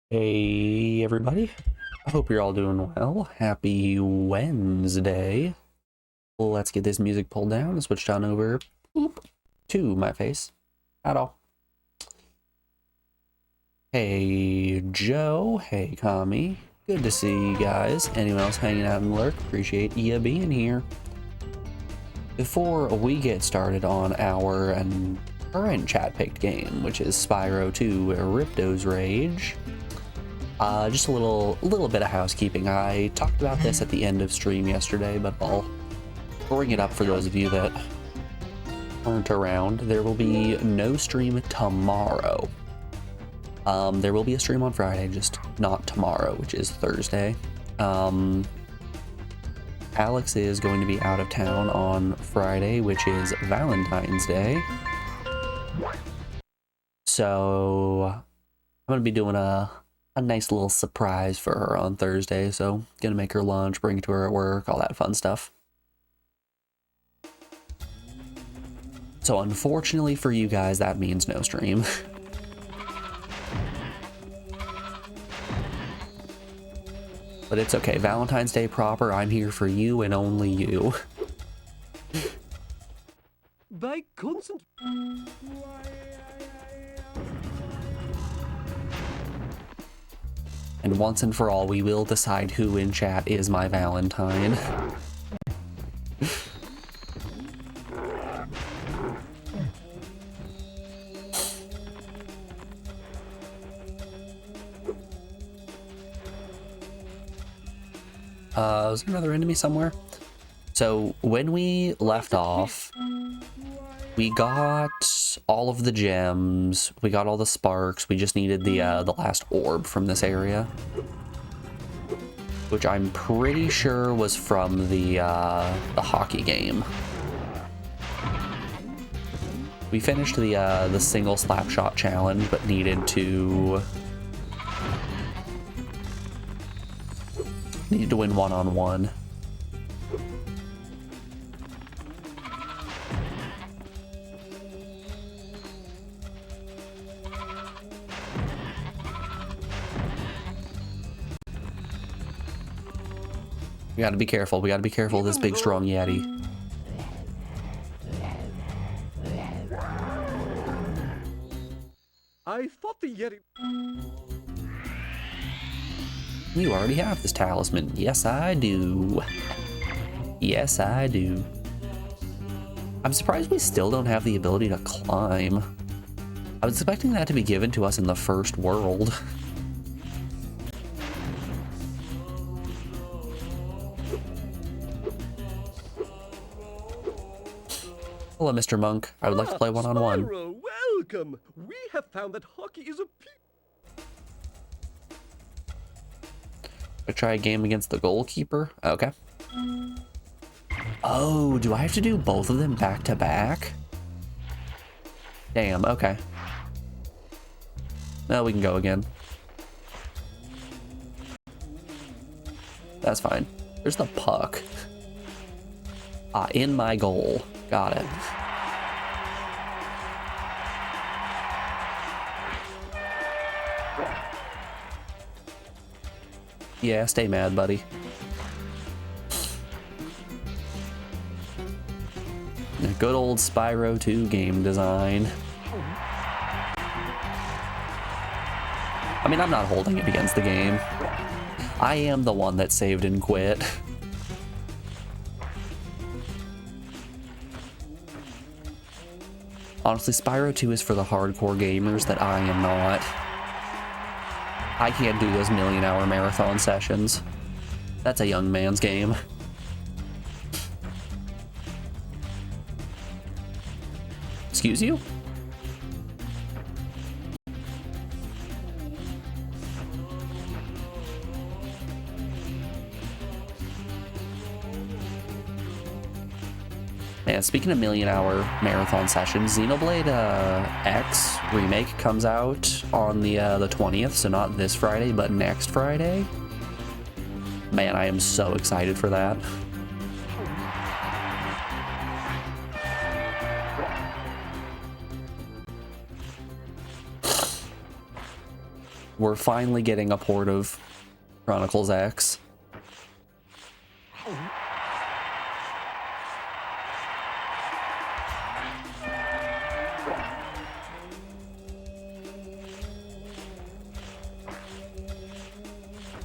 Hey everybody, I hope you're all doing well. Happy Wednesday. Let's get this music pulled down and switched on over to my face at all. Hey Joe, hey Kami, good to see you guys. Anyone else hanging out in the lurk, appreciate you being here. Before we get started on our current chat picked game, which is Spyro 2 Ripto's Rage, just a little bit of housekeeping. I talked about this at the end of stream yesterday, but I'll bring it up for those of you that aren't around. There will be no stream tomorrow. There will be a stream on Friday, just not tomorrow, which is Thursday. Alex is going to be out of town on Friday, which is Valentine's Day. So I'm going to be doing a nice little surprise for her on Thursday. So gonna make her lunch, bring it to her at work, all that fun stuff. So unfortunately for you guys, that means no stream. But it's okay. Valentine's Day proper, I'm here for you and only you. By consent. And once and for all, we will decide who in chat is my Valentine. Is there another enemy somewhere? So when we left off, we got all of the gems, we got all the sparks, we just needed the last orb from this area, which I'm pretty sure was from the hockey game. We finished the single slap shot challenge, but needed to win one-on-one. We gotta be careful. We gotta be careful of this big, strong Yeti. I thought the Yeti. You already have this talisman. Yes, I do. Yes, I do. I'm surprised we still don't have the ability to climb. I was expecting that to be given to us in the first world. Hello, Mr. Monk. I would like to play one-on-one. Spyro, welcome. We have found that hockey is a I try a game against the goalkeeper. Okay. Oh, do I have to do both of them back to back? Damn, okay. Now we can go again. That's fine. There's the puck. Ah, in my goal. Got it. Yeah, stay mad, buddy. Good old Spyro 2 game design. I mean, I'm not holding it against the game. I am the one that saved and quit. Honestly, Spyro 2 is for the hardcore gamers that I am not. I can't do those million-hour marathon sessions. That's a young man's game. Excuse you? Man, speaking of million-hour marathon sessions, Xenoblade X Remake comes out on the 20th, so not this Friday, but next Friday. Man, I am so excited for that. We're finally getting a port of Chronicles X.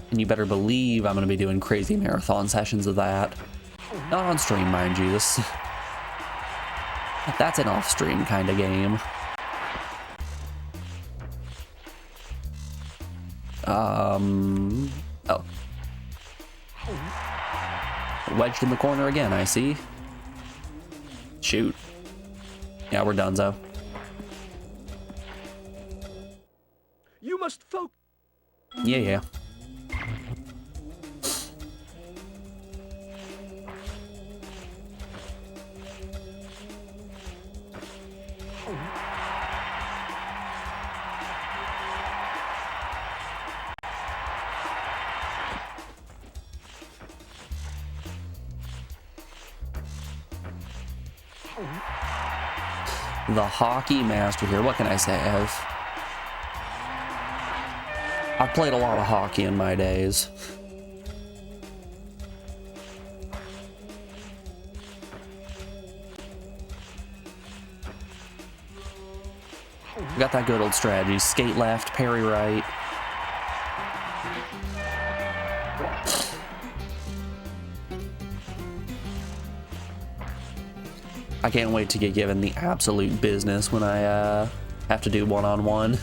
And you better believe I'm going to be doing crazy marathon sessions of that. Not on stream, mind you. That's an off-stream kind of game. Oh. Wedged in the corner again, I see. Shoot. Yeah, we're donezo. You must focus. Yeah. The hockey master here. What can I say? I've played a lot of hockey in my days. Got that good old strategy. Skate left, parry right. I can't wait to get given the absolute business when I have to do one-on-one.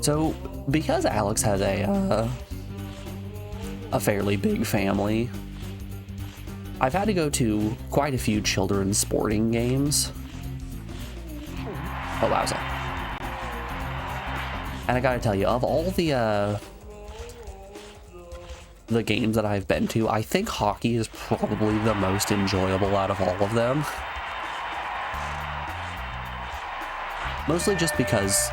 So, because Alex has a fairly big family, I've had to go to quite a few children's sporting games. Oh, wowza. And I gotta tell you, of all the games that I've been to, I think hockey is probably the most enjoyable out of all of them. Mostly just because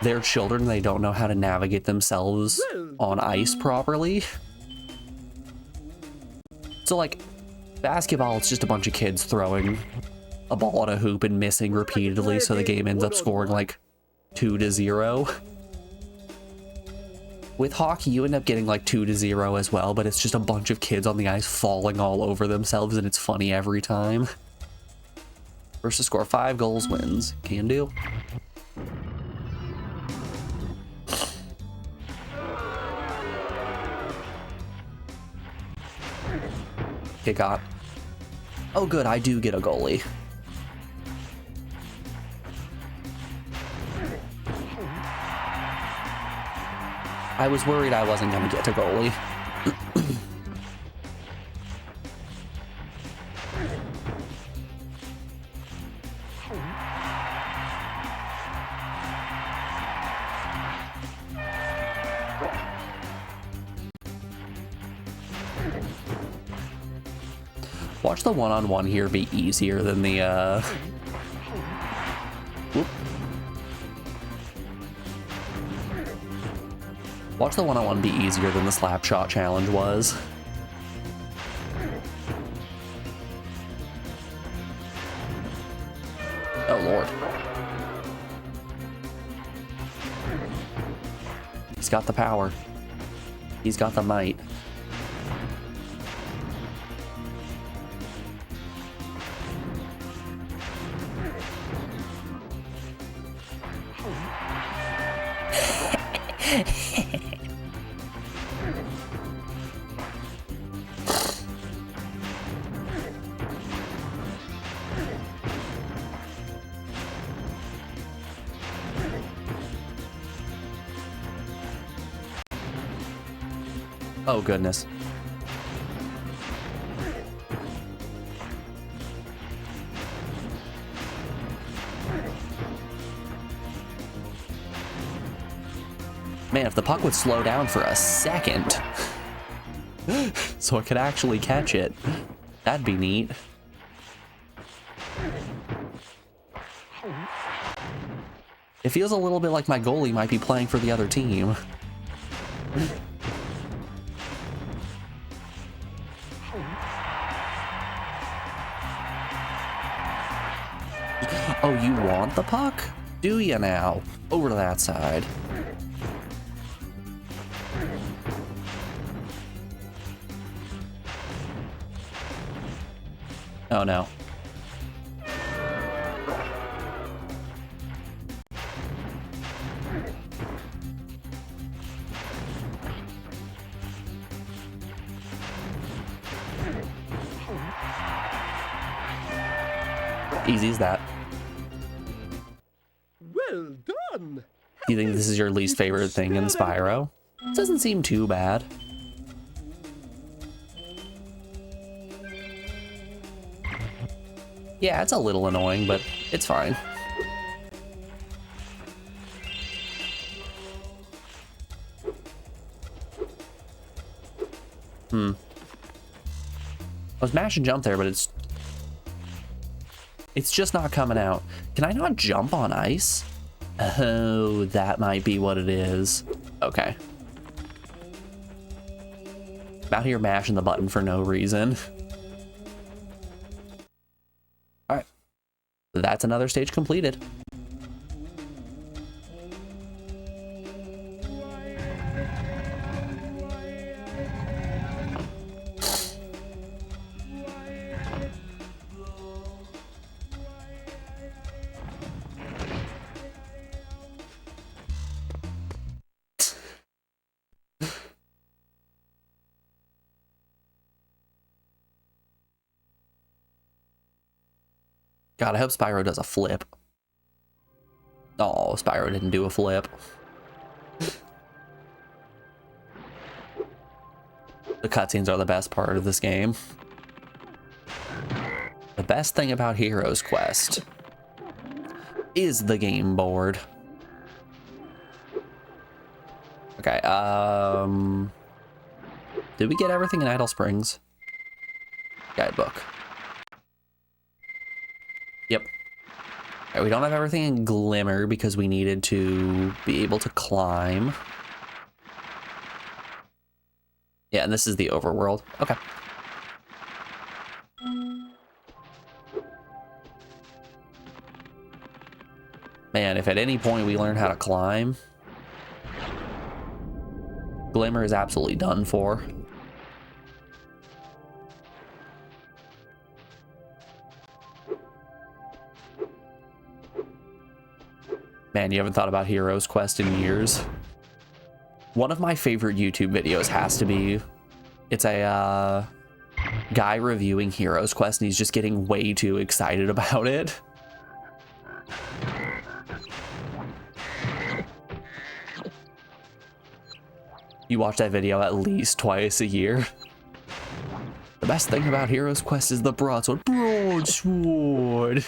they're children, they don't know how to navigate themselves on ice properly. So like, basketball, it's just a bunch of kids throwing a ball at a hoop and missing repeatedly, so the game ends up scoring like 2-0. With hockey, you end up getting like 2-0 as well, but it's just a bunch of kids on the ice falling all over themselves, and it's funny every time. First to score 5 goals wins. Can do. Get got. Oh good, I do get a goalie. I was worried I wasn't gonna get a goalie. Watch the one-on-one here be easier than the, Whoop. Watch the one-on-one be easier than the slap shot challenge was. Oh lord. He's got the power. He's got the might. Oh goodness. Man, if the puck would slow down for a second so I could actually catch it, that'd be neat. It feels a little bit like my goalie might be playing for the other team. Oh, you want the puck? Do you now? Over to that side. Oh no. Easy as that. Well done. Do you think this is your least favorite thing in Spyro? It doesn't seem too bad. Yeah, it's a little annoying, but it's fine. I was mash and jump there, but it's just not coming out. Can I not jump on ice? Oh, that might be what it is. Okay. I'm out here mashing the button for no reason. Alright. That's another stage completed. God, I hope Spyro does a flip. Oh, Spyro didn't do a flip. The cutscenes are the best part of this game. The best thing about Heroes Quest is the game board. Okay, did we get everything in Idle Springs? Guidebook. Yep. Right, we don't have everything in Glimmer because we needed to be able to climb. Yeah, and this is the overworld. Okay. Man, if at any point we learn how to climb, Glimmer is absolutely done for. Man, you haven't thought about Heroes Quest in years. One of my favorite YouTube videos has to be, it's a guy reviewing Heroes Quest and he's just getting way too excited about it. You watch that video at least twice a year. The best thing about Heroes Quest is the broadsword. Broadsword.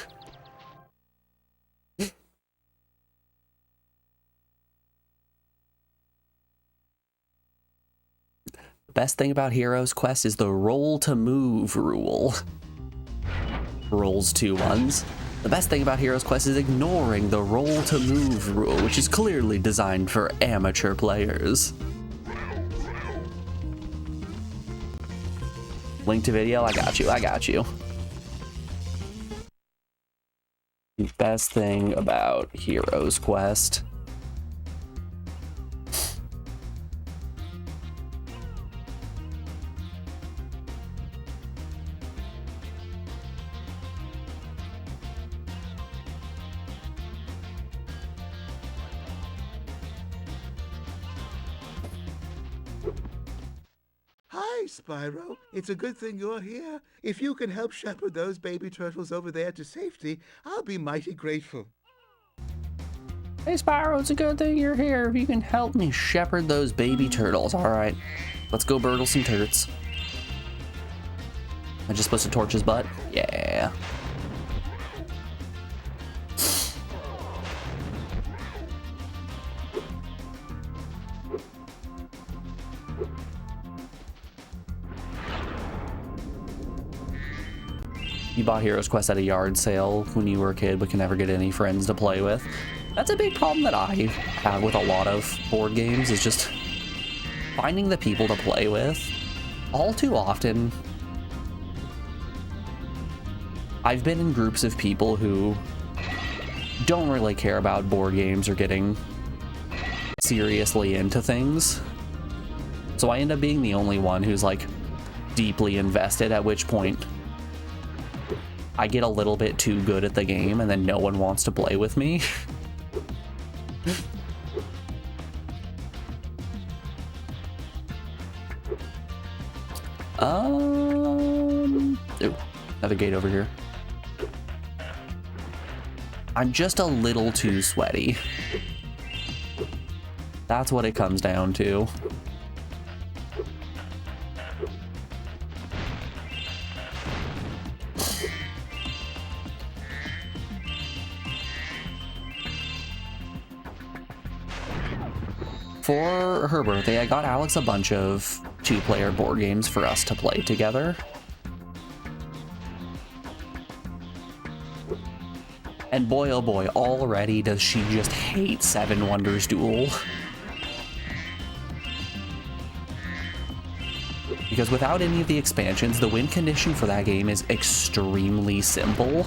Best thing about Heroes Quest is the roll to move rule. Rolls 2 ones. The best thing about Heroes Quest is ignoring the roll to move rule, which is clearly designed for amateur players. Link to video, I got you, I got you. The best thing about Hero's Quest. Hi, Spyro. It's a good thing you're here. If you can help shepherd those baby turtles over there to safety, I'll be mighty grateful. Hey Spyro, it's a good thing you're here. If you can help me shepherd those baby turtles. Alright, let's go burgle some turds. I just supposed to torch his butt? Yeah. You bought Hero's Quest at a yard sale when you were a kid but can never get any friends to play with. That's a big problem that I have with a lot of board games, is just finding the people to play with. All too often, I've been in groups of people who don't really care about board games or getting seriously into things. So I end up being the only one who's like deeply invested, at which point I get a little bit too good at the game and then no one wants to play with me. Ooh, another gate over here. I'm just a little too sweaty. That's what it comes down to. For her birthday, I got Alex a bunch of two-player board games for us to play together. And boy, oh boy, already does she just hate Seven Wonders Duel. Because without any of the expansions, the win condition for that game is extremely simple.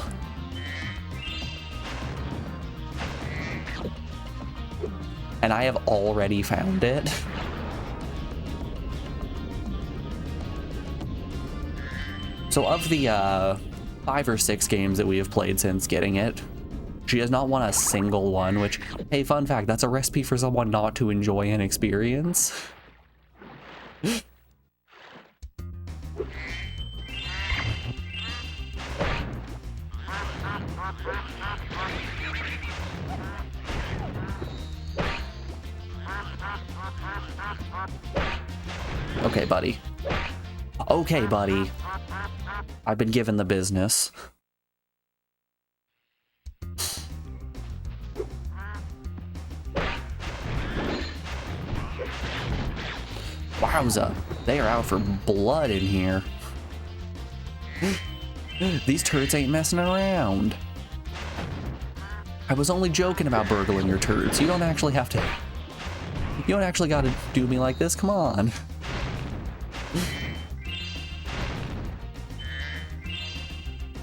And I have already found it. So of the 5 or 6 games that we have played since getting it, she has not won a single one, which, hey, fun fact, that's a recipe for someone not to enjoy an experience. Okay, buddy. Okay, buddy. I've been given the business. Wowza. They are out for blood in here. These turds ain't messing around. I was only joking about burgling your turds. You don't actually have to... You don't actually gotta do me like this, come on.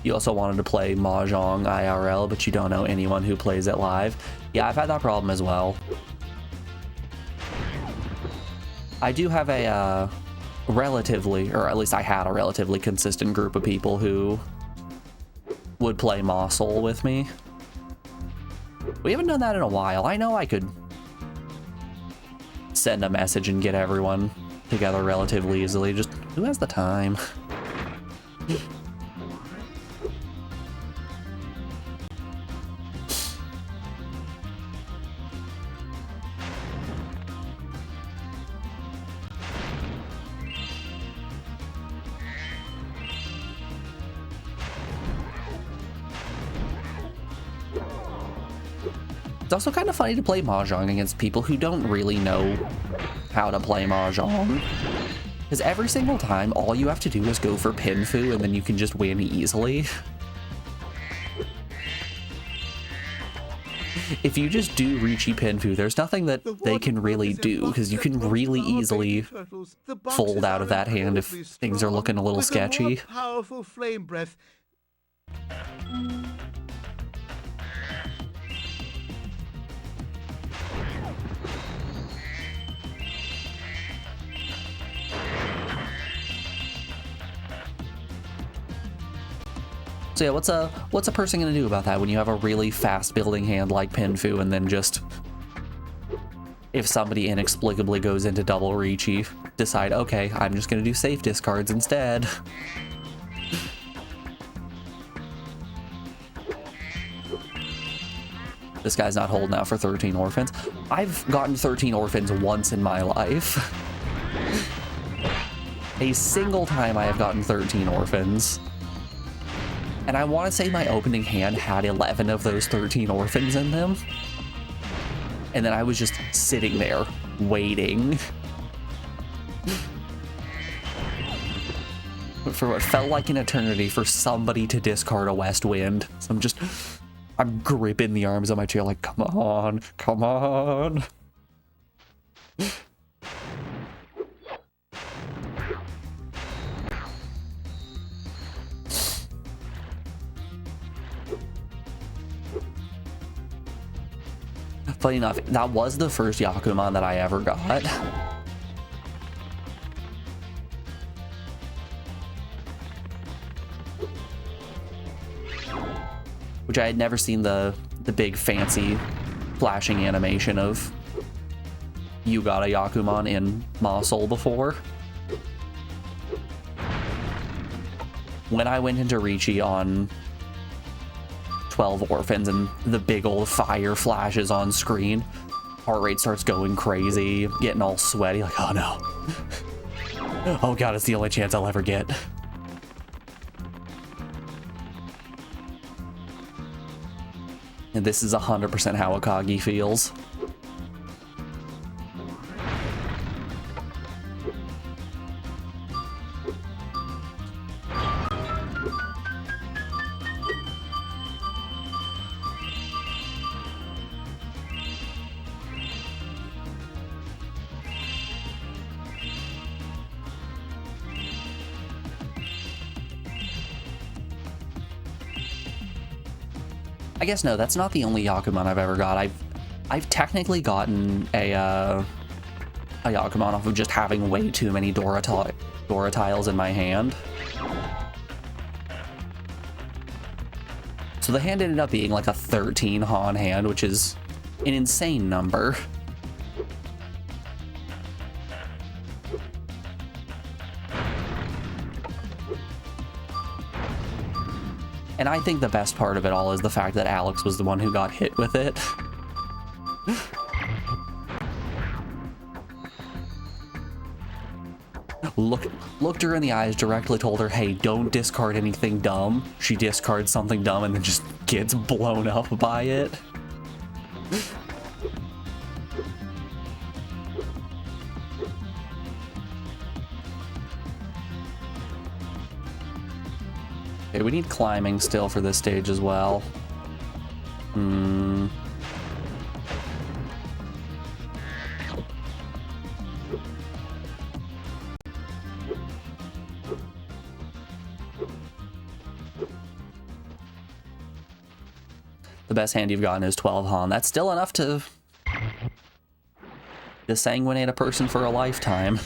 You also wanted to play Mahjong IRL, but you don't know anyone who plays it live. Yeah, I've had that problem as well. I do have a relatively, or at least I had a relatively consistent group of people who would play Mossel with me. We haven't done that in a while. I know I could send a message and get everyone together relatively easily. Just who has the time? It's also kind of funny to play Mahjong against people who don't really know how to play Mahjong. Because every single time, all you have to do is go for Pinfu and then you can just win easily. if you just do Ricci Pinfu, there's nothing that they can really do, because you can really easily fold out of that hand if things are looking a little sketchy. Powerful flame breath. So yeah, what's a person gonna do about that when you have a really fast building hand like Pinfu, and then just, if somebody inexplicably goes into double Ricci, decide, okay, I'm just gonna do safe discards instead. This guy's not holding out for 13 orphans. I've gotten 13 orphans once in my life. A single time I have gotten 13 orphans. And I want to say my opening hand had 11 of those 13 orphans in them. And then I was just sitting there, waiting. For what felt like an eternity for somebody to discard a West Wind. So I'm gripping the arms of my chair like, come on, come on. Funny enough, that was the first Yakuman that I ever got. Which I had never seen the big fancy flashing animation of you got a Yakuman in Masol before. When I went into Ricci on 12 orphans and the big old fire flashes on screen, heart rate starts going crazy, getting all sweaty, like, oh no. Oh god, it's the only chance I'll ever get. And this is 100% how Akagi feels. I guess no, that's not the only Yakuman I've ever got. I've technically gotten a Yakuman off of just having way too many Dora tiles in my hand. So the hand ended up being like a 13 Han hand, which is an insane number. And I think the best part of it all is the fact that Alex was the one who got hit with it. Looked her in the eyes, directly told her, hey, don't discard anything dumb. She discards something dumb and then just gets blown up by it. Okay, we need climbing still for this stage as well. The best hand you've gotten is 12 Han. That's still enough to desanguinate a person for a lifetime.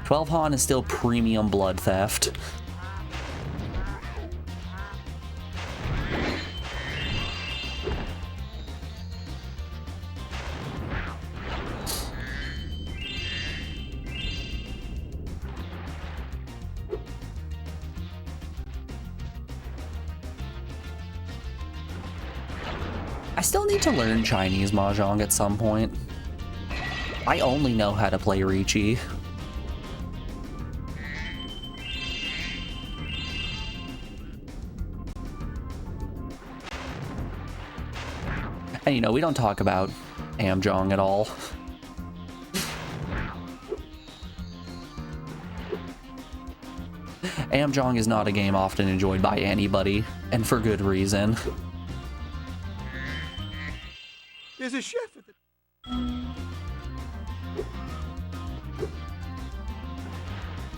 $12 Han is still premium blood theft. I still need to learn Chinese Mahjong at some point. I only know how to play Ricci. And you know, we don't talk about Amjong at all. Mahjong is not a game often enjoyed by anybody, and for good reason. There's a chef at the...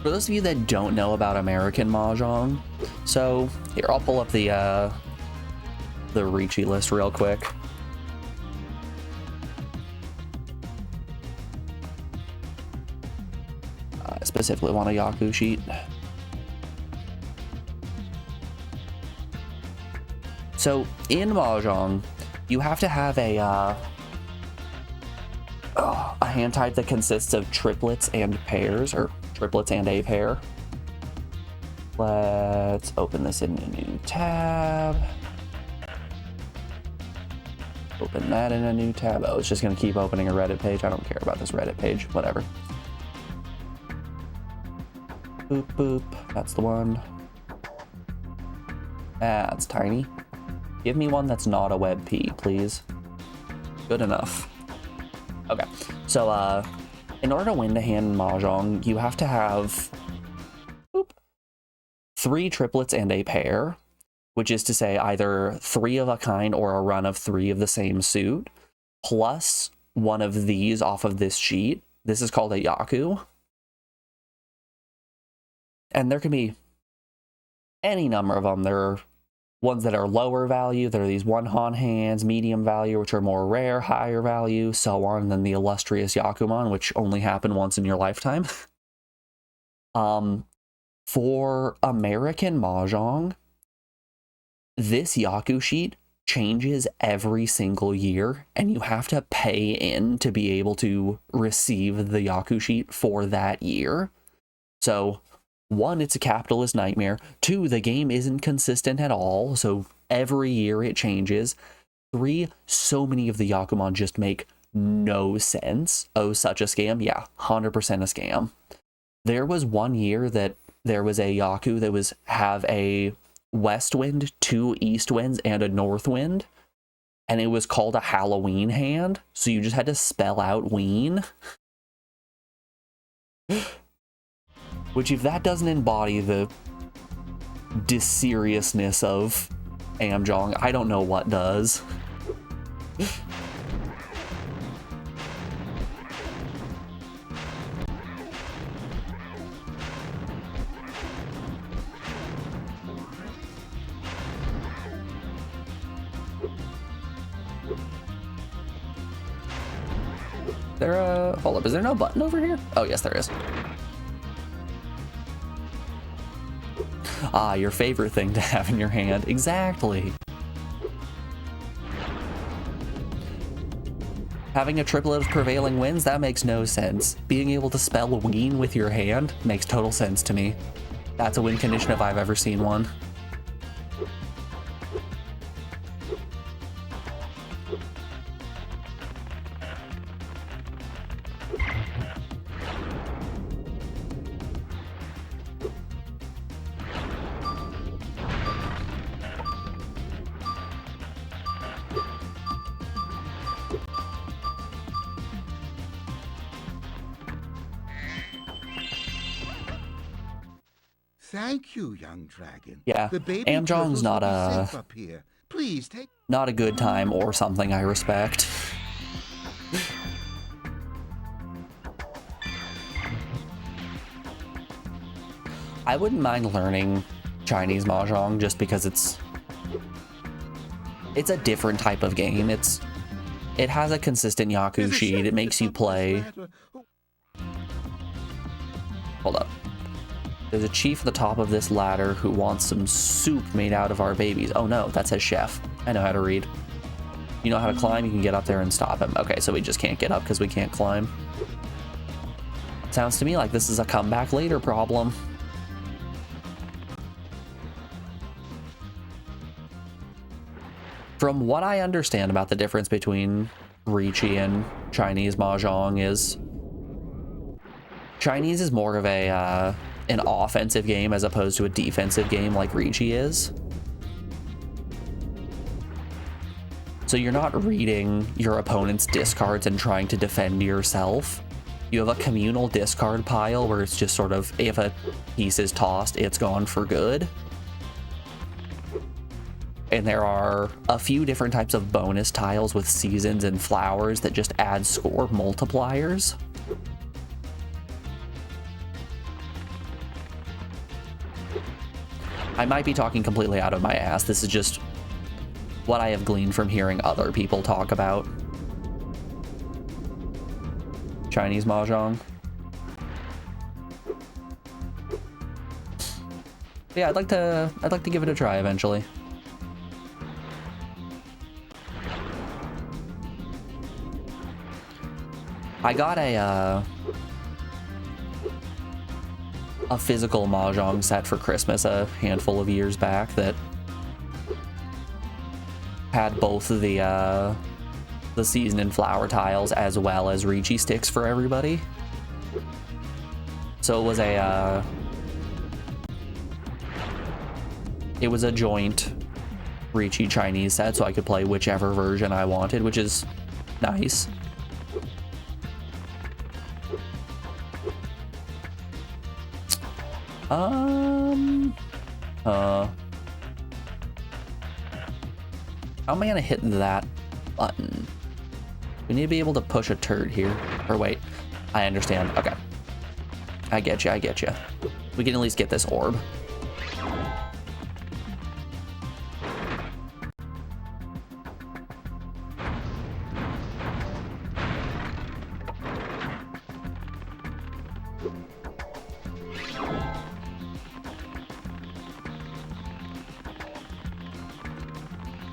For those of you that don't know about American Mahjong, so here, I'll pull up the Ricci list real quick. I specifically want a Yaku sheet. So in Mahjong, you have to have a hand type that consists of triplets and pairs, or triplets and a pair. Let's open this in a new tab. Open that in a new tab. Oh, it's just going to keep opening a Reddit page. I don't care about this Reddit page. Whatever. Boop, boop. That's the one. Ah, it's tiny. Give me one that's not a WebP, please. Good enough. Okay, so in order to win the hand in Mahjong, you have to have 3 triplets and a pair, which is to say either 3 of a kind or a run of 3 of the same suit, plus one of these off of this sheet. This is called a Yaku. And there can be any number of them. There are ones that are lower value. There are these one-han hands, medium value, which are more rare, higher value, so on, and then the illustrious Yakuman, which only happen once in your lifetime. For American Mahjong, this Yaku sheet changes every single year, and you have to pay in to be able to receive the Yaku sheet for that year. So 1, it's a capitalist nightmare. 2, the game isn't consistent at all, so every year it changes. 3, so many of the Yakuman just make no sense. Oh, such a scam? Yeah, 100% a scam. There was one year that there was a Yaku that have a west wind, 2 east winds, and a north wind, and it was called a Halloween hand, so you just had to spell out ween. Which, if that doesn't embody the seriousness of Mahjong, I don't know what does. Hold up, is there no button over here? Oh, yes, there is. Ah, your favorite thing to have in your hand. Exactly. Having a triplet of prevailing winds, that makes no sense. Being able to spell ween with your hand makes total sense to me. That's a win condition if I've ever seen one. Thank you, young dragon. Yeah, the baby Mahjong's not safe up here. Please take... not a good time or something I respect. I wouldn't mind learning Chinese Mahjong just because it's a different type of game. It has a consistent Yaku sheet. It makes you play. Hold up. There's a chief at the top of this ladder who wants some soup made out of our babies. Oh no, that says chef. I know how to read. You know how to climb, you can get up there and stop him. Okay, so we just can't get up because we can't climb. Sounds to me like this is a come back later problem. From what I understand about the difference between Ricci and Chinese Mahjong is Chinese is more of a an offensive game as opposed to a defensive game like Ricci is. So you're not reading your opponent's discards and trying to defend yourself. You have a communal discard pile where it's just sort of, if a piece is tossed, it's gone for good. And there are a few different types of bonus tiles with seasons and flowers that just add score multipliers. I might be talking completely out of my ass. This is just what I have gleaned from hearing other people talk about Chinese mahjong. Yeah, I'd like to give it a try eventually. I got a physical mahjong set for Christmas a handful of years back that had both the season and flower tiles as well as Ricci sticks for everybody. So it was a joint Ricci Chinese set, so I could play whichever version I wanted, which is nice. How am I gonna hit that button? We need to be able to push a turd here. Or wait, I understand. Okay. I get you, I get you. We can at least get this orb.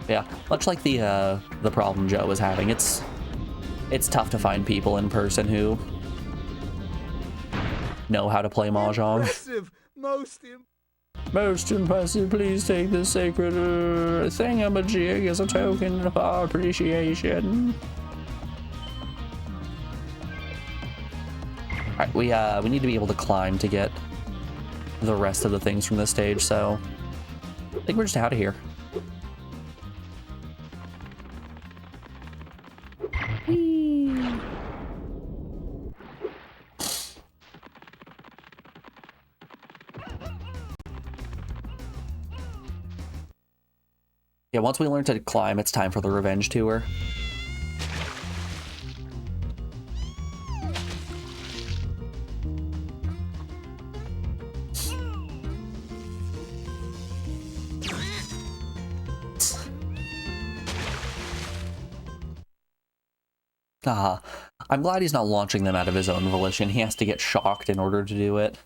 Yeah, much like the problem Joe was having, it's tough to find people in person who know how to play mahjong. Impressive, Most impressive. Please take this sacred thingamajig as a token of our appreciation. All right, we need to be able to climb to get the rest of the things from this stage, so I think we're just out of here. Yeah, once we learn to climb, it's time for the revenge tour. I'm glad he's not launching them out of his own volition. He has to get shocked in order to do it.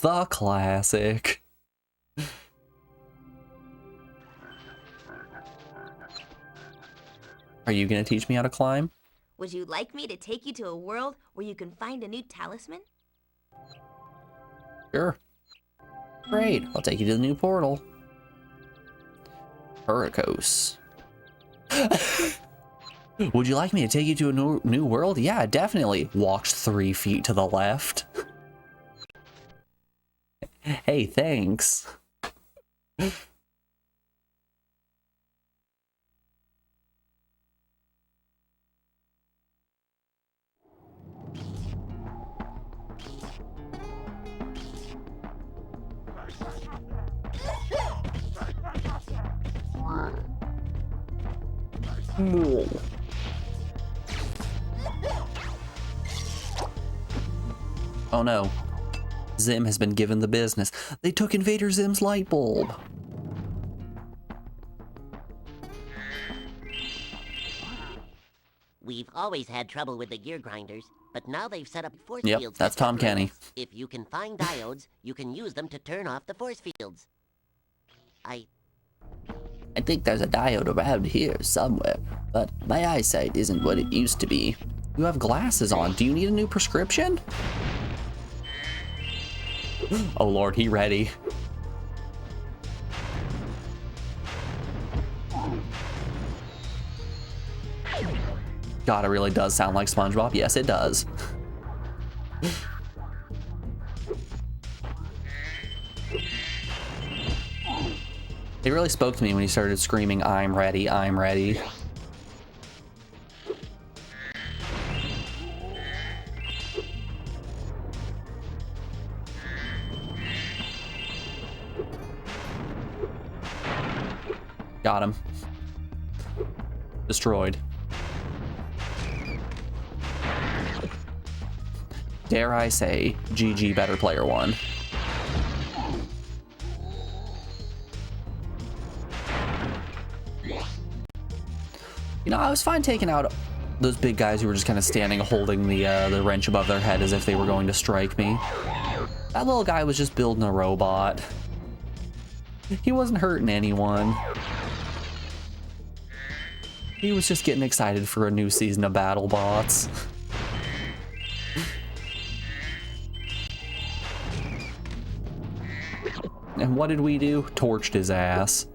The classic. Are you gonna teach me how to climb? Would you like me to take you to a world where you can find a new talisman? Sure. Great, I'll take you to the new portal. Hurricos. Would you like me to take you to a new world? Yeah, definitely. Walks 3 feet to the left. Hey, thanks. Whoa. Oh no. Zim has been given the business. They took Invader Zim's light bulb. We've always had trouble with the gear grinders, but now they've set up force Yep, fields. that's Tom Kenny. If you can find diodes, you can use them to turn off the force fields. I think there's a diode around here somewhere, but my eyesight isn't what it used to be. You have glasses on. Do you need a new prescription? Oh lord, he ready. God, it really does sound like SpongeBob. Yes, it does. It really spoke to me when he started screaming, "I'm ready, I'm ready." Got him. Destroyed. Dare I say, GG better player one. You know, I was fine taking out those big guys who were just kind of standing holding the wrench above their head as if they were going to strike me. That little guy was just building a robot. He wasn't hurting anyone. He was just getting excited for a new season of BattleBots. And what did we do? Torched his ass.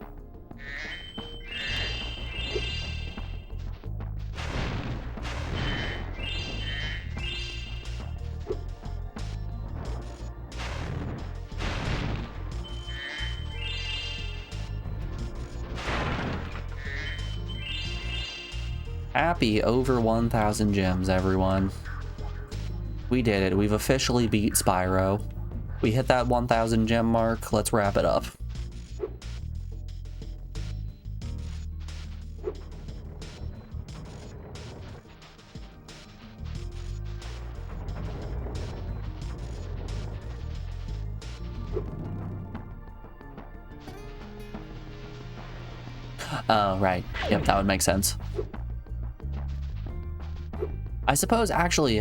Happy over 1,000 gems, everyone. We did it. We've officially beat Spyro. We hit that 1,000 gem mark. Let's wrap it up. Oh, right. Yep, that would make sense. I suppose actually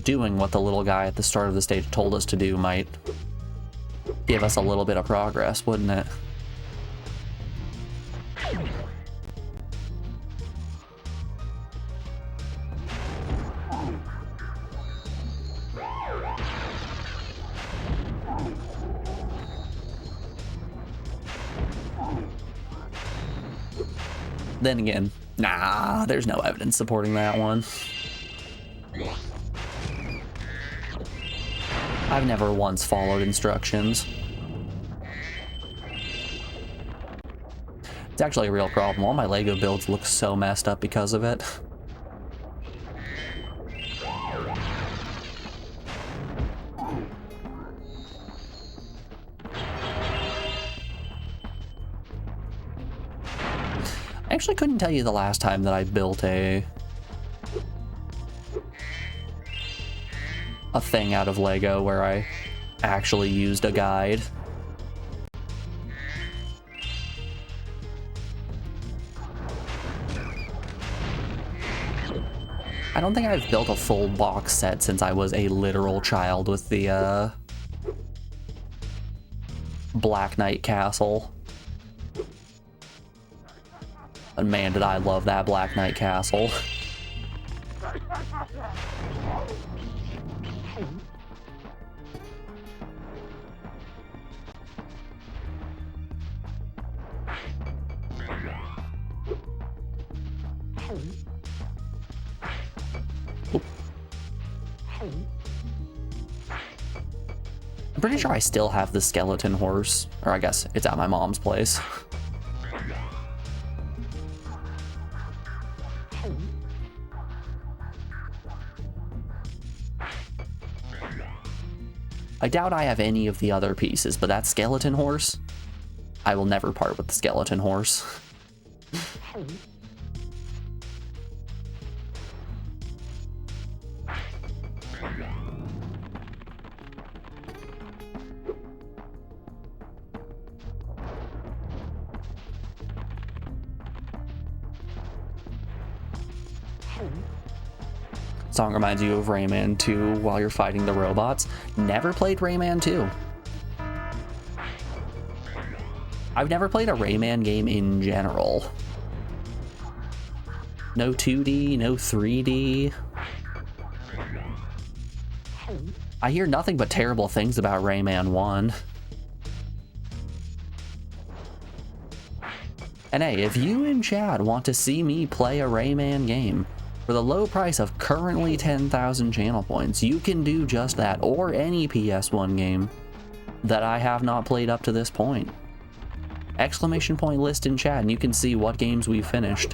doing what the little guy at the start of the stage told us to do might give us a little bit of progress, wouldn't it? Then again, nah, there's no evidence supporting that one. I've never once followed instructions. It's actually a real problem. All my Lego builds look so messed up because of it. I actually couldn't tell you the last time that I built a thing out of Lego where I actually used a guide. I don't think I've built a full box set since I was a literal child with the Black Knight Castle. And man, did I love that Black Knight Castle. I'm pretty sure I still have the skeleton horse, or I guess it's at my mom's place. I doubt I have any of the other pieces, but that skeleton horse, I will never part with the skeleton horse. Song reminds you of Rayman 2 while you're fighting the robots. Never played Rayman 2. I've never played a Rayman game in general. No 2D, no 3D. I hear nothing but terrible things about Rayman 1. And hey, if you in chat want to see me play a Rayman game, for the low price of currently 10,000 channel points, you can do just that, or any PS1 game that I have not played up to this point. Exclamation point list in chat and you can see what games we've finished.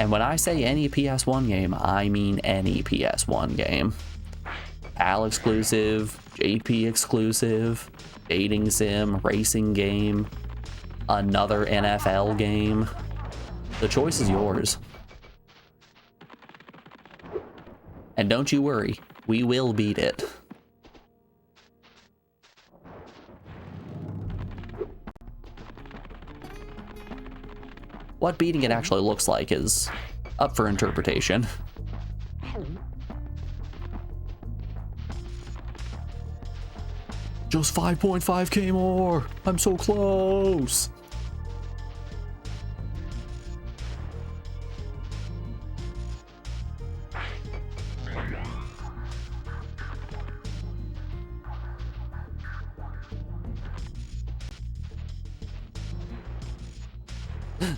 And when I say any PS1 game, I mean any PS1 game. PAL exclusive, JP exclusive, dating sim, racing game, another NFL game. The choice is yours. And don't you worry, we will beat it. What beating it actually looks like is up for interpretation. Just 5.5k more! I'm so close!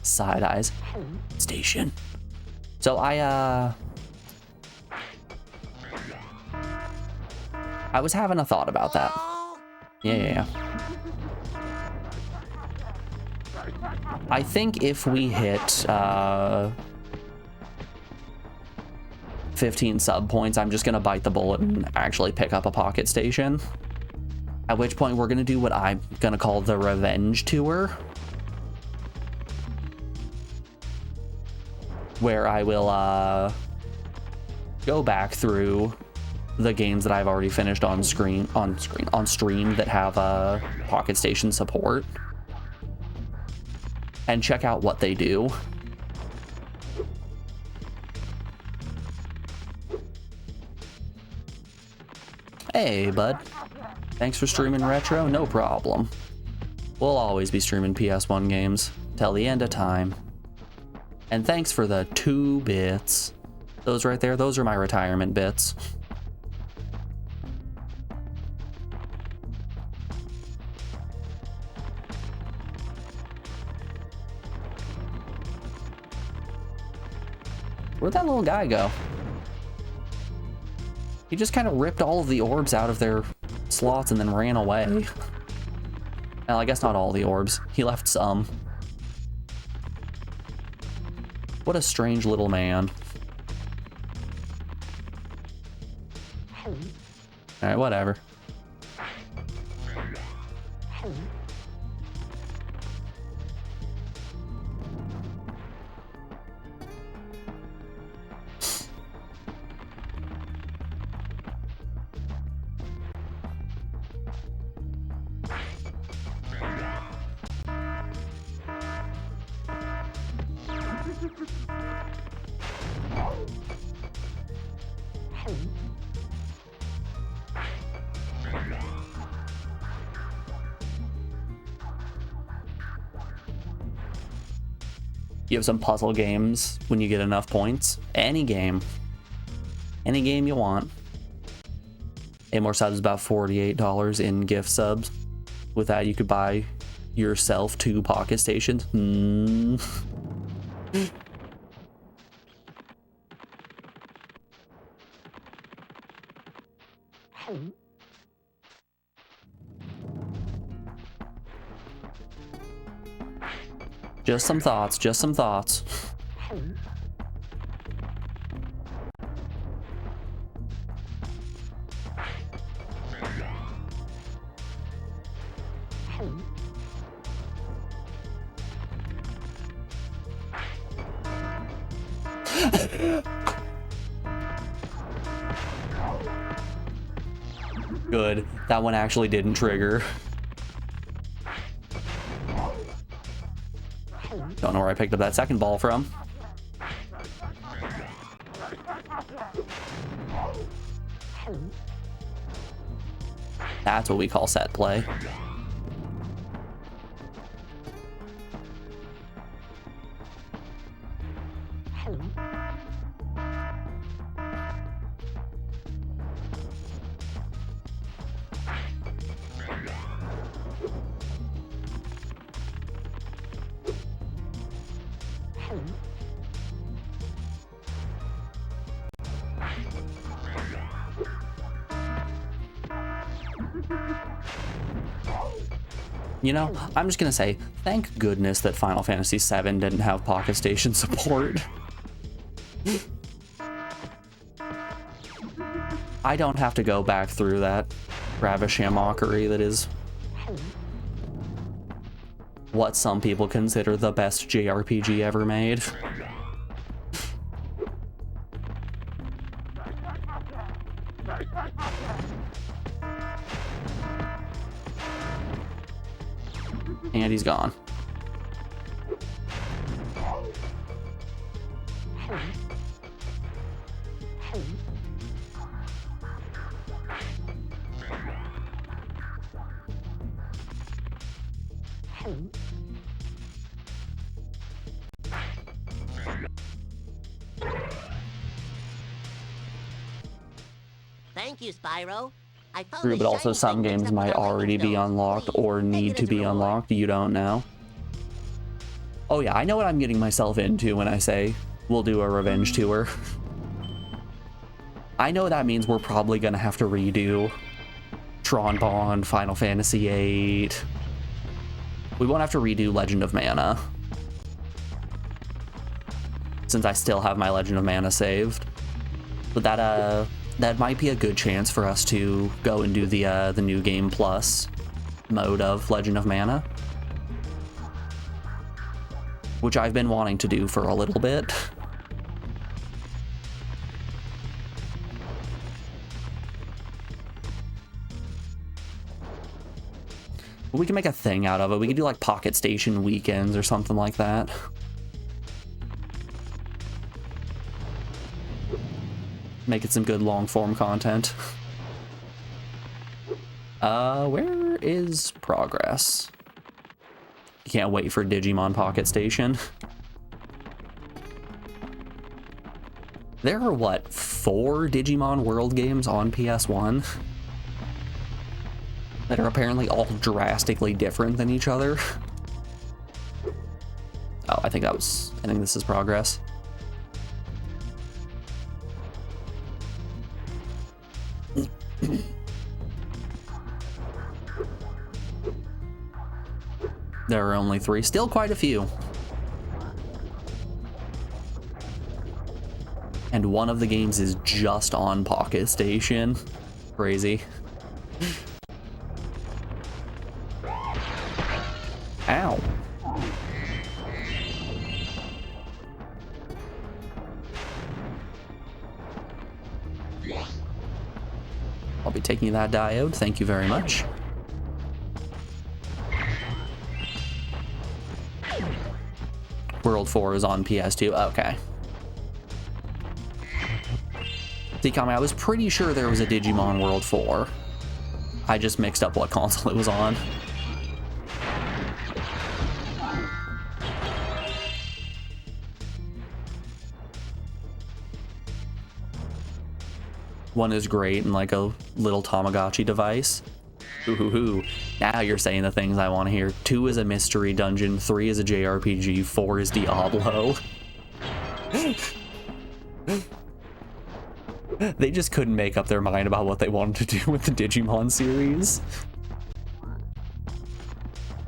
Side eyes. Station. So I was having a thought about that. Yeah. I think if we hit 15 sub points, I'm just gonna bite the bullet and actually pick up a pocket station. At which point we're gonna do what I'm gonna call the revenge tour. Where I will go back through the games that I've already finished on stream that have pocket station support and check out what they do. Hey, bud. Thanks for streaming retro. No problem. We'll always be streaming PS1 games till the end of time. And thanks for the 2 bits. Those right there, those are my retirement bits. Where'd that little guy go? He just kind of ripped all of the orbs out of their slots and then ran away. Well, I guess not all the orbs. He left some. What a strange little man. Alright, whatever. You have some puzzle games when you get enough points. Any game. Any game you want. 8 more subs is about $48 in gift subs. With that, you could buy yourself 2 pocket stations. Just some thoughts, just some thoughts. Good. That one actually didn't trigger. Don't know where I picked up that second ball from. That's what we call set play. You know, I'm just gonna say, thank goodness that Final Fantasy VII didn't have pocket station support. I don't have to go back through that Ravisham-mockery that is what some people consider the best JRPG ever made. And he's gone. Thank you, Spyro. I found True, the but also shiny some thing mixed games up might with all my already be notes. unlocked Please, or take need it to as a be reward. unlocked. You don't know. Oh yeah, I know what I'm getting myself into when I say we'll do a revenge tour. I know that means we're probably gonna have to redo Tron Bond, Final Fantasy VIII. We won't have to redo Legend of Mana, since I still have my Legend of Mana saved. But that might be a good chance for us to go and do the New Game Plus mode of Legend of Mana, which I've been wanting to do for a little bit. We can make a thing out of it. We could do like Pocket Station weekends or something like that. Make it some good long form content. Where is progress? You can't wait for Digimon Pocket Station. There are, what, 4 Digimon World games on PS1 that are apparently all drastically different than each other. Oh, I think this is progress. There are only 3, still quite a few. And one of the games is just on Pocket Station. Crazy. Ow. I'll be taking that diode, thank you very much. World 4 is on PS2, okay. See, Kami, I was pretty sure there was a Digimon World 4. I just mixed up what console it was on. One is great in like a little Tamagotchi device. Ooh, now you're saying the things I want to hear. 2 is a mystery dungeon, 3 is a JRPG, 4 is Diablo. They just couldn't make up their mind about what they wanted to do with the Digimon series.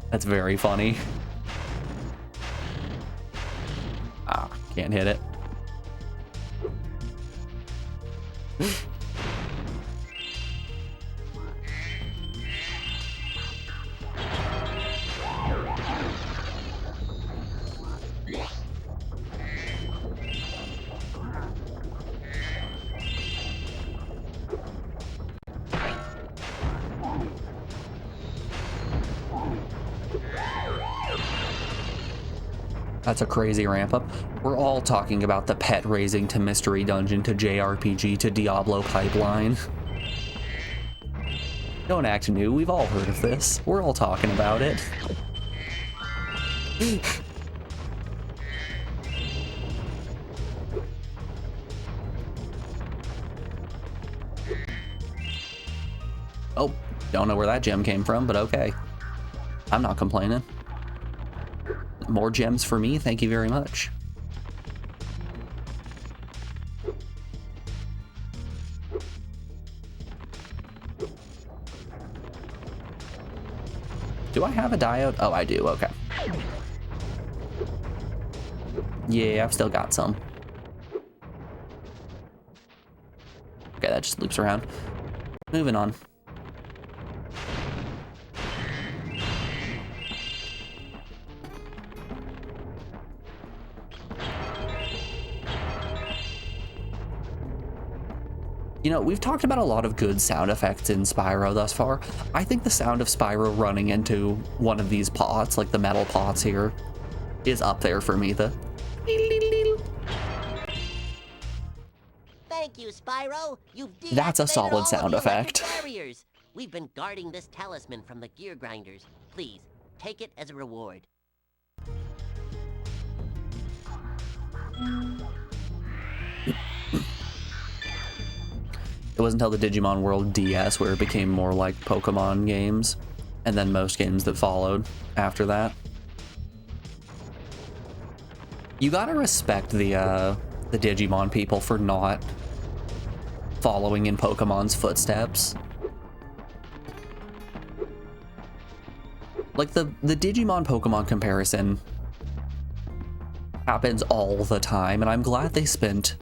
That's very funny. Ah, can't hit it. That's a crazy ramp up. We're all talking about the pet raising to mystery dungeon to JRPG to Diablo pipeline. Don't act new, we've all heard of this. We're all talking about it. Oh, don't know where that gem came from, but okay. I'm not complaining. More gems for me, thank you very much. Do I have a diode? Oh, I do, okay. Yeah, I've still got some. Okay, that just loops around. Moving on. You know, we've talked about a lot of good sound effects in Spyro thus far. I think the sound of Spyro running into one of these pots, like the metal pots here, is up there for me. The Thank you, Spyro. You've That's a deactivated solid all of sound the electric effect. barriers. We've been guarding this talisman from the gear grinders. Please, take it as a reward. It wasn't until the Digimon World DS where it became more like Pokemon games, and then most games that followed after that. You gotta respect the Digimon people for not following in Pokemon's footsteps. Like the Digimon Pokemon comparison happens all the time, and I'm glad they spent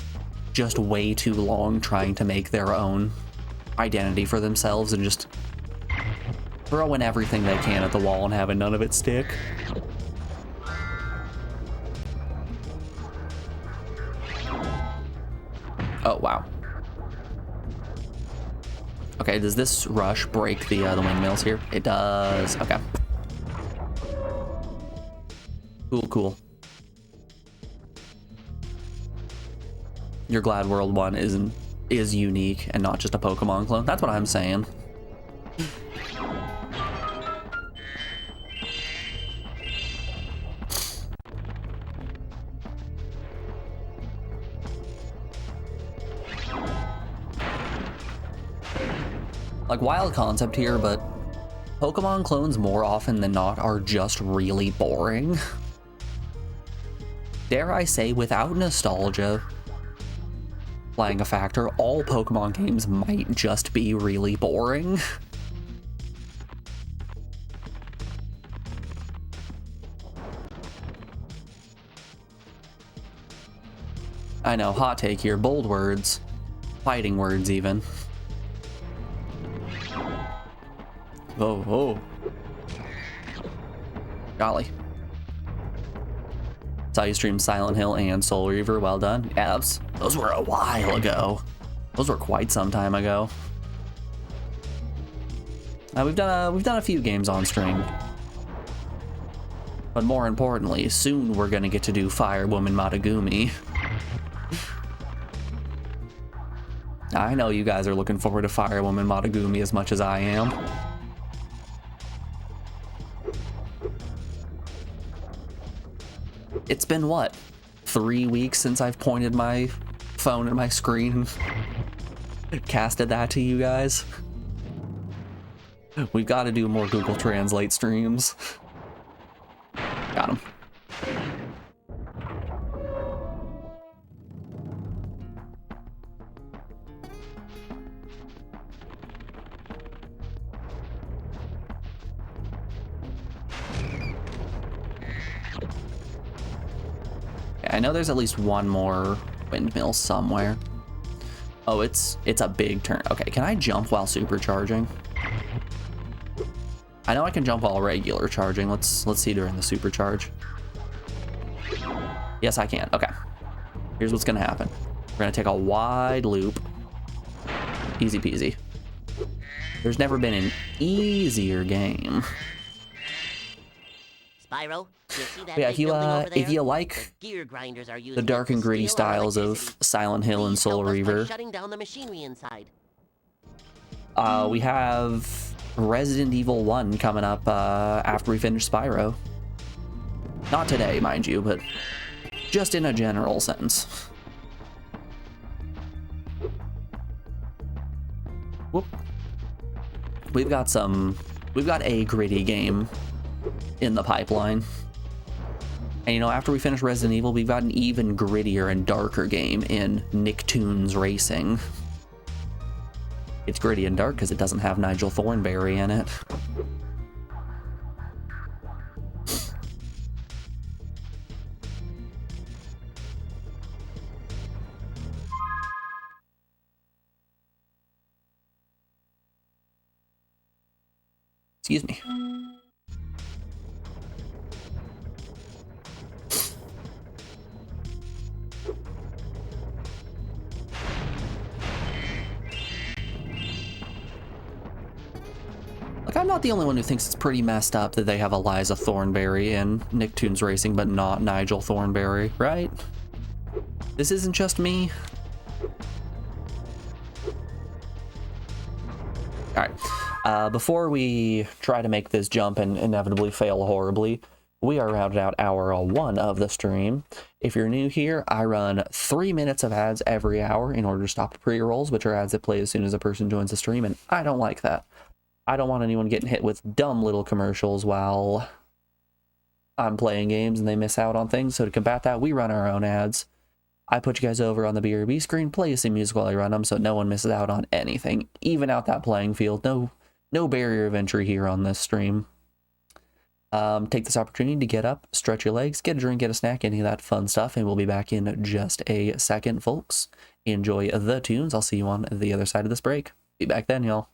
just way too long trying to make their own identity for themselves and just throwing everything they can at the wall and having none of it stick. Oh, wow. Okay, does this rush break the windmills here? It does. Okay. Cool, cool. You're glad World 1 is unique and not just a Pokemon clone? That's what I'm saying. Like, wild concept here, but Pokemon clones more often than not are just really boring. Dare I say, without nostalgia playing a factor, all Pokemon games might just be really boring. I know, hot take here, bold words, fighting words even. Oh, oh. Golly. Saw you stream Silent Hill and Soul Reaver, well done. Yeah, those were a while ago. Those were quite some time ago. We've done a few games on stream. But more importantly, soon we're gonna get to do Fire Woman Matagumi. I know you guys are looking forward to Fire Woman Matagumi as much as I am. It's been, what, 3 weeks since I've pointed my phone at my screen and casted that to you guys? We've got to do more Google Translate streams. Got him. I know there's at least one more windmill somewhere. Oh, it's a big turn. Okay, can I jump while supercharging? I know I can jump while regular charging. Let's see during the supercharge. Yes, I can. Okay. Here's what's gonna happen. We're gonna take a wide loop. Easy peasy. There's never been an easier game. Spyro, you see that Yeah, big building over there? if you like The gear grinders are the using dark it and to gritty steal our styles of electricity. Silent Hill and Please Soul help us by Reaver, shutting down the machinery inside. we have Resident Evil 1 coming up after we finish Spyro. Not today, mind you, but just in a general sense. Whoop. We've got a gritty game in the pipeline. And you know, after we finish Resident Evil, we've got an even grittier and darker game in Nicktoons Racing. It's gritty and dark because it doesn't have Nigel Thornberry in it. Excuse me. Like, I'm not the only one who thinks it's pretty messed up that they have Eliza Thornberry in Nicktoons Racing, but not Nigel Thornberry, right? This isn't just me. Alright, before we try to make this jump and inevitably fail horribly, we are rounding out hour 1 of the stream. If you're new here, I run 3 minutes of ads every hour in order to stop the pre-rolls, which are ads that play as soon as a person joins the stream, and I don't like that. I don't want anyone getting hit with dumb little commercials while I'm playing games and they miss out on things. So to combat that, we run our own ads. I put you guys over on the BRB screen, play some music while I run them so no one misses out on anything. Even out that playing field. No barrier of entry here on this stream. Take this opportunity to get up, stretch your legs, get a drink, get a snack, any of that fun stuff, and we'll be back in just a second, folks. Enjoy the tunes. I'll see you on the other side of this break. Be back then, y'all.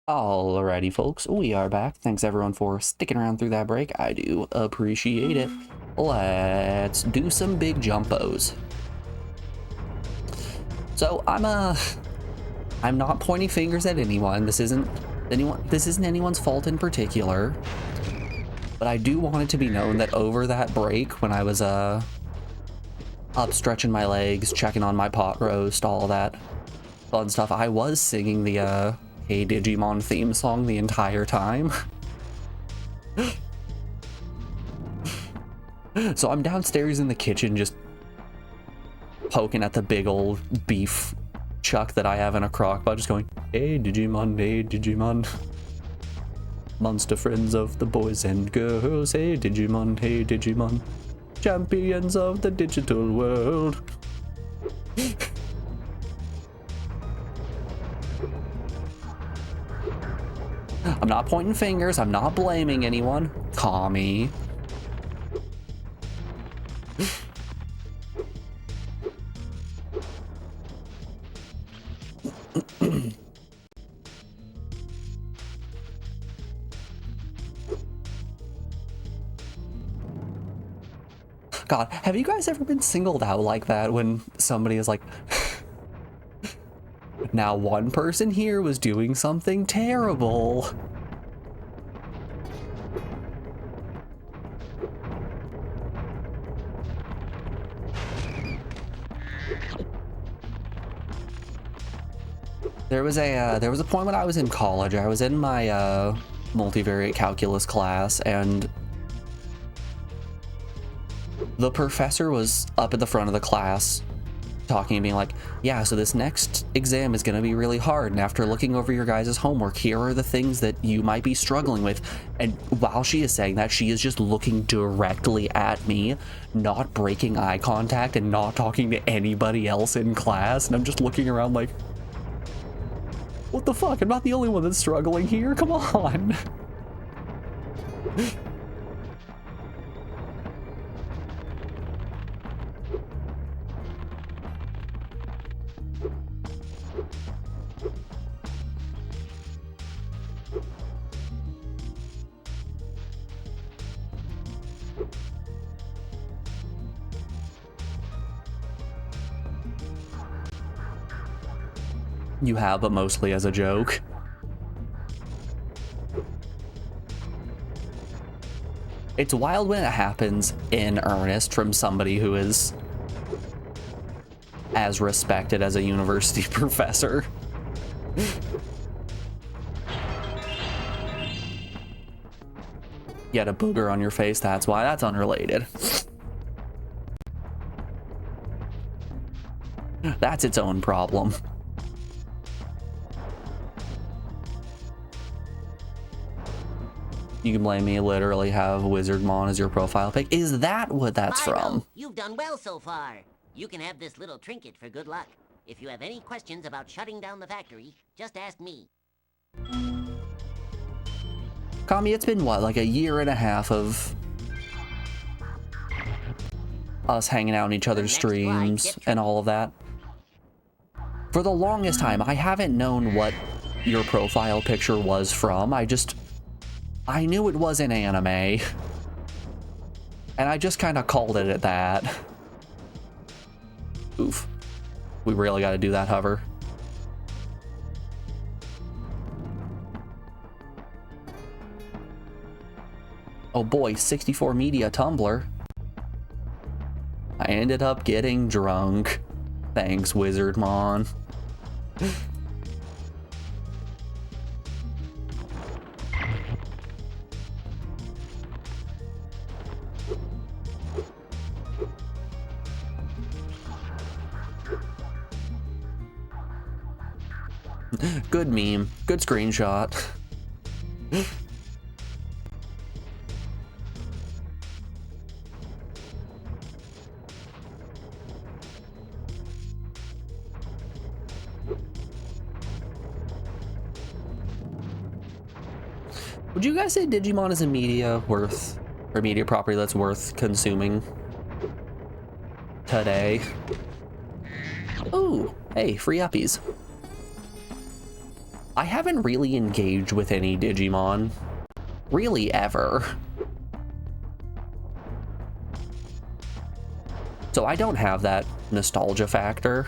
Alrighty, folks, we are back. Thanks everyone for sticking around through that break. I do appreciate it. Let's do some big jumpos. So I'm not pointing fingers at anyone. This isn't This isn't anyone's fault in particular, but I do want it to be known that over that break, when I was up stretching my legs, checking on my pot roast, all that fun stuff, I was singing the Hey Digimon theme song the entire time. So I'm downstairs in the kitchen just poking at the big old beef chuck that I have in a crock pot, just going, hey Digimon, hey Digimon. Monster friends of the boys and girls, hey Digimon, hey Digimon. Champions of the digital world. I'm not pointing fingers, I'm not blaming anyone. Kami. God, have you guys ever been singled out like that when somebody is like, now one person here was doing something terrible. There was a point when I was in college. I was in my multivariate calculus class, and the professor was up at the front of the class talking and being like, yeah, so this next exam is going to be really hard, and after looking over your guys' homework, here are the things that you might be struggling with. And while she is saying that, she is just looking directly at me, not breaking eye contact and not talking to anybody else in class, and I'm just looking around like, what the fuck? I'm not the only one that's struggling here, come on. You have, but mostly as a joke. It's wild when it happens in earnest from somebody who is as respected as a university professor. You had a booger on your face, that's why. That's unrelated. That's its own problem. You can blame me, literally have Wizardmon as your profile pic. Is that what that's Spyro, from? You've done well so far. You can have this little trinket for good luck. If you have any questions about shutting down the factory, just ask me. Kami, it's been what, like a year and a half of us hanging out in each other's streams and all of that. For the longest time, I haven't known what your profile picture was from. I knew it was an anime, and I just kind of called it at that. Oof. We really got to do that hover. Oh boy, 64 media Tumblr. I ended up getting drunk. Thanks, Wizardmon. Good meme. Good screenshot. Would you guys say Digimon is a media property that's worth consuming today? Ooh, hey, free uppies. I haven't really engaged with any Digimon, really ever. So I don't have that nostalgia factor.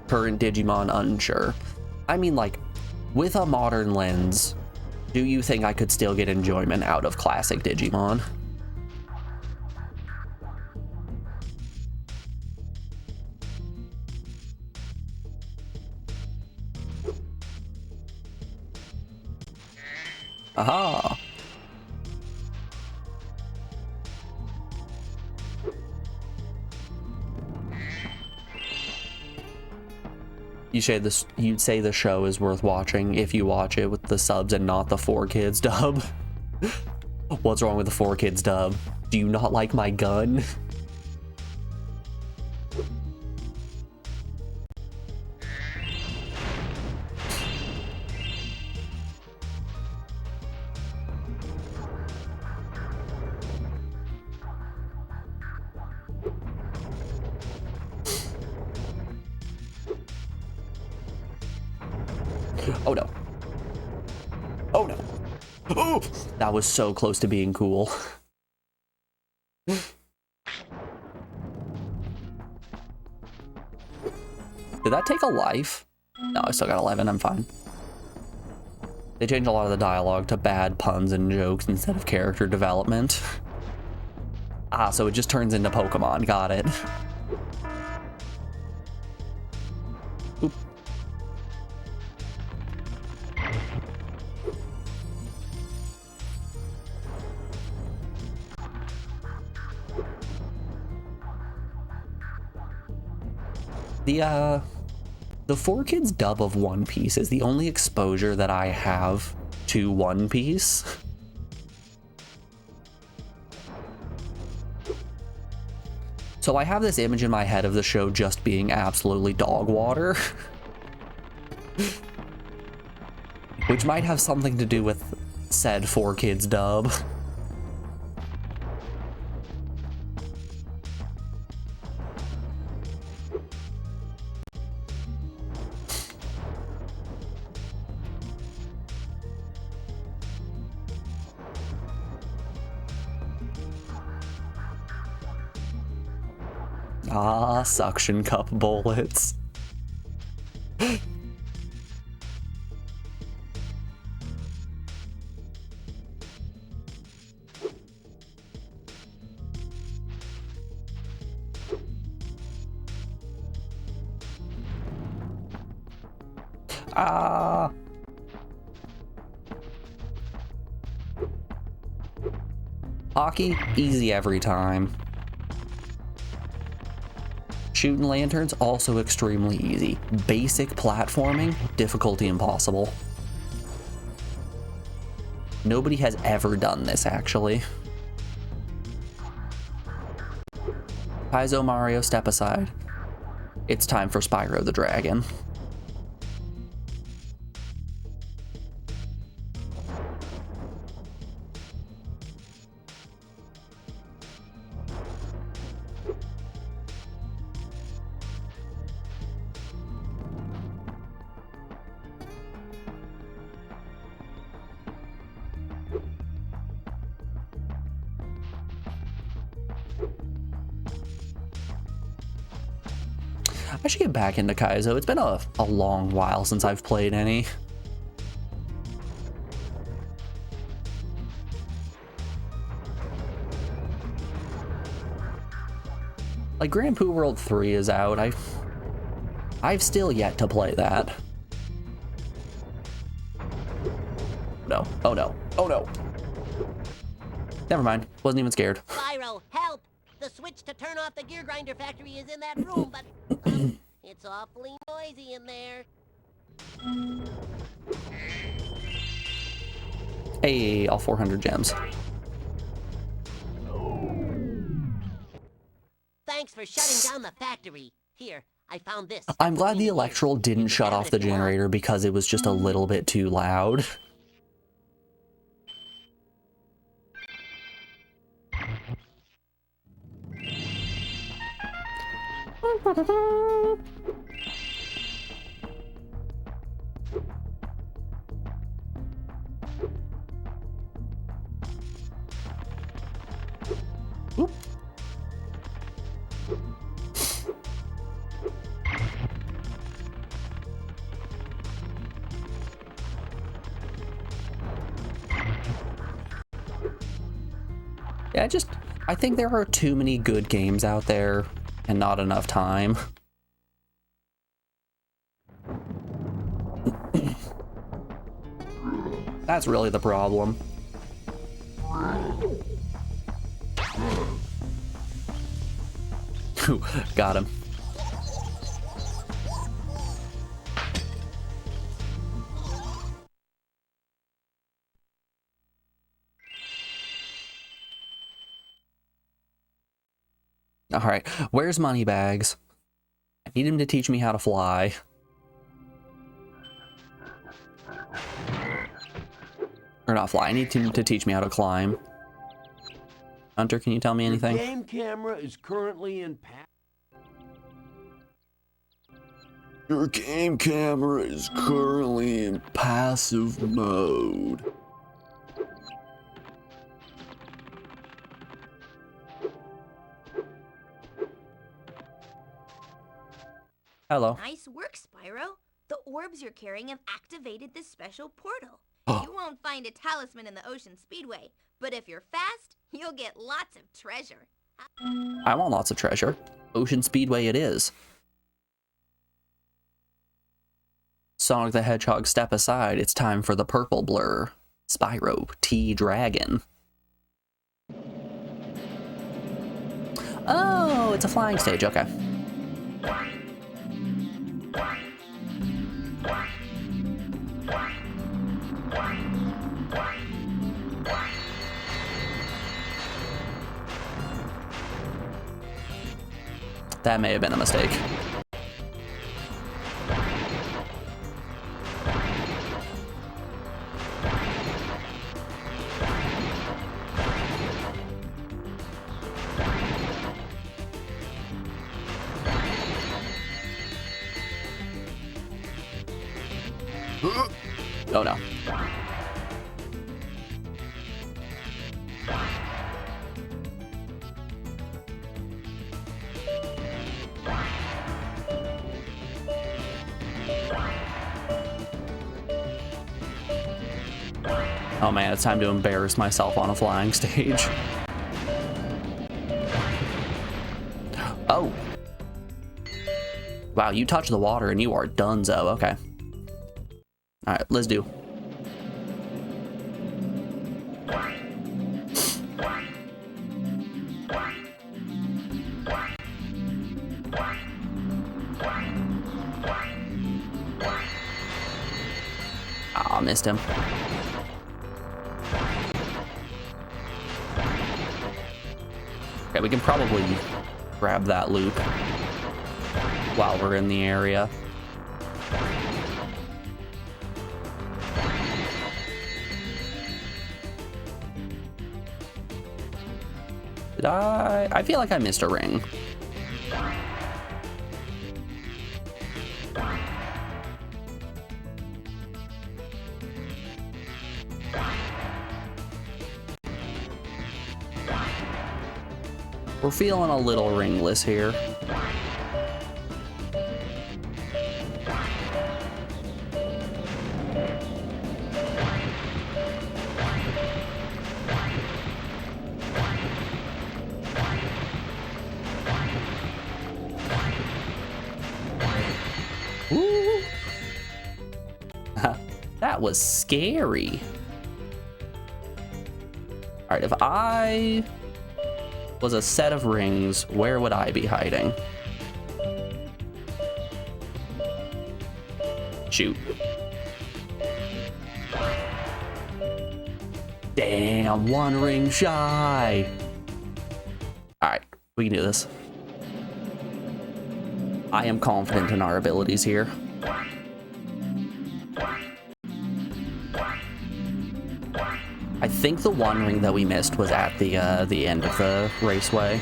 Current Digimon, unsure. I mean, like, with a modern lens, do you think I could still get enjoyment out of classic Digimon? Aha! You'd say the show is worth watching if you watch it with the subs and not the 4Kids dub. What's wrong with the 4Kids dub? Do you not like my gun? Oh no. Oh no. Oh! That was so close to being cool. Did that take a life? No, I still got 11, I'm fine. They changed a lot of the dialogue to bad puns and jokes instead of character development. Ah, so it just turns into Pokemon, got it. Oop. The 4Kids dub of One Piece is the only exposure that I have to One Piece. So I have this image in my head of the show just being absolutely dog water. Which might have something to do with said 4Kids dub. Ah, suction cup bullets. Ah. Hockey, easy every time. Shooting lanterns, also extremely easy. Basic platforming, difficulty impossible. Nobody has ever done this, actually. Kaizo Mario, step aside. It's time for Spyro the Dragon. I should get back into Kaizo. It's been a long while since I've played any. Like, Grand Poo World 3 is out. I've still yet to play that. No. Oh no. Oh no. Never mind. Wasn't even scared. Spyro, help! The switch to turn off the gear grinder factory is in that room, but it's awfully noisy in there. Hey, all 400 gems. Thanks for shutting down the factory. Here, I found this. I'm glad the electrical didn't shut off the generator because it was just a little bit too loud. Oop. Yeah, I think there are too many good games out there and not enough time. That's really the problem. Got him. All right, where's Moneybags? I need him to teach me how to fly. Or not fly, I need him to teach me how to climb. Hunter, can you tell me anything? Your game camera is currently in Your game camera is currently in passive mode. Hello. Nice work, Spyro. The orbs you're carrying have activated this special portal. You won't find a talisman in the Ocean Speedway, but if you're fast, you'll get lots of treasure. I want lots of treasure. Ocean Speedway it is. Sonic the Hedgehog, step aside. It's time for the purple blur. Spyro T Dragon. Oh, it's a flying stage. Okay. That may have been a mistake. Oh no. Oh man, it's time to embarrass myself on a flying stage. Oh. Wow, you touch the water and you are donezo. Okay. Alright, let's do. Ah, missed him. Okay, we can probably grab that loop while we're in the area. Did I feel like I missed a ring. We're feeling a little ringless here. Ooh. That was scary. All right, if I was a set of rings, where would I be hiding? Shoot. Damn, one ring shy. All right, we can do this. I am confident in our abilities here. I think the one ring that we missed was at the end of the raceway.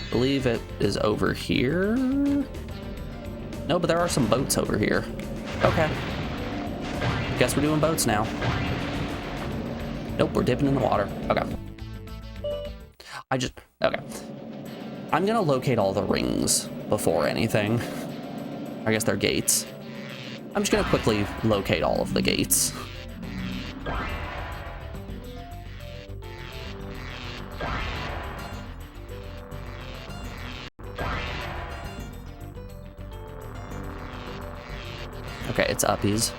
I believe it is over here. No, but there are some boats over here. Okay. Guess we're doing boats now. Nope, we're dipping in the water. Okay. Okay. I'm gonna locate all the rings before anything. I guess they're gates. I'm just gonna quickly locate all of the gates. Okay, it's uppies.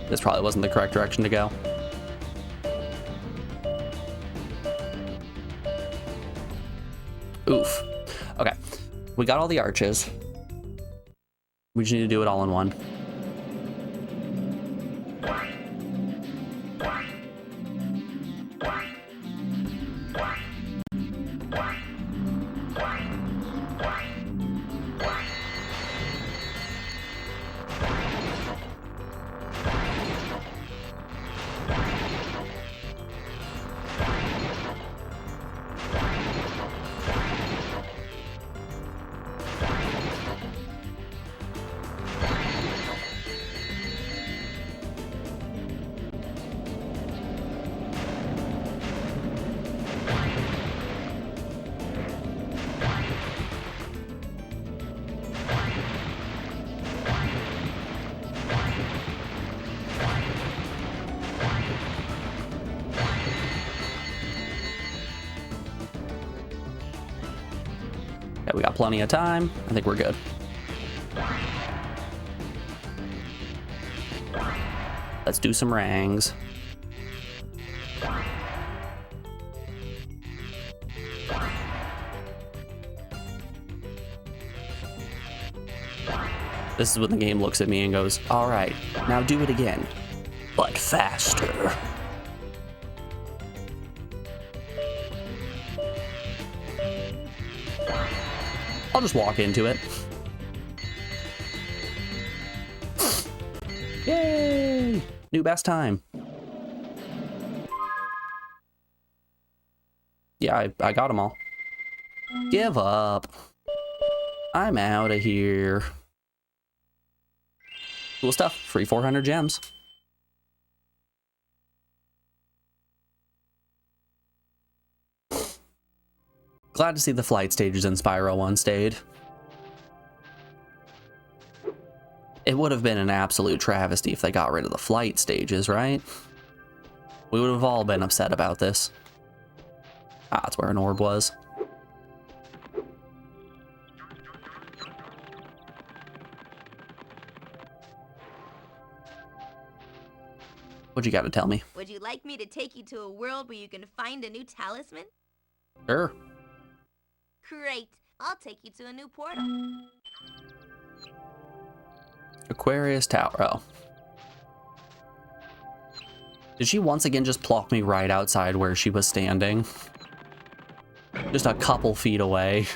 This probably wasn't the correct direction to go. Oof. Okay. We got all the arches. We just need to do it all in one. Yeah, we got plenty of time. I think we're good. Let's do some rings. This is when the game looks at me and goes, all right, now do it again, but faster. I'll just walk into it. Yay! New best time. Yeah, I got them all. Give up. I'm out of here. Cool stuff. Free 400 gems. Glad to see the flight stages in Spyro 1 stayed. It would have been an absolute travesty if they got rid of the flight stages, right? We would have all been upset about this. Ah, that's where an orb was. What you got to tell me? Would you like me to take you to a world where you can find a new talisman? Sure. Great. I'll take you to a new portal. Aquarius Tower. Oh. Did she once again just plop me right outside where she was standing? Just a couple feet away.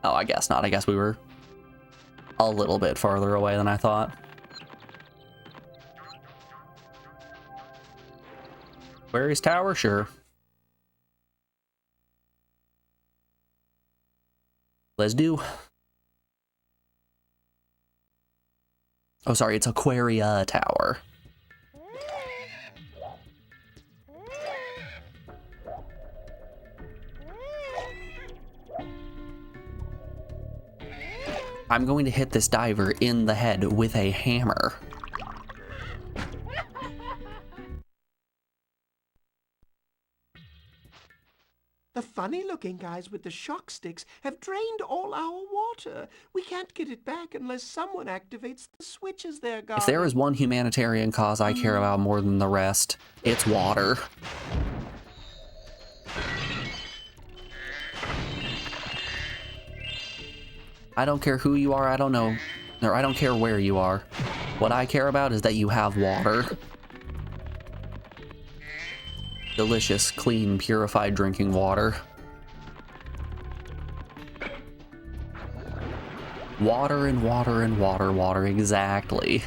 Oh, I guess not. I guess we were a little bit farther away than I thought. Aquarius Tower? Sure. Let's do. Oh, sorry, it's Aquaria Tower. I'm going to hit this diver in the head with a hammer. The funny-looking guys with the shock sticks have drained all our water. We can't get it back unless someone activates the switches they're guarding. If there is one humanitarian cause I care about more than the rest, it's water. I don't care who you are, I don't know. Or I don't care where you are. What I care about is that you have water. Delicious, clean, purified drinking water. Water and water and water, exactly.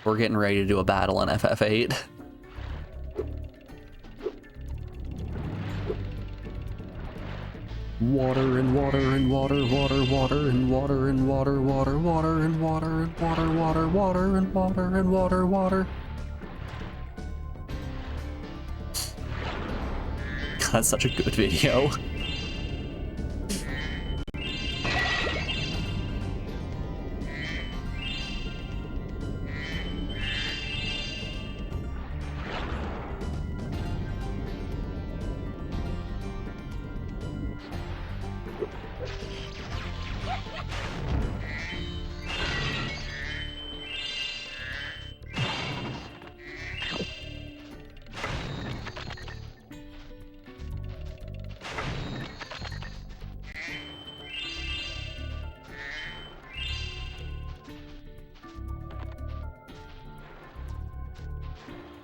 We're getting ready to do a battle in FF8. Water and water and water, water, water and water and water, water, water and water and water, water, water and water and water, water. That's such a good video.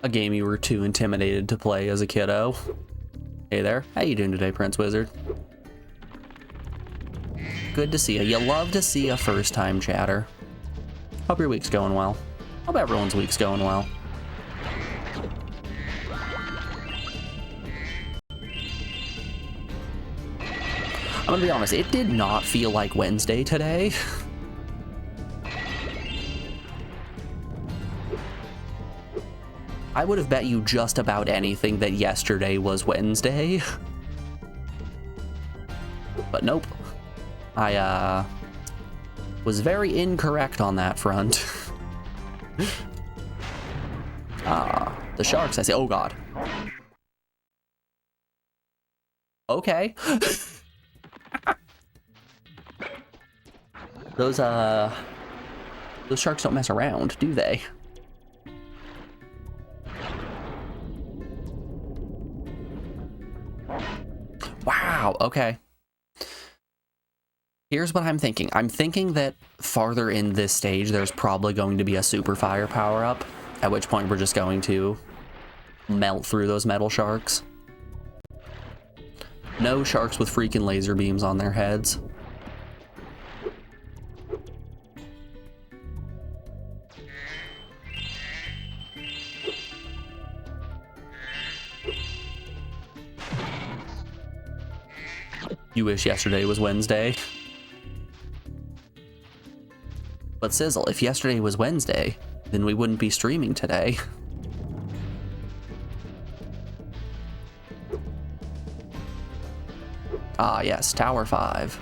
A game you were too intimidated to play as a kiddo. Hey there, how you doing today, Prince Wizard? Good to see you. You love to see a first-time chatter. Hope your week's going well. Hope everyone's week's going well. I'm gonna be honest, it did not feel like Wednesday today. I would have bet you just about anything that yesterday was Wednesday. But nope. I, was very incorrect on that front. The sharks, I say. Oh, God. Okay. Those sharks don't mess around, do they? Wow, okay. Here's what I'm thinking. I'm thinking that farther in this stage, there's probably going to be a super fire power-up, at which point we're just going to melt through those metal sharks. No sharks with freaking laser beams on their heads. You wish yesterday was Wednesday. But Sizzle, if yesterday was Wednesday, then we wouldn't be streaming today. Ah, yes, Tower 5.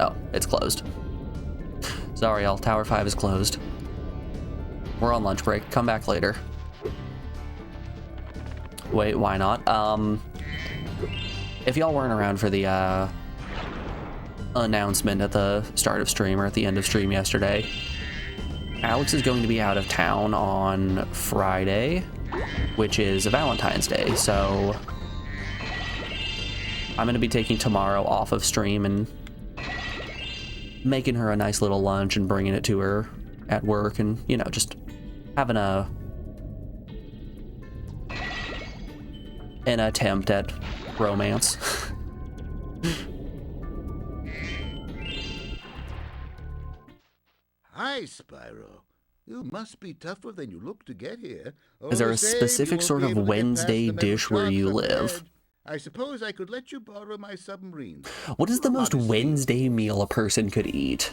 Oh, it's closed. Sorry, y'all, Tower 5 is closed. We're on lunch break. Come back later. Wait, why not? If y'all weren't around for the announcement at the start of stream or at the end of stream yesterday, Alex is going to be out of town on Friday, which is Valentine's Day, so I'm going to be taking tomorrow off of stream and making her a nice little lunch and bringing it to her at work and, you know, just having an attempt at romance. Hi, Spyro. You must be tougher than you look to get here. Is there All a the same, specific you won't sort be of able to get past Wednesday the metal dish where sharks you I'm live? afraid. I suppose I could let you borrow my submarine. What is the most Honestly, Wednesday meal a person could eat?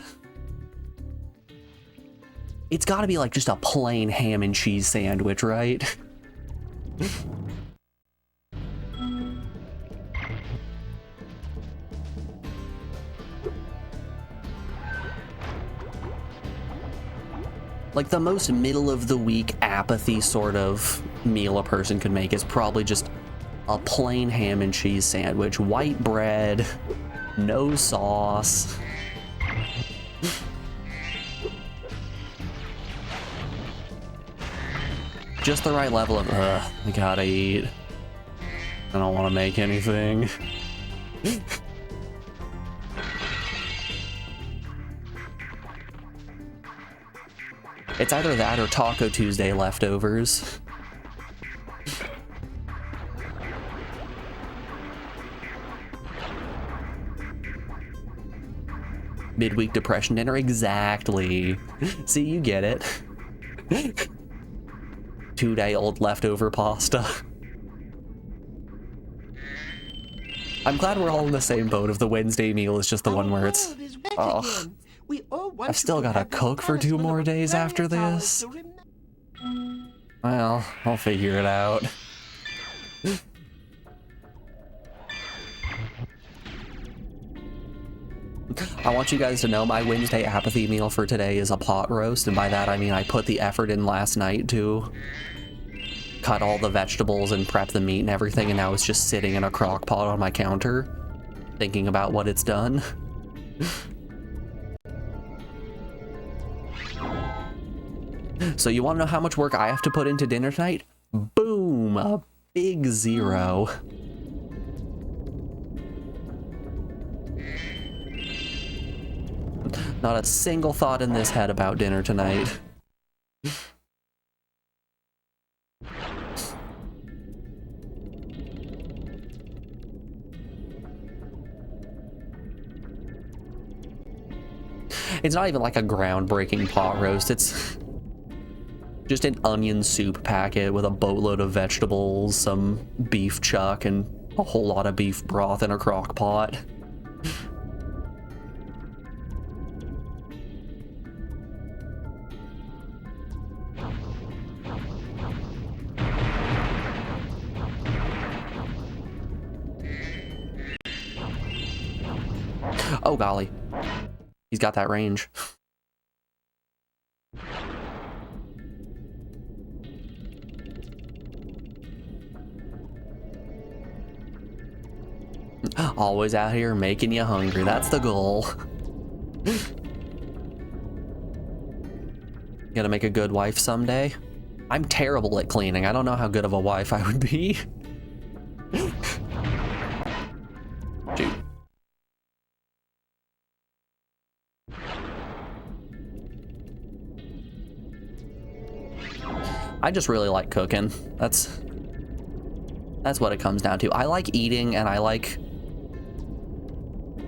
It's gotta be like just a plain ham and cheese sandwich, right? Like the most middle of the week apathy sort of meal a person could make is probably just a plain ham and cheese sandwich, white bread, no sauce. Just the right level of, I gotta eat. I don't want to make anything. It's either that or Taco Tuesday leftovers. Midweek depression dinner, exactly. See, you get it. 2-day-old leftover pasta. I'm glad we're all in the same boat if the Wednesday meal is just the one where it's... Oh, I've still gotta cook for 2 more days after this. Well, I'll figure it out. I want you guys to know my Wednesday apathy meal for today is a pot roast, and by that I mean I put the effort in last night to cut all the vegetables and prep the meat and everything, and now it's just sitting in a crock pot on my counter, thinking about what it's done. So you want to know how much work I have to put into dinner tonight? Boom! A big 0. Not a single thought in this head about dinner tonight. It's not even like a groundbreaking pot roast. It's just an onion soup packet with a boatload of vegetables, some beef chuck, and a whole lot of beef broth in a crock pot. Oh golly, he's got that range. Always out here making you hungry. That's the goal. Gonna make a good wife someday? I'm terrible at cleaning. I don't know how good of a wife I would be. Shoot. I just really like cooking. That's what it comes down to. I like eating, and I like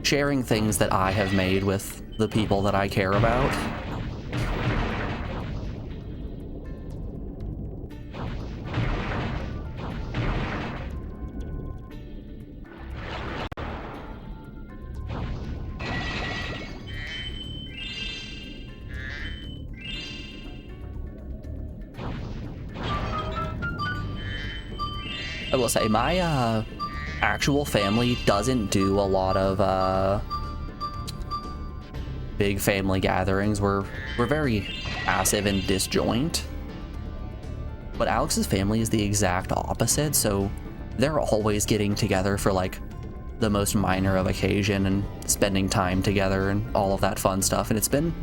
sharing things that I have made with the people that I care about. I will say, my actual family doesn't do a lot of big family gatherings. We're very passive and disjoint. But Alex's family is the exact opposite, so they're always getting together for like the most minor of occasion and spending time together and all of that fun stuff. And it's been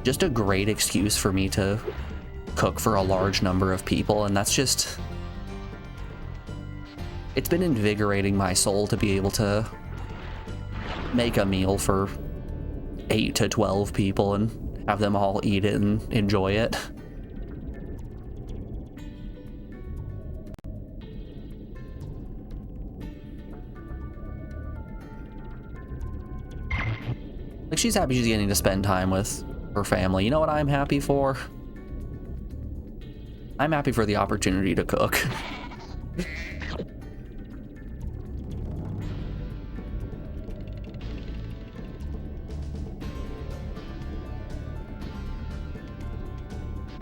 just a great excuse for me to cook for a large number of people, and that's just... It's been invigorating my soul to be able to make a meal for 8 to 12 people and have them all eat it and enjoy it. Like, she's happy she's getting to spend time with her family. You know what I'm happy for? I'm happy for the opportunity to cook.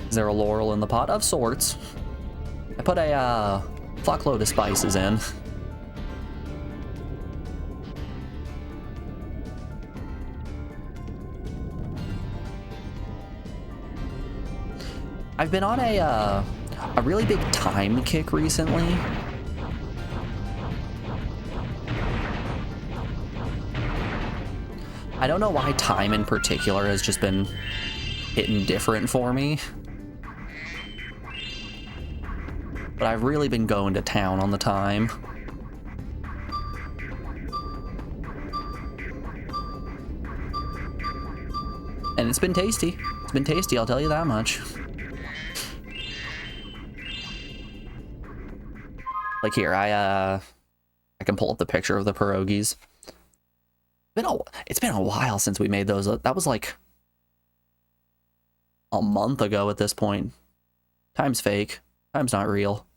Is there a laurel in the pot? Of sorts. I put a fuckload of spices in. I've been on a really big time kick recently. I don't know why time in particular has just been hitting different for me. But I've really been going to town on the time. And it's been tasty. It's been tasty, I'll tell you that much. Like here, I can pull up the picture of the pierogies. It's been a while since we made those. That was like a month ago at this point. Time's fake. Time's not real.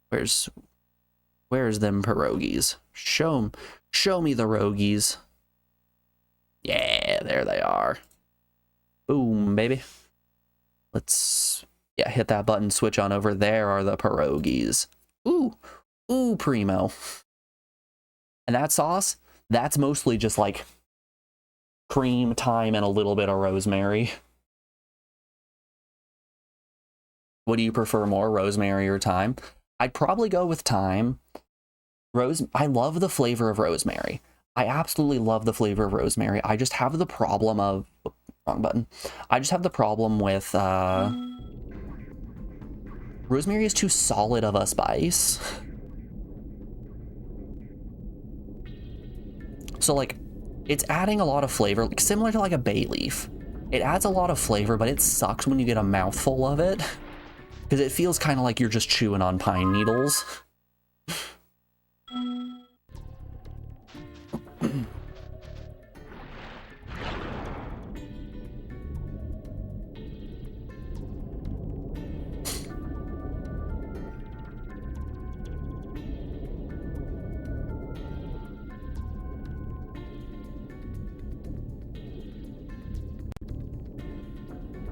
Where's them pierogies? Show me the rogies. Yeah, there they are. Boom, baby. Let's hit that button, switch on over. There are the pierogies. Ooh, primo. And that sauce, that's mostly just like cream, thyme, and a little bit of rosemary. What do you prefer more, rosemary or thyme? I'd probably go with thyme. I love the flavor of rosemary. I absolutely love the flavor of rosemary. I just have the problem of... wrong button. I just have the problem with... rosemary is too solid of a spice. So, like, it's adding a lot of flavor, like, similar to, like, a bay leaf. It adds a lot of flavor, but it sucks when you get a mouthful of it. Because it feels kind of like you're just chewing on pine needles.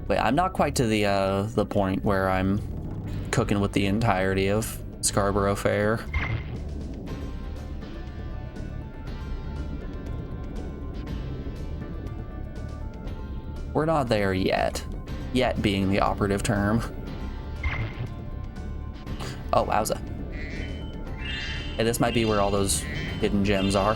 Wait, I'm not quite to the point where I'm cooking with the entirety of Scarborough Fair. We're not there yet. Yet being the operative term. Oh, wowza. Hey, this might be where all those hidden gems are.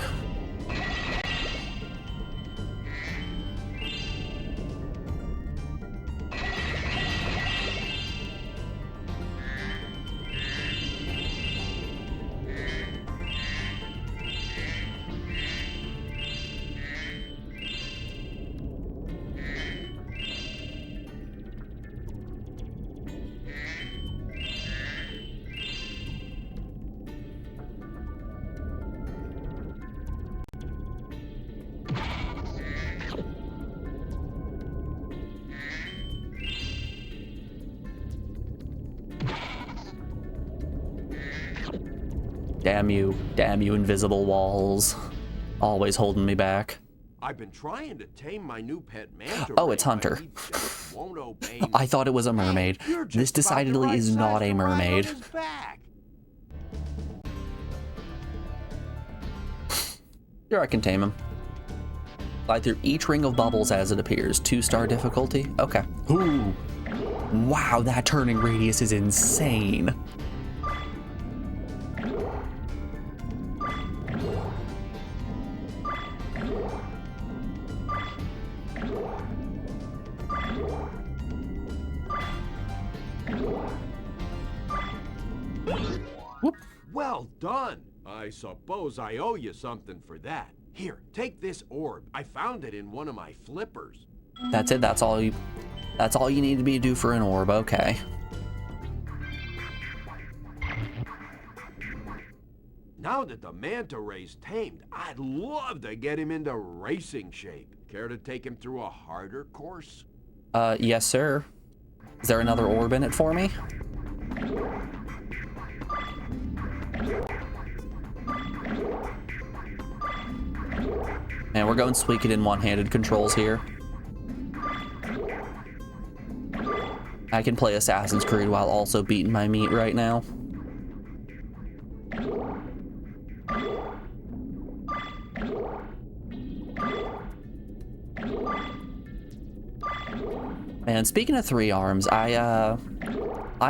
Damn you, invisible walls. Always holding me back. I've been trying to tame my new pet manta. Oh, it's Hunter. Won't obey I thought it was a mermaid. This decidedly is not a mermaid. Sure, I can tame him. Slide through each ring of bubbles as it appears. 2-star difficulty? Okay. Ooh. Wow, that turning radius is insane. Well done. I suppose I owe you something for that. Here, take this orb. I found it in one of my flippers. That's it. That's all you need me to do for an orb. Okay. Now that the manta ray's tamed, I'd love to get him into racing shape. Care to take him through a harder course? Yes, sir. Is there another orb in it for me? Man, we're going Suikoden one-handed controls here. I can play Assassin's Creed while also beating my meat right now. And speaking of 3 arms, I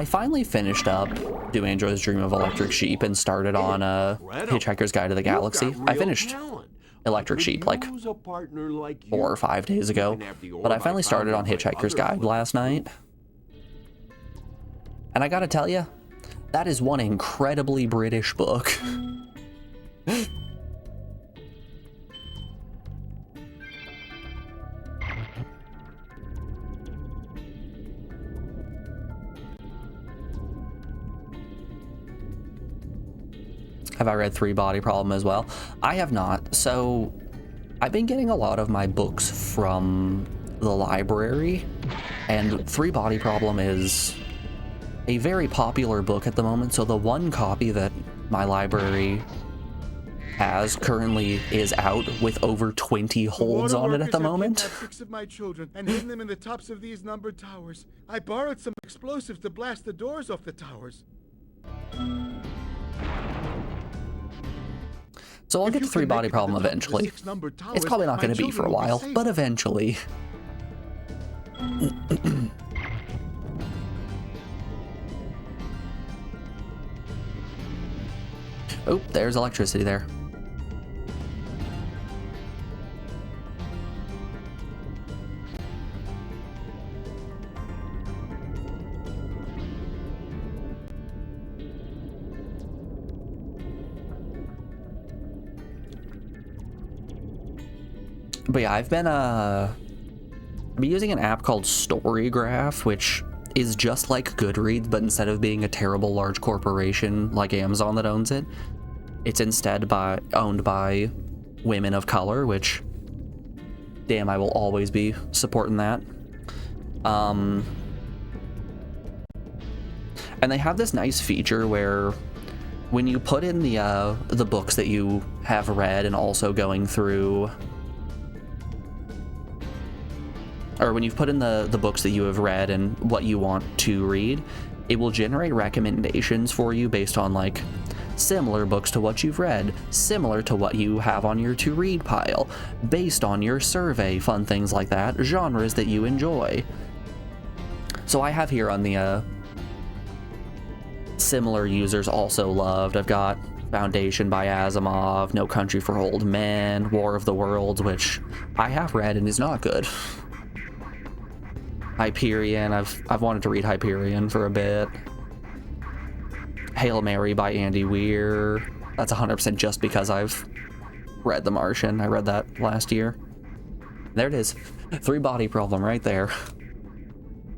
finally finished up doing Android's Dream of Electric Sheep and started on Hitchhiker's Guide to the Galaxy. I finished Electric Sheep like 4 or 5 days ago, but I finally started on Hitchhiker's Guide last night. And I gotta tell you, that is one incredibly British book. Have I read Three Body Problem as well? I have not. So I've been getting a lot of my books from the library, and Three Body Problem is a very popular book at the moment. So the one copy that my library has currently is out with over 20 holds on it at the moment. Kidnapped 6 of my children and hidden them in the tops of these numbered towers. I borrowed some explosives to blast the doors off the towers. So I'll If get you to Three can make Body it to the Problem top of the eventually. 6 numbered towers, It's probably not my going to be for a children will while, safe. but eventually. Oh, there's electricity there. But yeah, I've been using an app called Storygraph, which is just like Goodreads, but instead of being a terrible large corporation like Amazon that owns it, it's instead owned by women of color, which, damn, I will always be supporting that. And they have this nice feature where when you put in the books that you have read and also going through, or when you've put in the books that you have read and what you want to read, it will generate recommendations for you based on like similar books to what you've read, similar to what you have on your to read pile, based on your survey, fun things like that, genres that you enjoy. So I have here on the similar users also loved, I've got Foundation by Asimov, No Country for Old Men, War of the Worlds, which I have read and is not good. Hyperion, I've wanted to read Hyperion for a bit. Hail Mary by Andy Weir. That's 100% just because I've read The Martian. I read that last year. There it is. Three Body Problem right there.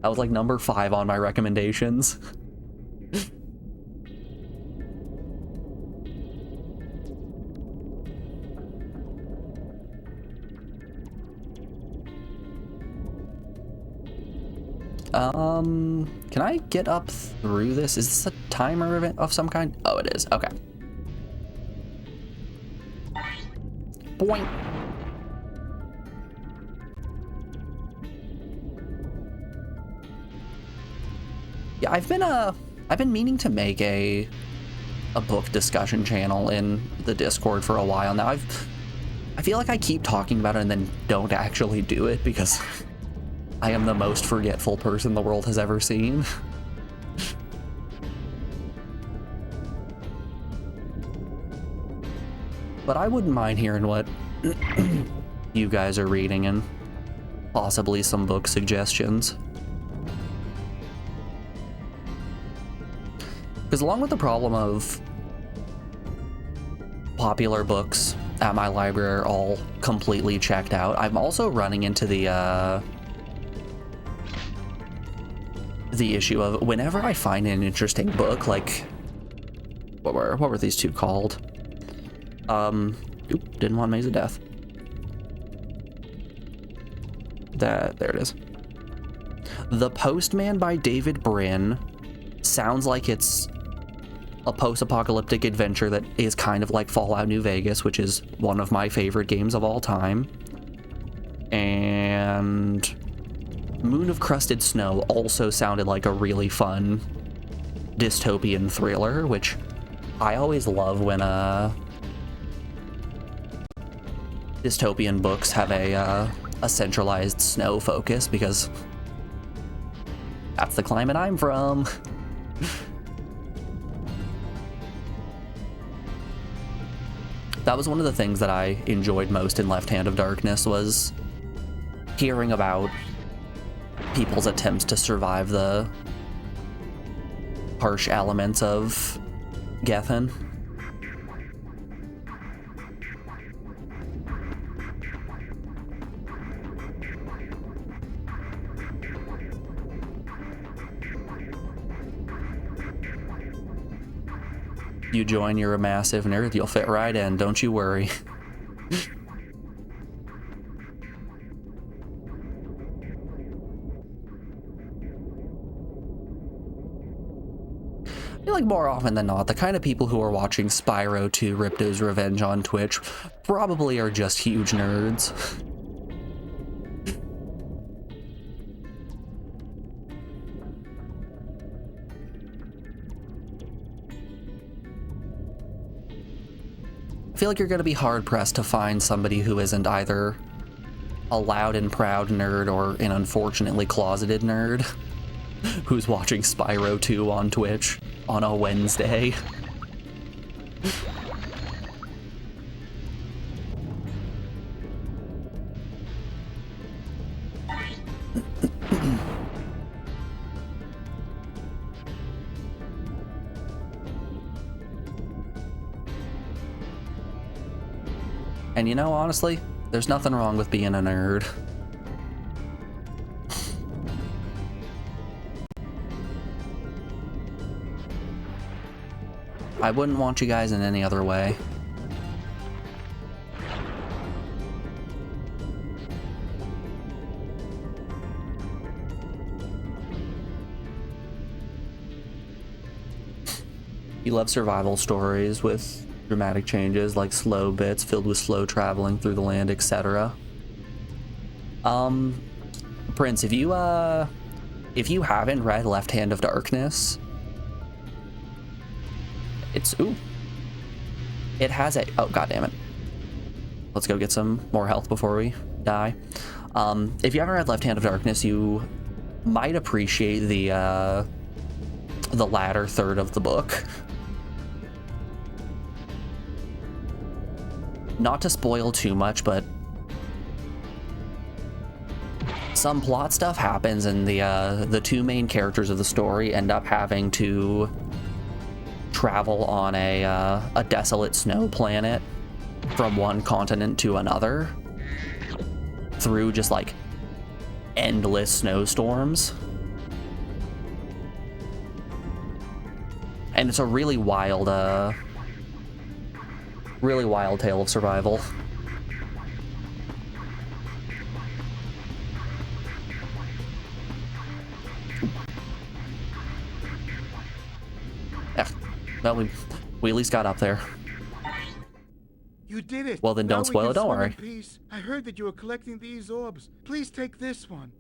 That was like number 5 on my recommendations. Can I get up through this? Is this a timer event of some kind? Oh, it is. Okay. Boing. Yeah, I've been meaning to make a book discussion channel in the Discord for a while now. I feel like I keep talking about it and then don't actually do it because I am the most forgetful person the world has ever seen. But I wouldn't mind hearing what you guys are reading and possibly some book suggestions. Because along with the problem of popular books at my library are all completely checked out, I'm also running into the issue of whenever I find an interesting book, like what were these two called? Didn't want Maze of Death. There it is. The Postman by David Brin sounds like it's a post-apocalyptic adventure that is kind of like Fallout New Vegas, which is one of my favorite games of all time. And Moon of Crusted Snow also sounded like a really fun dystopian thriller, which I always love when dystopian books have a centralized snow focus, because that's the climate I'm from. That was one of the things that I enjoyed most in Left Hand of Darkness, was hearing about people's attempts to survive the harsh elements of Gethin. You join, you're a massive nerd. You'll fit right in, don't you worry. I feel like more often than not, the kind of people who are watching Spyro 2 Ripto's Revenge on Twitch probably are just huge nerds. I feel like you're going to be hard-pressed to find somebody who isn't either a loud and proud nerd or an unfortunately closeted nerd who's watching Spyro 2 on Twitch on a Wednesday. And you know, honestly, there's nothing wrong with being a nerd. I wouldn't want you guys in any other way. You love survival stories with dramatic changes, like slow bits filled with slow traveling through the land, etc. Prince, if you haven't read Left Hand of Darkness, it has a, oh god damn it. Let's go get some more health before we die. If you haven't read Left Hand of Darkness, you might appreciate the latter third of the book. Not to spoil too much, but some plot stuff happens, and the two main characters of the story end up having to travel on a desolate snow planet from one continent to another through just like endless snowstorms. And it's a really wild tale of survival. Yeah. Well, we at least got up there. You did it. Well, then Now don't we spoil can it, don't swim in worry. peace. I heard that you were collecting these orbs. Please take this one.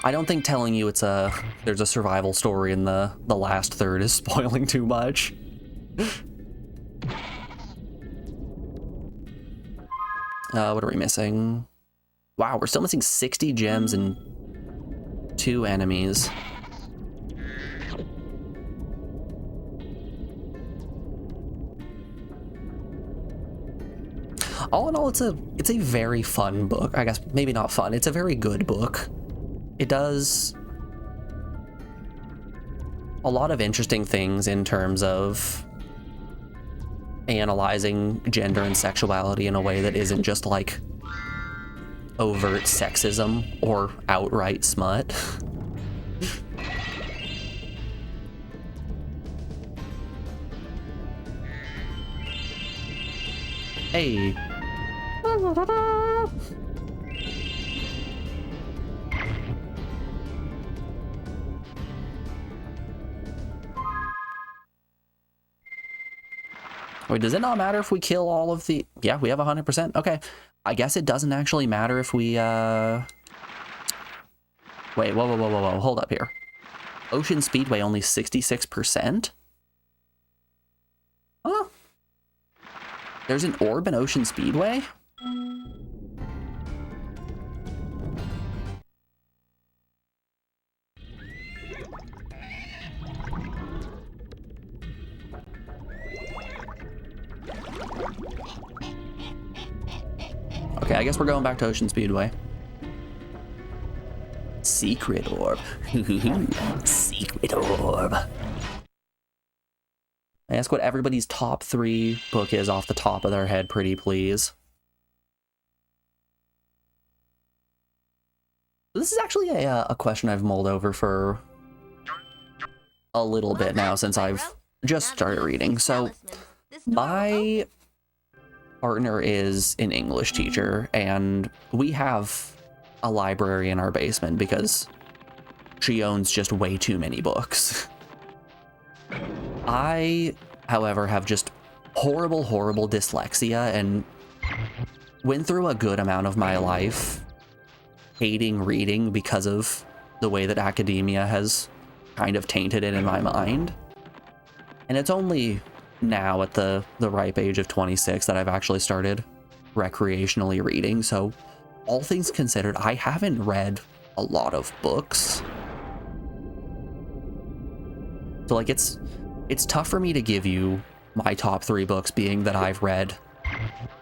I don't think telling you there's a survival story in the last third is spoiling too much. What are we missing? Wow, we're still missing 60 gems and 2 enemies. All in all, it's a very fun book. I guess maybe not fun. It's a very good book. It does a lot of interesting things in terms of analyzing gender and sexuality in a way that isn't just like overt sexism or outright smut. Hey. Wait, does it not matter if we kill all of the... Yeah, we have 100%. Okay. I guess it doesn't actually matter if we, Wait, whoa. Hold up here. Ocean Speedway only 66%? Huh? There's an orb in Ocean Speedway? Okay, I guess we're going back to Ocean Speedway. Secret orb. Secret orb. I ask what everybody's top 3 book is off the top of their head, pretty please. This is actually a question I've mulled over for a little bit now since I've just started reading. So my partner is an English teacher, and we have a library in our basement because she owns just way too many books. I, however, have just horrible dyslexia and went through a good amount of my life hating reading because of the way that academia has kind of tainted it in my mind. And it's only now at the ripe age of 26 that I've actually started recreationally reading. So all things considered, I haven't read a lot of books. So like it's tough for me to give you my top 3 books, being that I've read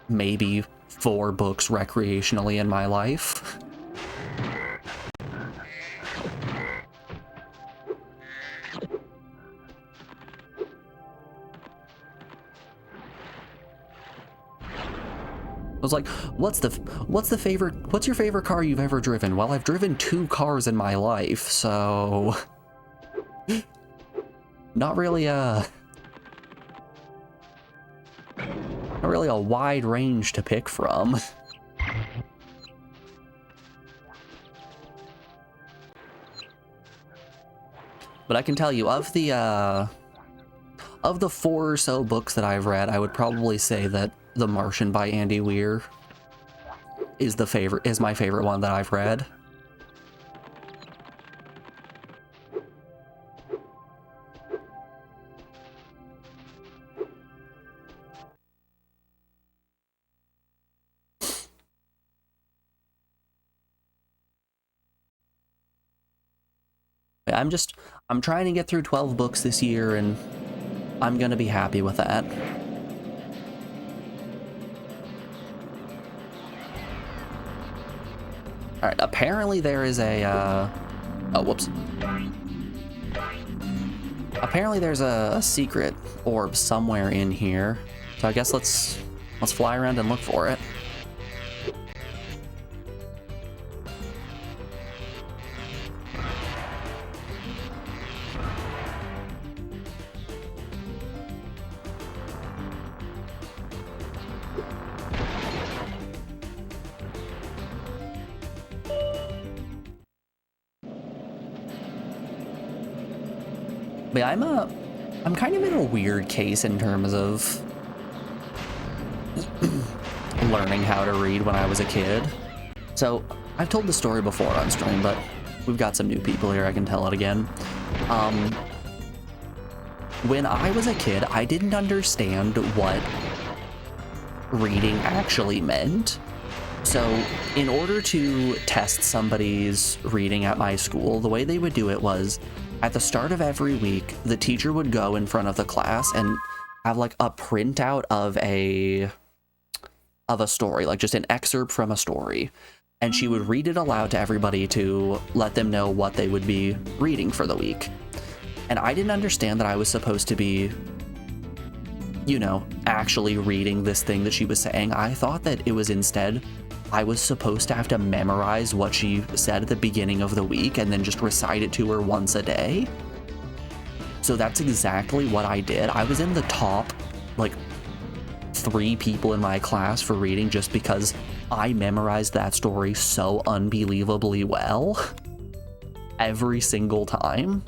maybe 4 books recreationally in my life. I was like, what's your favorite car you've ever driven? Well, I've driven 2 cars in my life, so not really a wide range to pick from. But I can tell you, of the 4 or so books that I've read, I would probably say that The Martian by Andy Weir is my favorite one that I've read. I'm trying to get through 12 books this year, and I'm gonna be happy with that. Alright, apparently there is a, oh, whoops. Apparently there's a secret orb somewhere in here. So I guess let's fly around and look for it. But I'm kind of in a weird case in terms of learning how to read when I was a kid. So I've told the story before on stream, but we've got some new people here, I can tell it again. When I was a kid, I didn't understand what reading actually meant. So in order to test somebody's reading at my school, the way they would do it was, at the start of every week, the teacher would go in front of the class and have like a printout of a story, like just an excerpt from a story. And she would read it aloud to everybody to let them know what they would be reading for the week. And I didn't understand that I was supposed to be, you know, actually reading this thing that she was saying. I thought that it was instead, I was supposed to have to memorize what she said at the beginning of the week and then just recite it to her once a day. So that's exactly what I did. I was in the top, like, 3 people in my class for reading just because I memorized that story so unbelievably well every single time.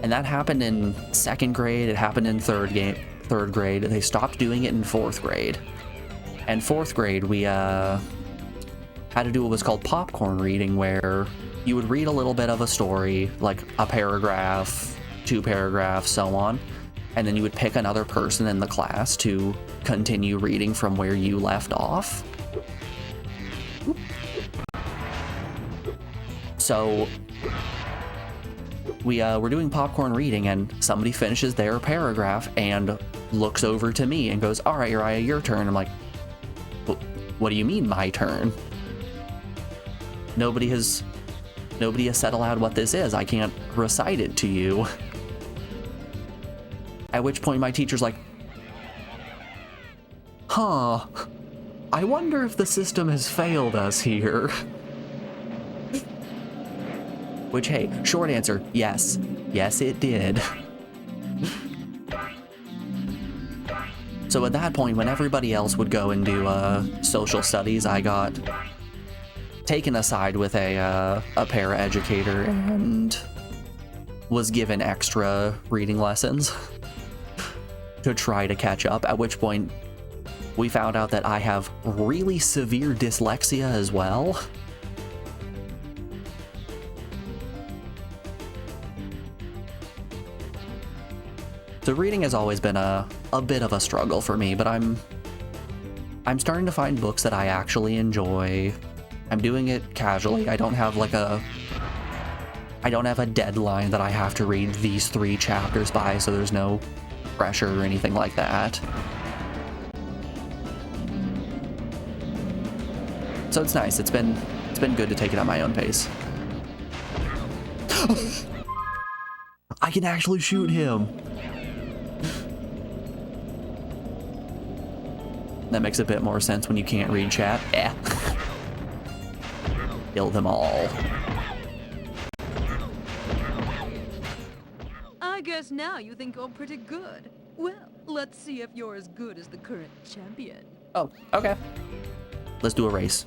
And that happened in 2nd grade, it happened in 3rd grade. They stopped doing it in 4th grade. And 4th grade, we had to do what was called popcorn reading, where you would read a little bit of a story, like a paragraph, 2 paragraphs, so on, and then you would pick another person in the class to continue reading from where you left off. So we're doing popcorn reading, and somebody finishes their paragraph and looks over to me and goes, "All right, Uriah, your turn." I'm like, "What do you mean, my turn? Nobody has said aloud what this is. I can't recite it to you." At which point my teacher's like, "Huh, I wonder if the system has failed us here. Which, hey, short answer, yes. Yes, it did. So at that point, when everybody else would go and do social studies, I got taken aside with a paraeducator and was given extra reading lessons to try to catch up, at which point we found out that I have really severe dyslexia as well. So reading has always been a bit of a struggle for me, but I'm starting to find books that I actually enjoy. I'm doing it casually. I don't have a deadline that I have to read these 3 chapters by, so there's no pressure or anything like that. So it's nice. It's been good to take it at my own pace. I can actually shoot him. That makes a bit more sense when you can't read chat. Yeah. Kill them all. I guess now you think you're pretty good. Well, let's see if you're as good as the current champion. Oh, okay. Let's do a race.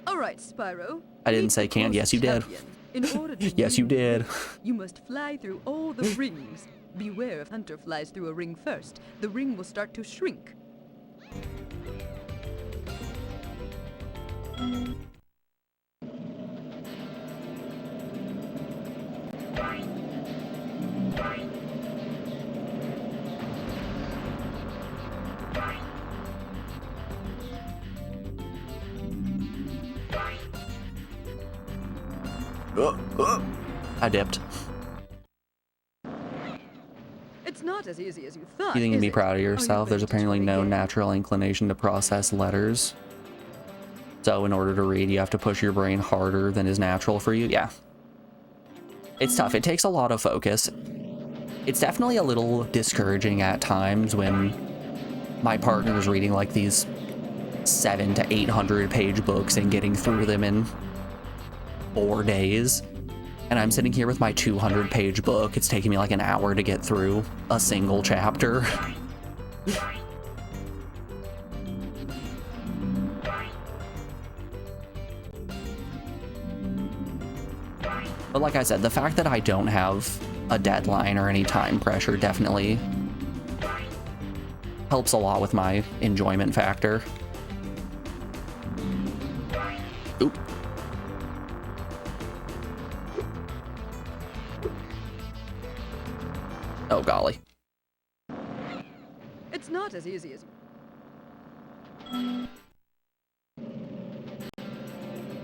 All right, Spyro. I didn't Meet say the can. Yes, you did. champion. In order to Yes, you win, did. you must fly through all the rings. Beware if Hunter flies through a ring first. The ring will start to shrink. I dipped. It's not as easy as you thought. You think you'd is be it? proud of Oh, you yourself? There's better apparently try no again. natural inclination to process letters. So in order to read, you have to push your brain harder than is natural for you. Yeah. It's tough. It takes a lot of focus. It's definitely a little discouraging at times when my partner is reading like these 700 to 800 page books and getting through them in 4 days. And I'm sitting here with my 200 page book. It's taking me like an hour to get through a single chapter. But like I said, the fact that I don't have a deadline or any time pressure definitely helps a lot with my enjoyment factor. Oop. Oh golly. It's not as easy as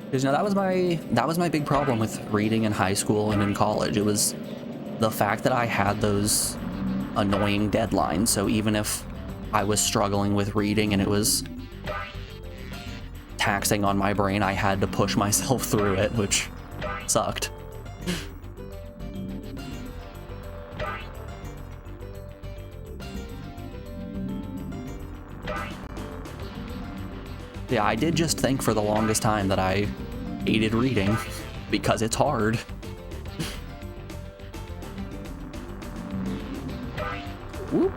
Because you know, that was my big problem with reading in high school and in college. It was the fact that I had those annoying deadlines. So even if I was struggling with reading and it was taxing on my brain, I had to push myself through it, which sucked. Yeah, I did just think for the longest time that I hated reading because it's hard. Whoop.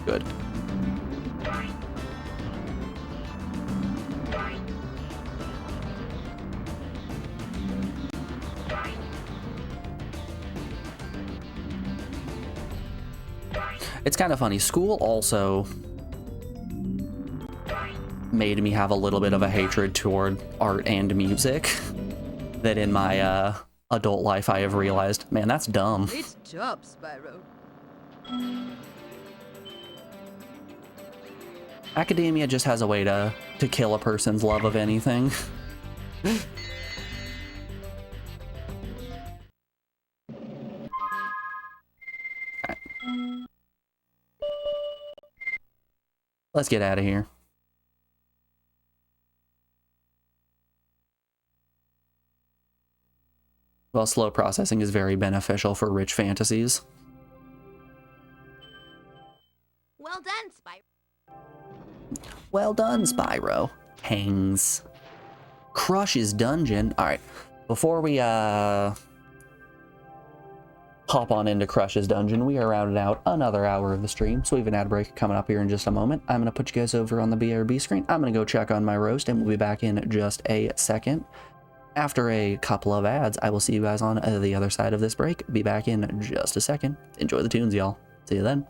Good. It's kind of funny. School also made me have a little bit of a hatred toward art and music that in my adult life I have realized, man, that's dumb. Great job, Spyro. Academia just has a way to kill a person's love of anything. Let's get out of here. Well, slow processing is very beneficial for rich fantasies. Well done, Spyro. Well done, Spyro. Hangs. Crush's dungeon. Alright, before we hop on into Crush's dungeon, we are rounding out another hour of the stream, so we have an ad break coming up here in just a moment. I'm going to put you guys over on the BRB screen. I'm going to go check on my roast, and we'll be back in just a second. After a couple of ads, I will see you guys on the other side of this break. Be back in just a second. Enjoy the tunes, y'all. See you then.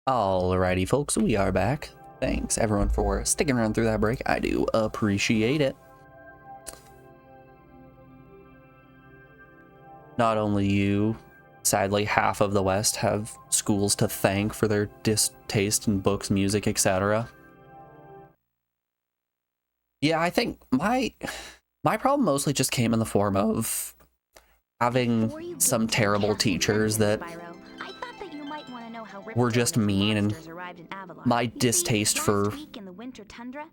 Alrighty, folks, we are back. Thanks, everyone, for sticking around through that break. I do appreciate it. Not only you, sadly, half of the West have schools to thank for their distaste in books, music, etc. Yeah, I think my problem mostly just came in the form of having some terrible teachers that were just mean, and my distaste for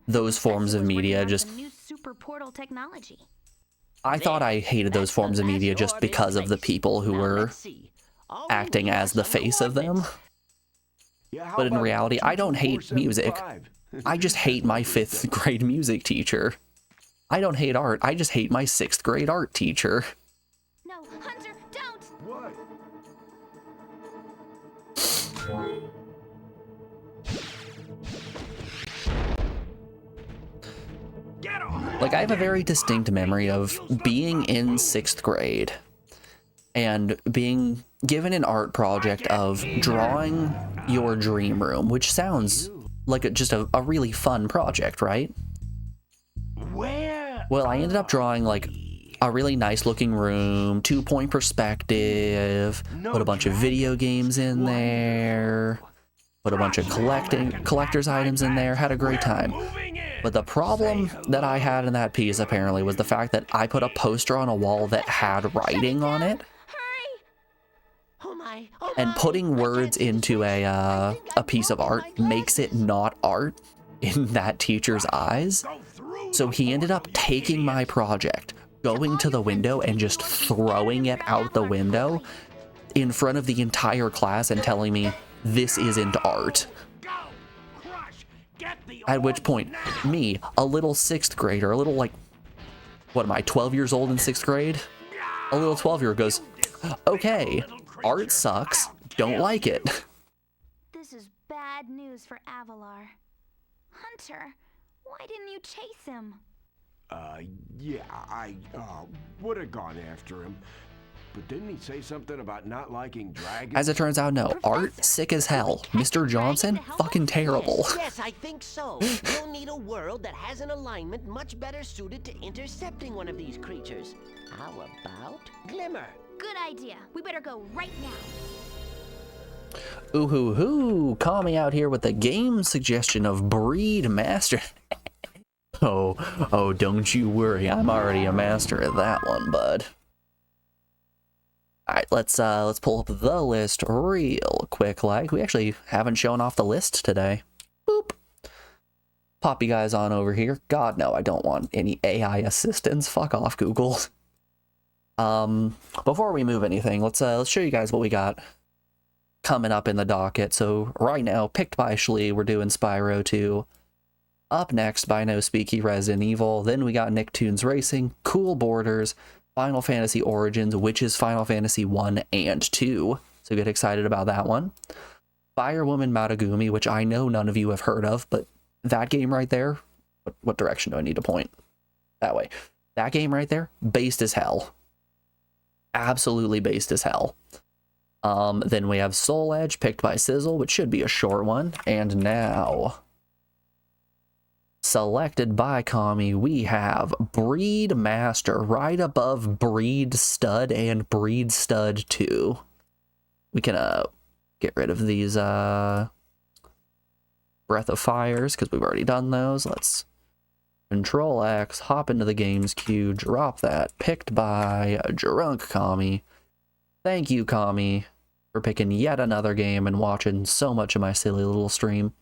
those forms of media just... I thought I hated those forms of media just because of the people who were acting as the face of them. But in reality, I don't hate music. I just hate my 5th grade music teacher. I don't hate art, I just hate my 6th grade art teacher. No, Hunter, don't! What? Get off! Like, I have a very distinct memory of being in 6th grade and being given an art project of drawing your dream room, which sounds like just a really fun project, right? Where? Well, I ended up drawing like a really nice looking room, 2-point perspective, put a bunch of video games in there, put a bunch of collector's items in there, had a great time. But the problem that I had in that piece apparently was the fact that I put a poster on a wall that had writing on it. Hurry! Oh my, oh And my. putting words into a piece of art makes it not art in that teacher's eyes. So he ended up taking my project, going to the window and just throwing it out the window in front of the entire class and telling me, this isn't art. At which point, me, a little 6th grader, a little like, what am I, 12 years old in 6th grade? A little 12-year-old goes, okay, art sucks, don't like it. This is bad news for Avalar. Hunter, why didn't you chase him? Yeah, I would have gone after him. But didn't he say something about not liking dragons? As it turns out, no. Art, sick as hell. Mr. Johnson, fucking terrible. Yes, I think so. You'll need a world that has an alignment much better suited to intercepting one of these creatures. How about Glimmer? Good idea. We better go right now. Ooh hoo hoo, Kami out here with the game suggestion of Breed Master. Oh, don't you worry, I'm already a master at that one, bud. Alright, let's pull up the list real quick, like. We actually haven't shown off the list today. Boop. Pop you guys on over here. God, no, I don't want any AI assistance. Fuck off, Google. Before we move anything, let's show you guys what we got coming up in the docket. So right now, picked by Shlee, we're doing Spyro 2. Up next, by No Speaky, Resident Evil. Then we got Nicktoons Racing, Cool Borders, Final Fantasy Origins, which is Final Fantasy 1 and 2. So get excited about that one. Firewoman Matagumi, which I know none of you have heard of, but that game right there, what direction do I need to point? That way. That game right there, based as hell. Absolutely based as hell. Then we have Soul Edge, picked by Sizzle, which should be a short one. And now, selected by Kami, we have Breed Master, right above Breed Stud and Breed Stud 2. We can get rid of these Breath of Fires, because we've already done those. Let's Control X, hop into the games queue, drop that, picked by Drunk Kami. Thank you, Kami, for picking yet another game and watching so much of my silly little stream.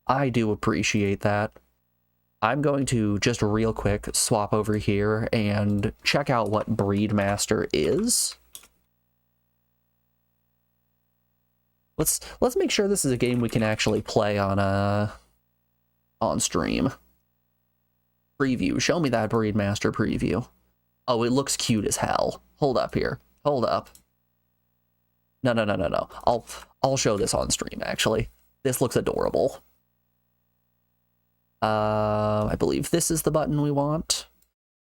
I do appreciate that. I'm going to just real quick swap over here and check out what Breed Master is. Let's make sure this is a game we can actually play on stream. Preview. Show me that Breed Master preview. Oh, it looks cute as hell. Hold up here. Hold up. No. I'll show this on stream, actually. This looks adorable. I believe this is the button we want.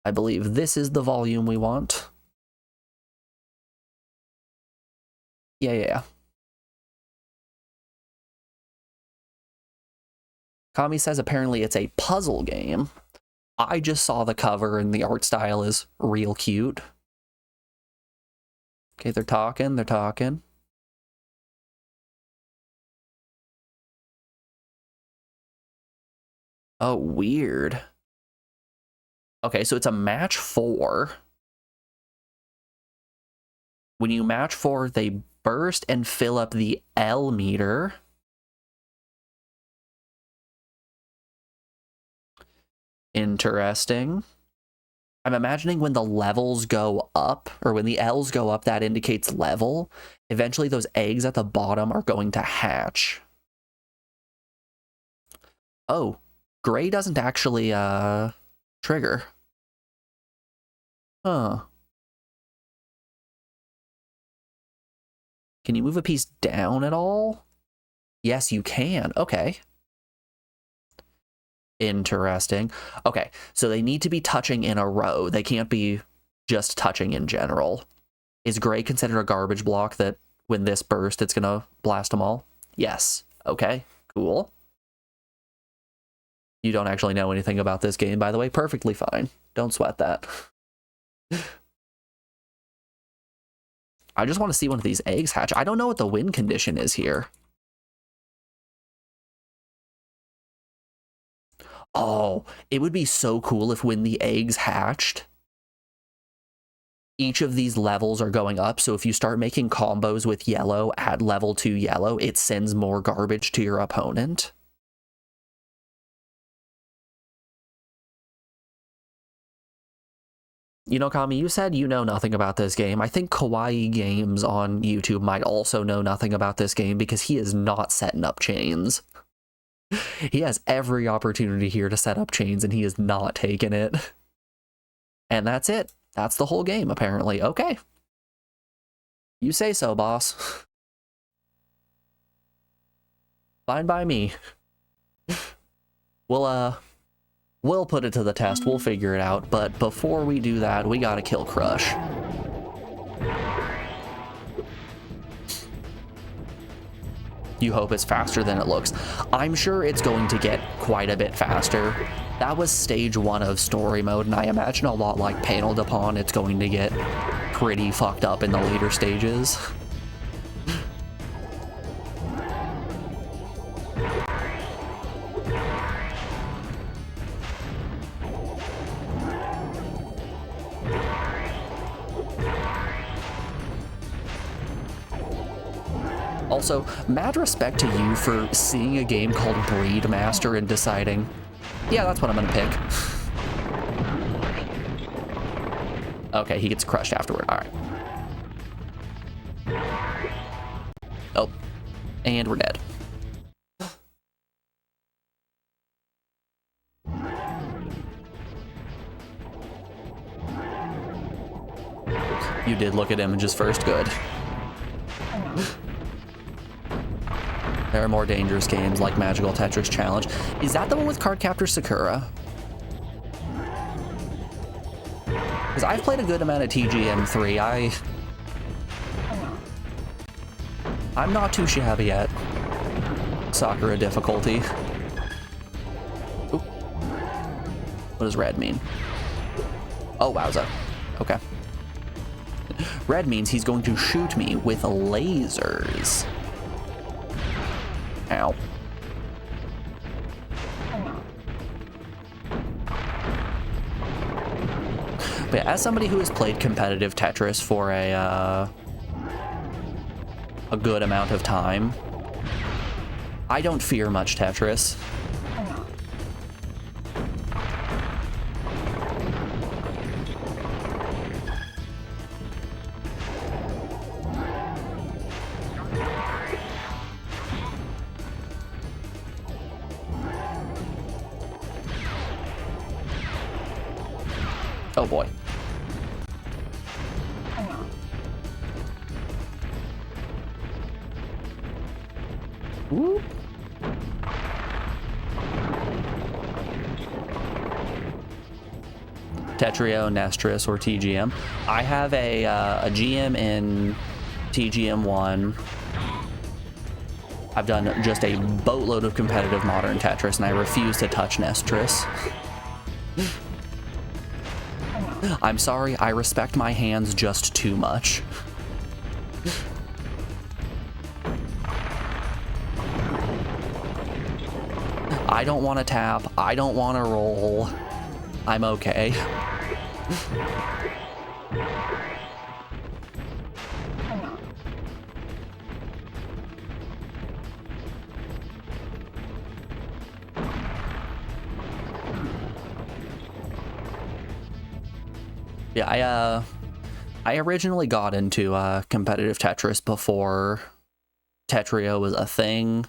I believe this is the volume we want. Yeah. Kami says apparently it's a puzzle game. I just saw the cover and the art style is real cute. Okay, they're talking. Oh, weird. Okay, so it's a match 4. When you match 4, they burst and fill up the L meter. Interesting. I'm imagining when the levels go up, or when the L's go up, that indicates level. Eventually those eggs at the bottom are going to hatch. Oh, gray doesn't actually trigger. Huh. Can you move a piece down at all? Yes, you can. Okay. Interesting. Okay, so they need to be touching in a row. They can't be just touching in general. Is gray considered a garbage block that when this bursts, it's gonna blast them all? Yes. Okay, cool. You don't actually know anything about this game, by the way. Perfectly fine. Don't sweat that. I just want to see one of these eggs hatch. I don't know what the win condition is here. Oh, it would be so cool if when the eggs hatched, each of these levels are going up. So if you start making combos with yellow at level 2 yellow, it sends more garbage to your opponent. You know, Kami, you said you know nothing about this game. I think Kawaii Games on YouTube might also know nothing about this game because he is not setting up chains. He has every opportunity here to set up chains and he is not taking it. And that's it. That's the whole game, apparently. Okay. You say so, boss. Fine by me. We'll put it to the test. We'll figure it out. But before we do that, we gotta kill Crush. You hope it's faster than it looks. I'm sure it's going to get quite a bit faster. That was stage 1 of story mode, and I imagine a lot like Panel Upon, it's going to get pretty fucked up in the later stages. Also, mad respect to you for seeing a game called Breedmaster and deciding, yeah, that's what I'm gonna pick. Okay, he gets crushed afterward. All right. Oh, and we're dead. You did look at images first, good. There are more dangerous games like Magical Tetris Challenge. Is that the one with Cardcaptor Sakura? Because I've played a good amount of TGM3. I'm not too shabby at Sakura difficulty. Oop. What does red mean? Oh, wowza. Okay. Red means he's going to shoot me with lasers. Ow. But yeah, as somebody who has played competitive Tetris for a good amount of time, I don't fear much Tetris. Oh boy. Whoop. Tetrio, Nestris, or TGM. I have a GM in TGM1. I've done just a boatload of competitive modern Tetris, and I refuse to touch Nestris. I'm sorry, I respect my hands just too much. I don't want to tap, I don't want to roll. I'm okay. Yeah, I originally got into competitive Tetris before Tetrio was a thing,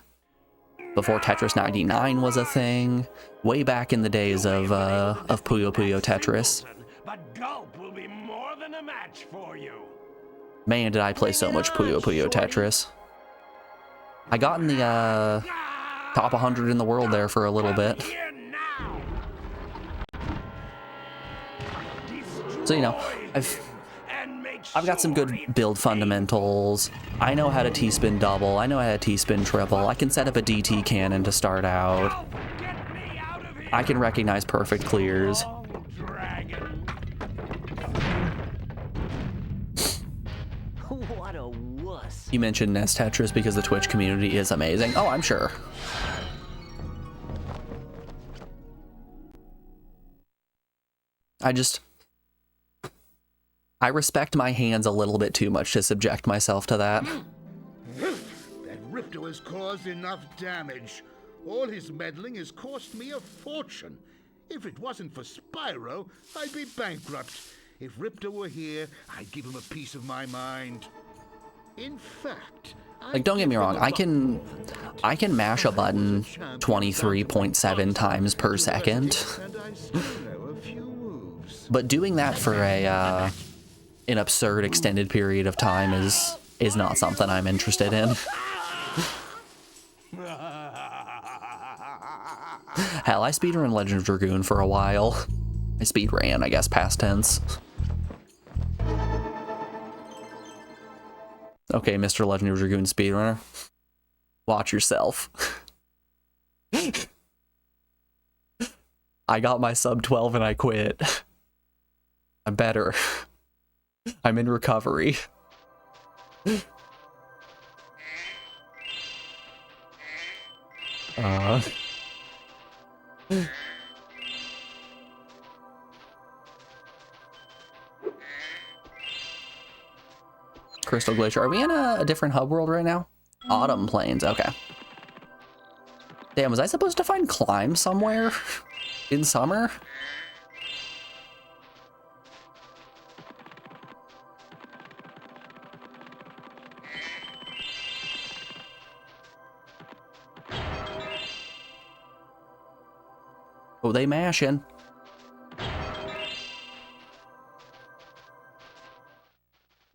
before Tetris 99 was a thing, way back in the days of Puyo Puyo Tetris. But Gulp will be more match for you. Man, did I play so much Puyo Puyo Tetris. I got in the top 100 in the world there for a little bit. Here now. So, you know, I've got some good build fundamentals. I know how to T-spin double. I know how to T-spin triple. I can set up a DT cannon to start out. I can recognize perfect clears. What a wuss. You mentioned NES Tetris because the Twitch community is amazing. Oh, I'm sure. I respect my hands a little bit too much to subject myself to that. That Ripto has caused enough damage. All his meddling has cost me a fortune. If it wasn't for Spyro, I'd be bankrupt. If Ripto were here, I'd give him a piece of my mind. In fact, Like, don't get me wrong, I can mash a button 23.7 times per second. But doing that for an absurd extended period of time is not something I'm interested in. Hell, I speedran Legend of Dragoon for a while. I speedran, I guess, past tense. Okay, Mr. Legend of Dragoon speedrunner. Watch yourself. I got my sub 12 and I quit. I'm better. I'm in recovery. Crystal Glacier. Are we in a different hub world right now? Autumn Plains. Okay. Damn, was I supposed to find climb somewhere in summer? Oh, they mashing.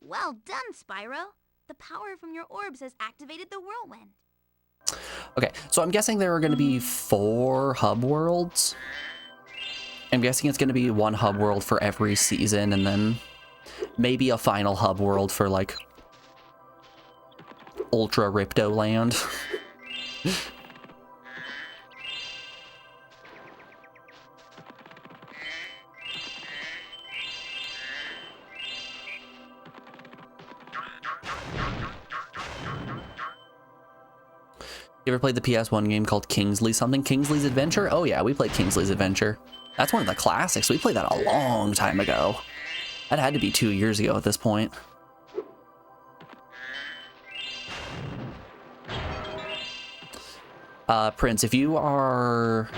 Well done, Spyro. The power from your orbs has activated the whirlwind. Okay, so I'm guessing there are going to be 4 hub worlds. I'm guessing it's going to be 1 hub world for every season, and then maybe a final hub world for, like, Ultra Ripto Land. You ever played the PS1 game called Kingsley something? Kingsley's Adventure? Oh yeah, we played Kingsley's Adventure. That's one of the classics. We played that a long time ago. That had to be 2 years ago at this point. Prince, if you are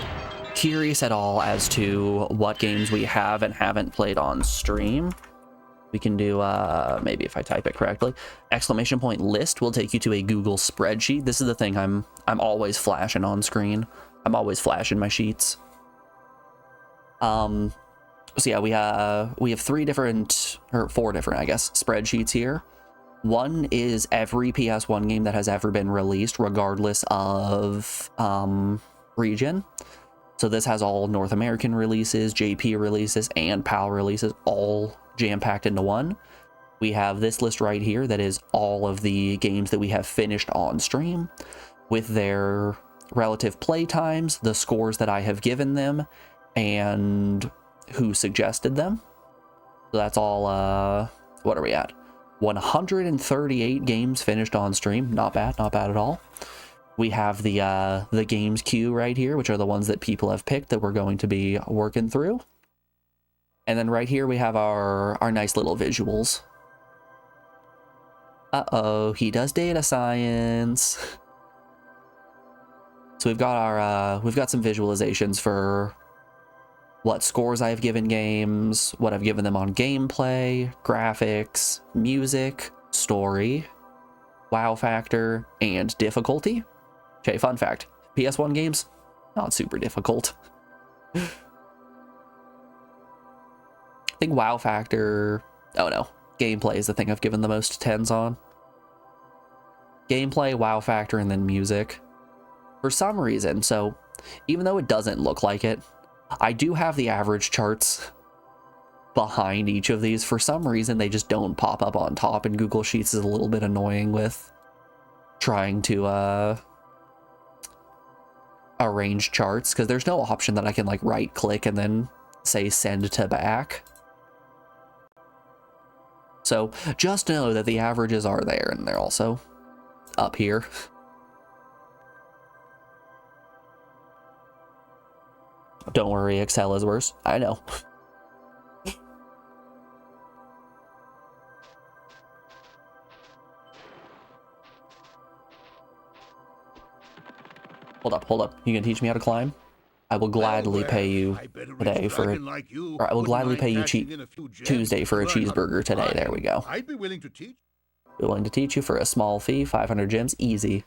curious at all as to what games we have and haven't played on stream, we can do, maybe if I type it correctly, ! list will take you to a Google spreadsheet. This is the thing I'm always flashing on screen. I'm always flashing my sheets. So yeah, we have 4 different, I guess, spreadsheets here. One is every PS1 game that has ever been released, regardless of region. So this has all North American releases, JP releases, and PAL releases, all jam-packed into one. We have this list right here that is all of the games that we have finished on stream with their relative play times, the scores that I have given them, and who suggested them. So that's all, what are we at? 138 games finished on stream. Not bad at all. We have the games queue right here, which are the ones that people have picked that we're going to be working through. And then right here we have our nice little visuals. Uh-oh, he does data science. So we've got some visualizations for what scores I've given games, what I've given them on gameplay, graphics, music, story, wow factor, and difficulty. Okay, fun fact, PS1 games, not super difficult. I think wow factor, oh no, gameplay is the thing I've given the most 10s on. Gameplay, wow factor, and then music. For some reason, so even though it doesn't look like it, I do have the average charts behind each of these. For some reason, they just don't pop up on top, and Google Sheets is a little bit annoying with trying to arrange charts, because there's no option that I can like right click and then say send to back. So just know that the averages are there, and they're also up here. Don't worry, Excel is worse. I know. Hold up. You gonna teach me how to climb? I will gladly pay you today for it. Or I will gladly pay you Tuesday for a cheeseburger today. There we go. I'd be willing to teach. Willing to teach you for a small fee, 500 gems, easy.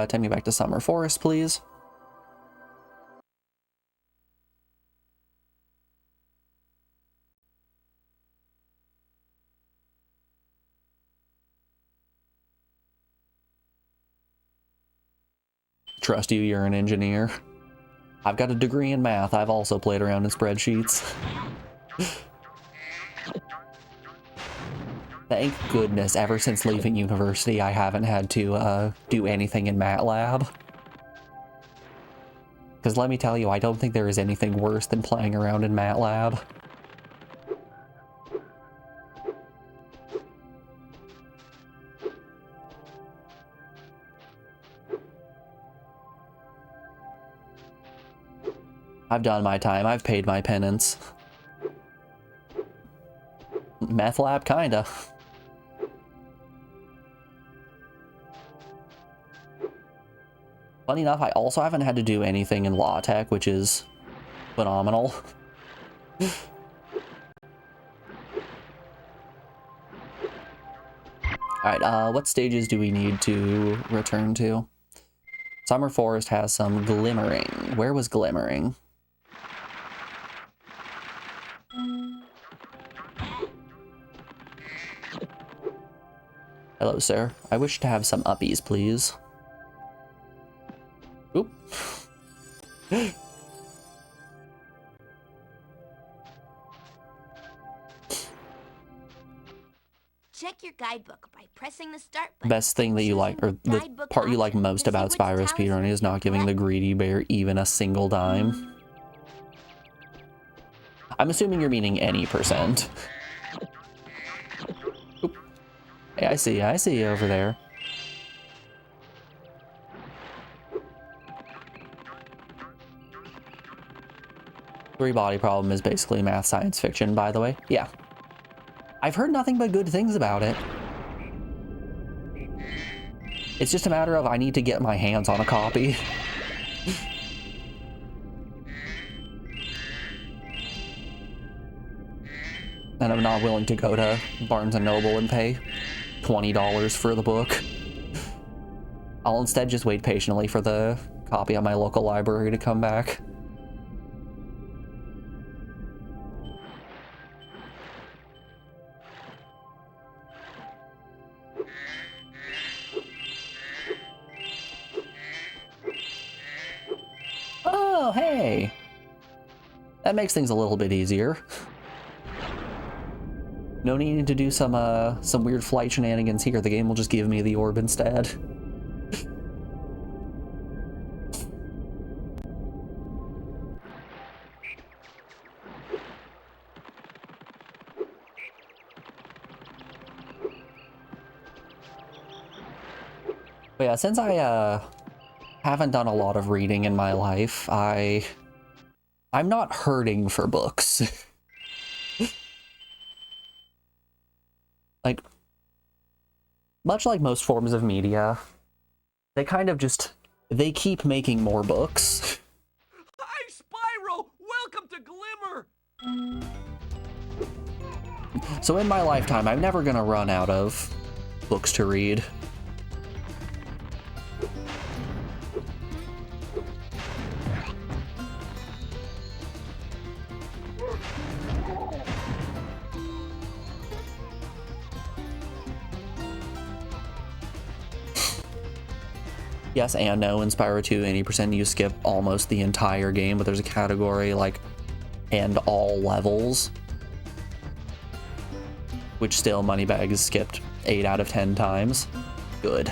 Take me back to Summer Forest, please. Trust you, you're an engineer. I've got a degree in math. I've also played around in spreadsheets. Thank goodness, ever since leaving university, I haven't had to do anything in MATLAB. Because let me tell you, I don't think there is anything worse than playing around in MATLAB. I've done my time. I've paid my penance. Meth lab, kinda. Funny enough, I also haven't had to do anything in law tech, which is phenomenal. Alright, what stages do we need to return to? Summer Forest has some glimmering. Where was glimmering? Hello, sir. I wish to have some uppies, please. Oop. Check your guidebook by pressing the start button. Best thing that you like, or the part you like most about Spyro speedrunning is not giving the greedy bear even a single dime. I'm assuming you're meaning any percent. Oop. Hey, I see you over there. Three body problem is basically math science fiction, by the way. Yeah. I've heard nothing but good things about it. It's just a matter of I need to get my hands on a copy. And I'm not willing to go to Barnes & Noble and pay $20 for the book. I'll instead just wait patiently for the copy at my local library to come back. Oh, hey! That makes things a little bit easier. No need to do some weird flight shenanigans here. The game will just give me the orb instead. But yeah, since I haven't done a lot of reading in my life, I'm not hurting for books. Like, much like most forms of media, they kind of just, they keep making more books. Hi, Spyro! Welcome to Glimmer! So in my lifetime, I'm never gonna run out of books to read. yes and no. In Spyro 2, 80% you skip almost the entire game, but there's a category like and all levels, which still Moneybag is skipped 8 out of 10 times. Good.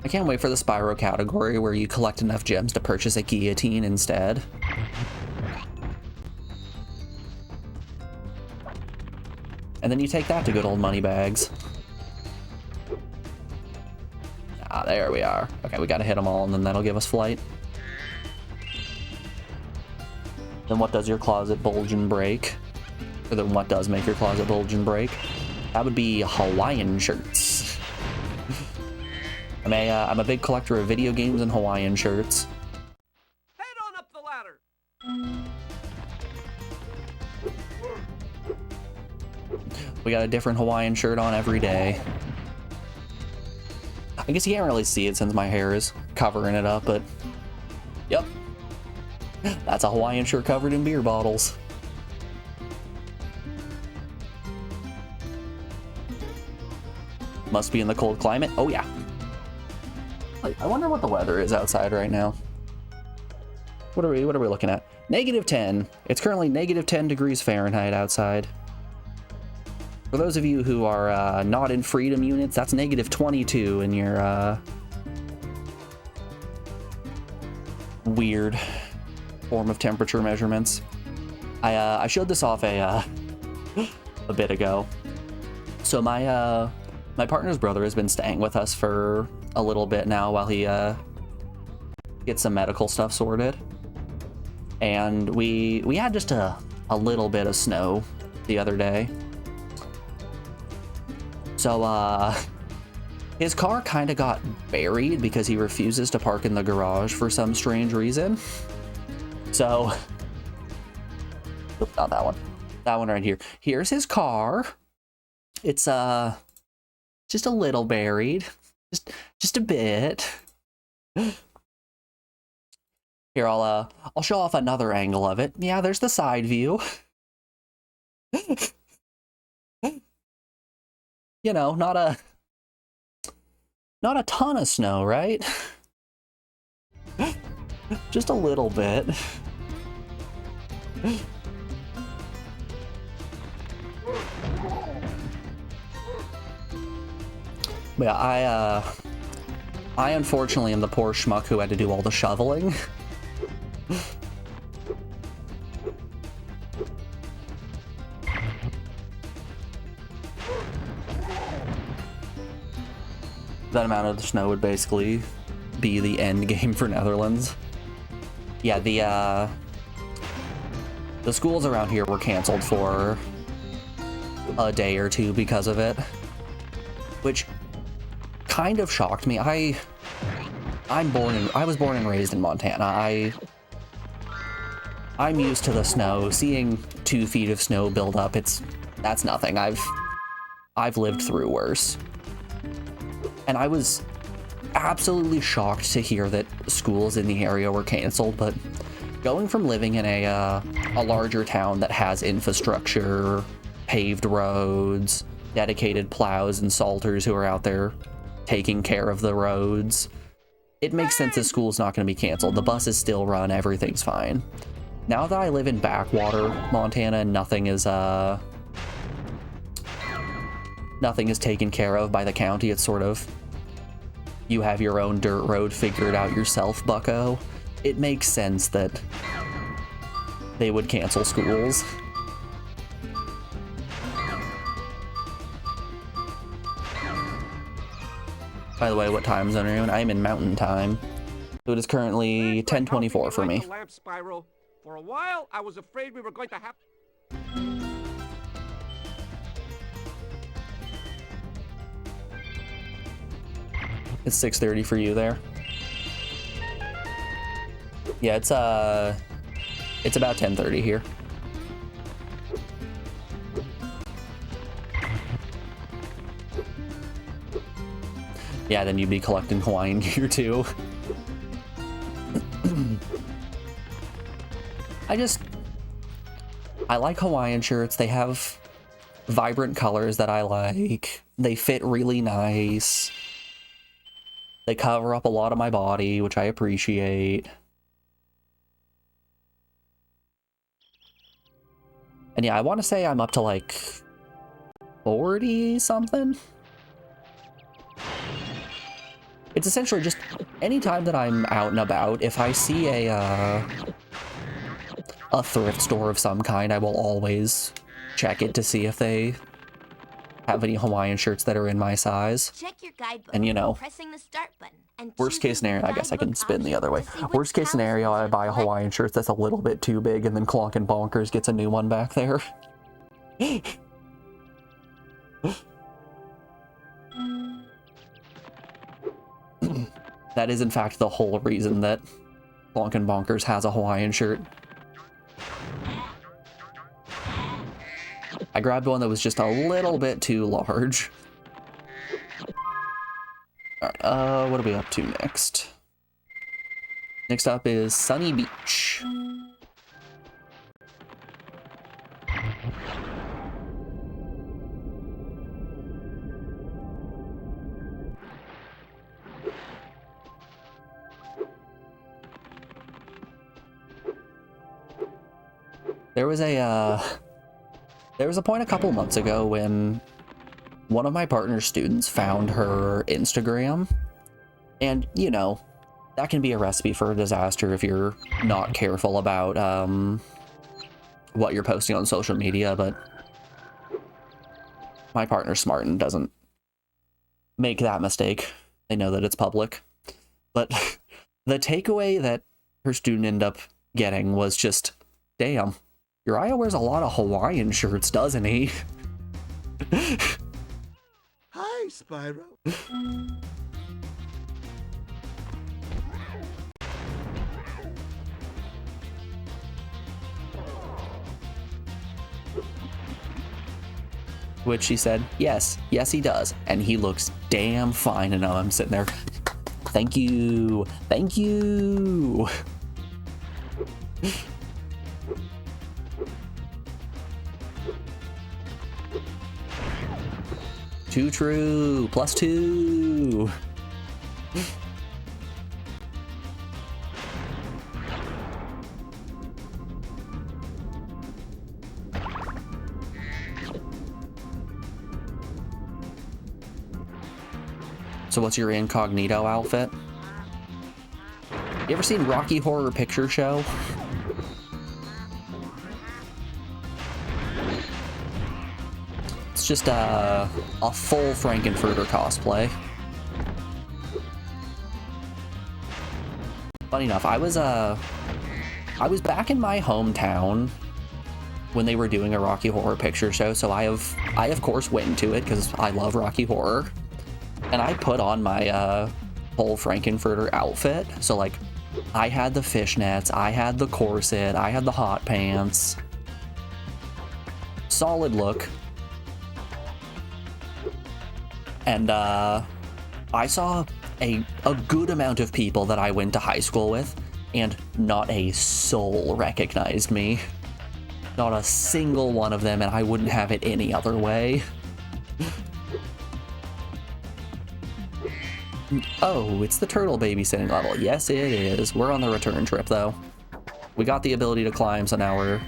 I can't wait for the Spyro category where you collect enough gems to purchase a guillotine instead. And then you take that to good old Moneybags. Ah, there we are. Okay, we gotta hit them all and then that'll give us flight. Then what does your closet bulge and break? Or then what does make your closet bulge and break? That would be Hawaiian shirts. I'm a big collector of video games and Hawaiian shirts. Head on up the ladder. We got a different Hawaiian shirt on every day. I guess you can't really see it since my hair is covering it up, but yep. That's a Hawaiian shirt covered in beer bottles. Must be in the cold climate. Oh yeah. I wonder what the weather is outside right now. What are we looking at? -10. It's currently -10 degrees Fahrenheit outside. For those of you who are not in freedom units, that's -22 in your weird form of temperature measurements. I showed this off a bit ago. So my partner's brother has been staying with us for a little bit now while he gets some medical stuff sorted. And we had just a little bit of snow the other day. So his car kind of got buried because he refuses to park in the garage for some strange reason. So, oops, not that one. That one right here. Here's his car. It's just a little buried. Just a bit. Here, I'll show off another angle of it. Yeah, there's the side view. You know, not a ton of snow, right? Just a little bit. But yeah, I unfortunately am the poor schmuck who had to do all the shoveling. That amount of the snow would basically be the end game for Netherlands. Yeah, the schools around here were canceled for a day or two because of it, which kind of shocked me. I was born and raised in Montana. I'm used to the snow. Seeing 2 feet of snow build up, that's nothing. I've lived through worse. And I was absolutely shocked to hear that schools in the area were canceled, but going from living in a larger town that has infrastructure, paved roads, dedicated plows and salters who are out there taking care of the roads, it makes sense that school's not going to be canceled. The buses still run, everything's fine. Now that I live in backwater Montana and nothing is taken care of by the county, it's sort of, you have your own dirt road, figure it out yourself, bucko. It makes sense that they would cancel schools. By the way, what time zone are you in? I'm in Mountain Time. So it is currently 10:24 for me. For a while, I was afraid we were going to have... It's 6:30 for you there. Yeah, it's about 10:30 here. Yeah, then you'd be collecting Hawaiian gear too. I like Hawaiian shirts. They have vibrant colors that I like. They fit really nice. They cover up a lot of my body, which I appreciate. And yeah, I want to say I'm up to like 40 something. It's essentially just anytime that I'm out and about, if I see a thrift store of some kind, I will always check it to see if they have any Hawaiian shirts that are in my size. Check your guidebook. And you know, pressing the start button and worst case scenario, I guess I can spin the other way. option to see which Worst case scenario, I buy a Hawaiian shirt that's a little bit too big, and then Clonk and Bonkers gets a new one back there. That is in fact the whole reason that Clonk and Bonkers has a Hawaiian shirt. I grabbed one that was just a little bit too large. Alright, what are we up to next? Next up is Sunny Beach. There was a point a couple months ago when one of my partner's students found her Instagram, and you know, that can be a recipe for a disaster if you're not careful about what you're posting on social media. But my partner's smart and doesn't make that mistake. They know that it's public. But the takeaway that her student ended up getting was just, damn, Uriah wears a lot of Hawaiian shirts, doesn't he? Hi, Spyro. Which she said, yes, he does. And he looks damn fine. And now I'm sitting there, thank you. Too true, +2. So what's your incognito outfit? You ever seen Rocky Horror Picture Show? It's just a full Frankenfurter cosplay. Funny enough, I was back in my hometown when they were doing a Rocky Horror Picture Show, so I of course went to it because I love Rocky Horror. And I put on my whole Frankenfurter outfit. So like, I had the fishnets, I had the corset, I had the hot pants. Solid look. And I saw a good amount of people that I went to high school with, and not a soul recognized me. Not a single one of them, and I wouldn't have it any other way. Oh, it's the turtle babysitting level. Yes, it is. We're on the return trip, though. We got the ability to climb, so now we're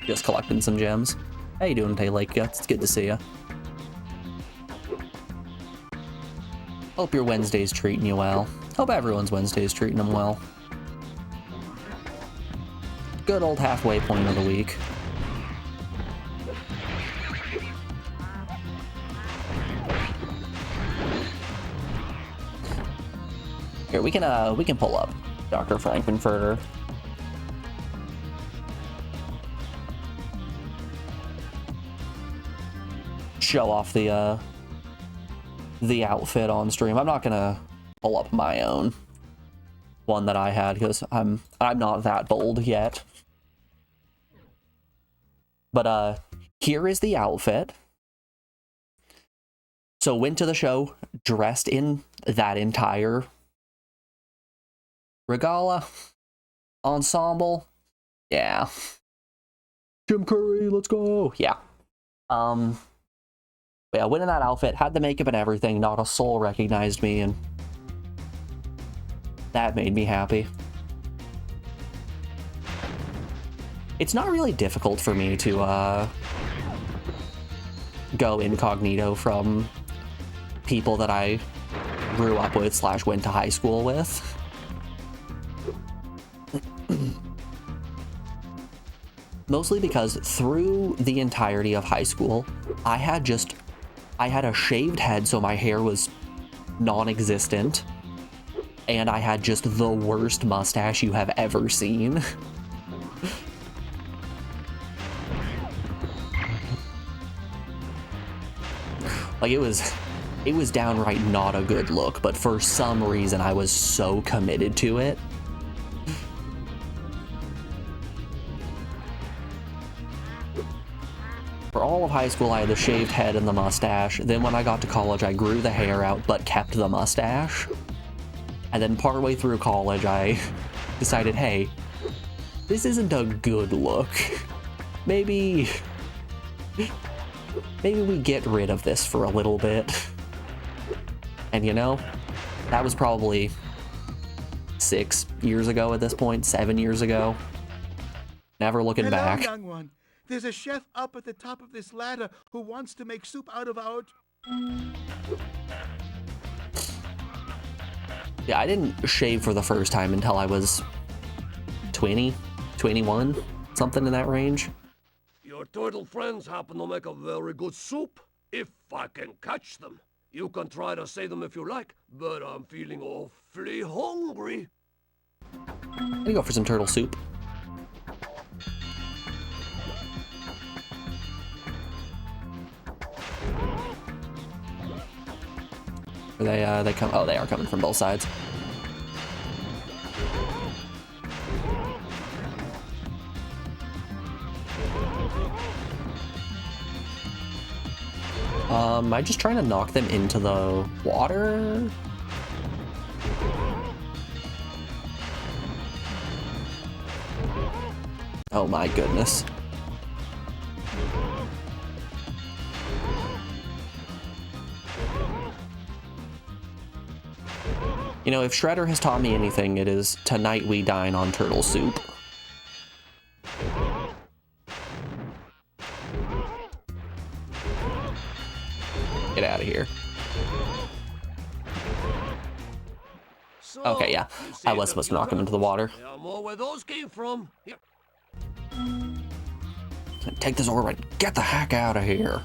just collecting some gems. How you doing today, Lake Guts? It's good to see you. Hope your Wednesday's treating you well. Hope everyone's Wednesday's treating them well. Good old halfway point of the week. Here, we can pull up Dr. Frankenfurter. Show off the outfit on stream. I'm not gonna pull up my own one that I had because I'm not that bold yet. But here is the outfit. So went to the show dressed in that entire regala ensemble. Yeah. Jim Curry, let's go. Yeah. Yeah, went in that outfit, had the makeup and everything, not a soul recognized me, and that made me happy. It's not really difficult for me to go incognito from people that I grew up with / went to high school with. Mostly because through the entirety of high school, I had a shaved head, so my hair was non-existent, and I had just the worst mustache you have ever seen. Like, it was downright not a good look, but for some reason I was so committed to it. For all of high school, I had the shaved head and the mustache. Then when I got to college, I grew the hair out, but kept the mustache. And then partway through college, I decided, hey, this isn't a good look. Maybe we get rid of this for a little bit. And you know, that was probably 6 years ago at this point, 7 years ago. Never looking back. Young one. There's a chef up at the top of this ladder who wants to make soup out of our... Yeah, I didn't shave for the first time until I was 20, 21, something in that range. Your turtle friends happen to make a very good soup. If I can catch them. You can try to say them if you like, but I'm feeling awfully hungry. I'm gonna go for some turtle soup. They come. Oh, they are coming from both sides. Am I just trying to knock them into the water? Oh my goodness. You know, if Shredder has taught me anything, it is tonight we dine on turtle soup. Get out of here. So, Okay, yeah. I was supposed to knock him into the water. Yeah, more where those came from. Here. Take this orb and get the heck out of here.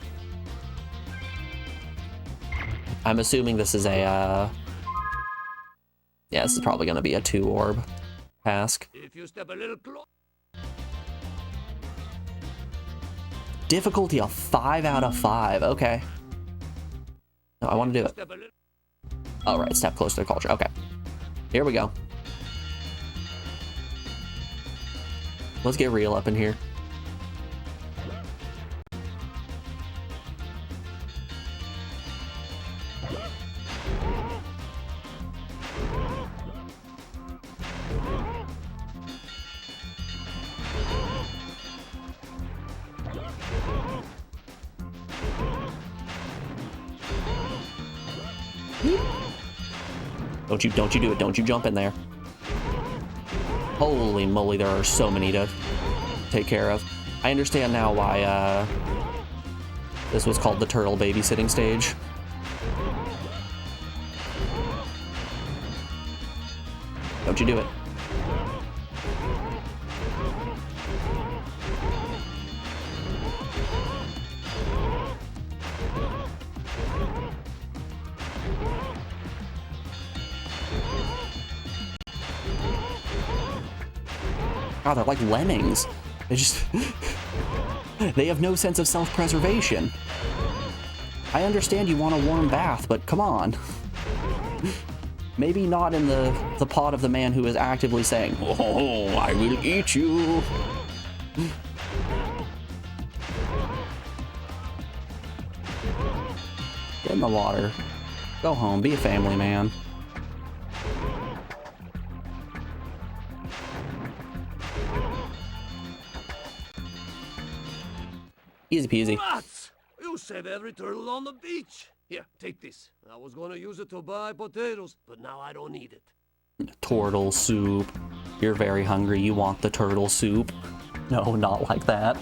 I'm assuming this is a, yeah, this is probably going to be a 2-orb task. If you step a little closer. Difficulty of 5 out of 5. Okay. No, I want to do it. Oh, right. Step closer to the culture. Okay. Here we go. Let's get real up in here. Don't you do it. Don't you jump in there. Holy moly, there are so many to take care of. I understand now why this was called the turtle babysitting stage. Don't you do it. God, they're like lemmings. They just... they have no sense of self-preservation. I understand you want a warm bath, but come on. Maybe not in the pot of the man who is actively saying, "Oh, I will eat you." Get in the water. Go home. Be a family man. Easy peasy. Rats! You save every turtle on the beach. Here, take this. I was gonna use it to buy potatoes, but now I don't need it. Turtle soup. You're very hungry. You want the turtle soup. No, not like that.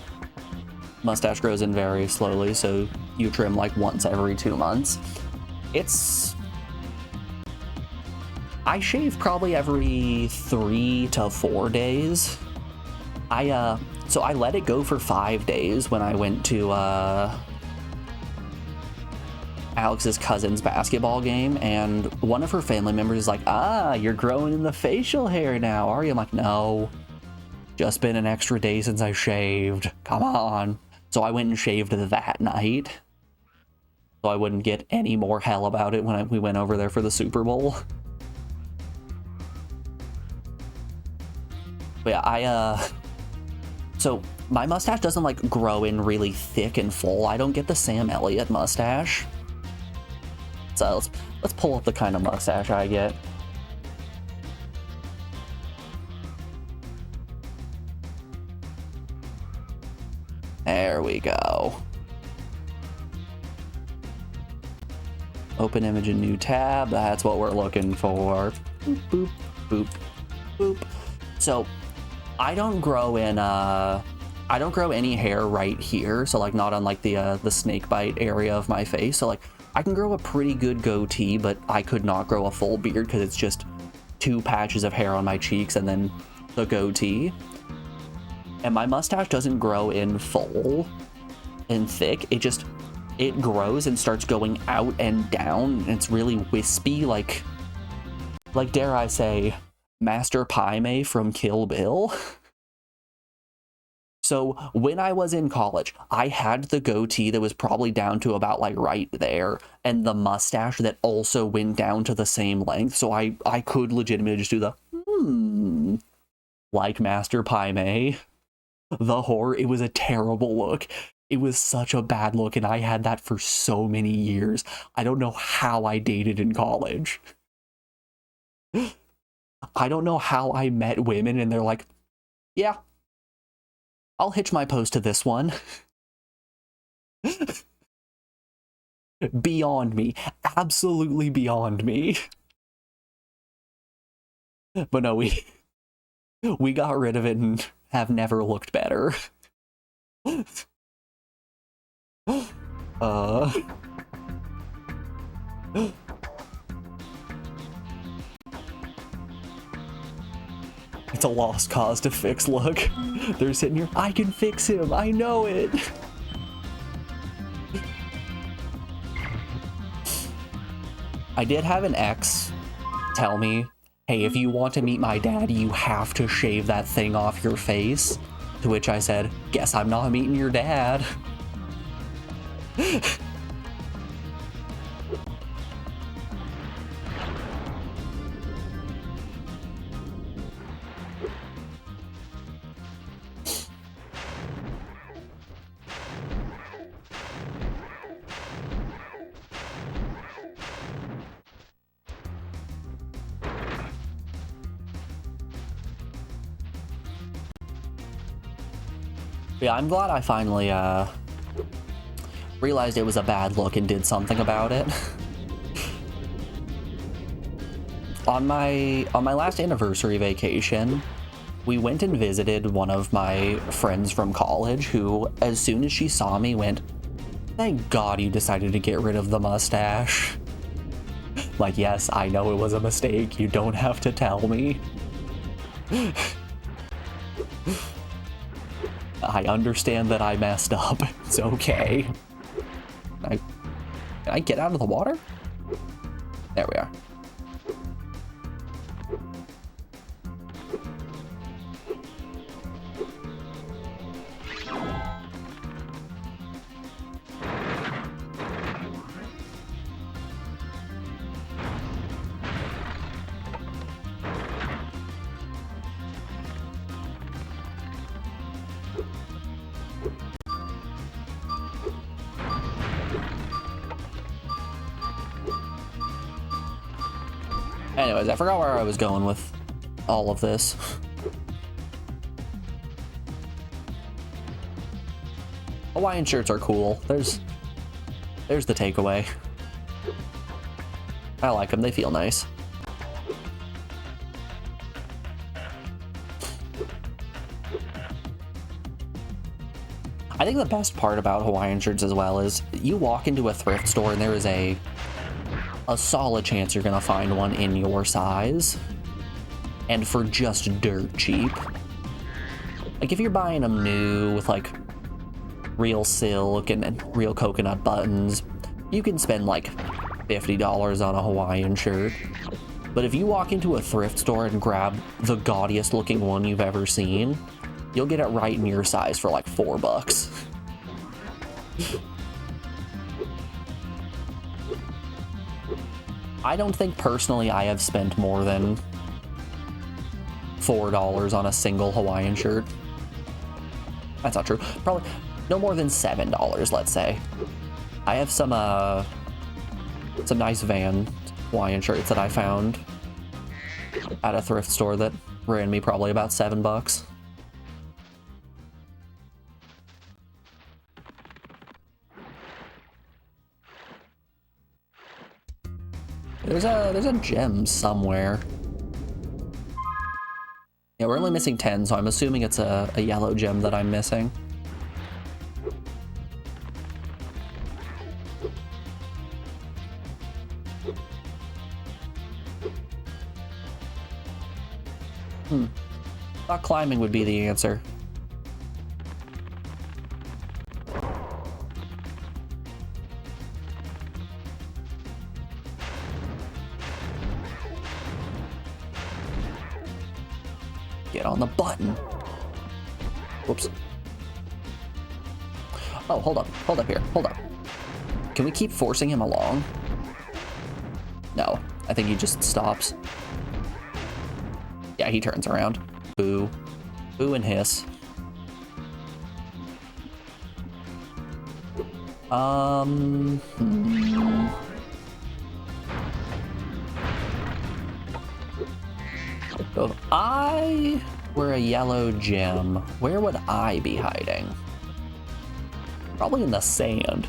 Mustache grows in very slowly, so you trim like once every 2 months. I shave probably every 3 to 4 days. So I let it go for 5 days when I went to Alex's cousin's basketball game, and one of her family members is like, you're growing in the facial hair now, are you? I'm like, no, just been an extra day since I shaved. Come on. So I went and shaved that night, so I wouldn't get any more hell about it when we went over there for the Super Bowl. But yeah, so my mustache doesn't like grow in really thick and full. I don't get the Sam Elliott mustache. So let's pull up the kind of mustache I get. There we go. Open image in new tab. That's what we're looking for. Boop, boop, boop, boop. So I don't grow in I don't grow any hair right here, so like not on like the snake bite area of my face. So like I can grow a pretty good goatee, but I could not grow a full beard because it's just 2 patches of hair on my cheeks and then the goatee. And my mustache doesn't grow in full and thick. It grows and starts going out and down. And it's really wispy, like dare I say, Master Paimei from Kill Bill. So when I was in college, I had the goatee that was probably down to about like right there, and the mustache that also went down to the same length. So I could legitimately just do the like Master Paimei. The horror, it was a terrible look. It was such a bad look, and I had that for so many years. I don't know how I dated in college. I don't know how I met women and they're like, yeah, I'll hitch my post to this one. Beyond me. Absolutely beyond me. But no, we got rid of it and have never looked better. It's a lost cause to fix, look. They're sitting here, I can fix him, I know it. I did have an ex tell me, hey, if you want to meet my dad, you have to shave that thing off your face. To which I said, guess I'm not meeting your dad. Yeah, I'm glad I finally realized it was a bad look and did something about it. On my last anniversary vacation, we went and visited one of my friends from college who, as soon as she saw me, went, "Thank God you decided to get rid of the mustache." Like, yes, I know it was a mistake. You don't have to tell me. I understand that I messed up. It's okay. Can I get out of the water? There we are. Anyways, I forgot where I was going with all of this. Hawaiian shirts are cool. There's the takeaway. I like them. They feel nice. I think the best part about Hawaiian shirts as well is you walk into a thrift store and there is a solid chance you're gonna find one in your size and for just dirt cheap. Like if you're buying them new with like real silk and real coconut buttons, you can spend like $50 on a Hawaiian shirt. But if you walk into a thrift store and grab the gaudiest looking one you've ever seen, you'll get it right in your size for like $4. I don't think personally I have spent more than $4 on a single Hawaiian shirt. That's not true. Probably no more than $7, let's say. I have some nice Van Hawaiian shirts that I found at a thrift store that ran me probably about $7. There's a gem somewhere. Yeah, we're only missing 10, so I'm assuming it's a yellow gem that I'm missing. Thought climbing would be the answer. Get on the button. Whoops. Oh, hold up here, hold up. Can we keep forcing him along? No, I think he just stops. Yeah, he turns around. Boo. Boo and hiss. If I were a yellow gem, where would I be hiding? Probably in the sand.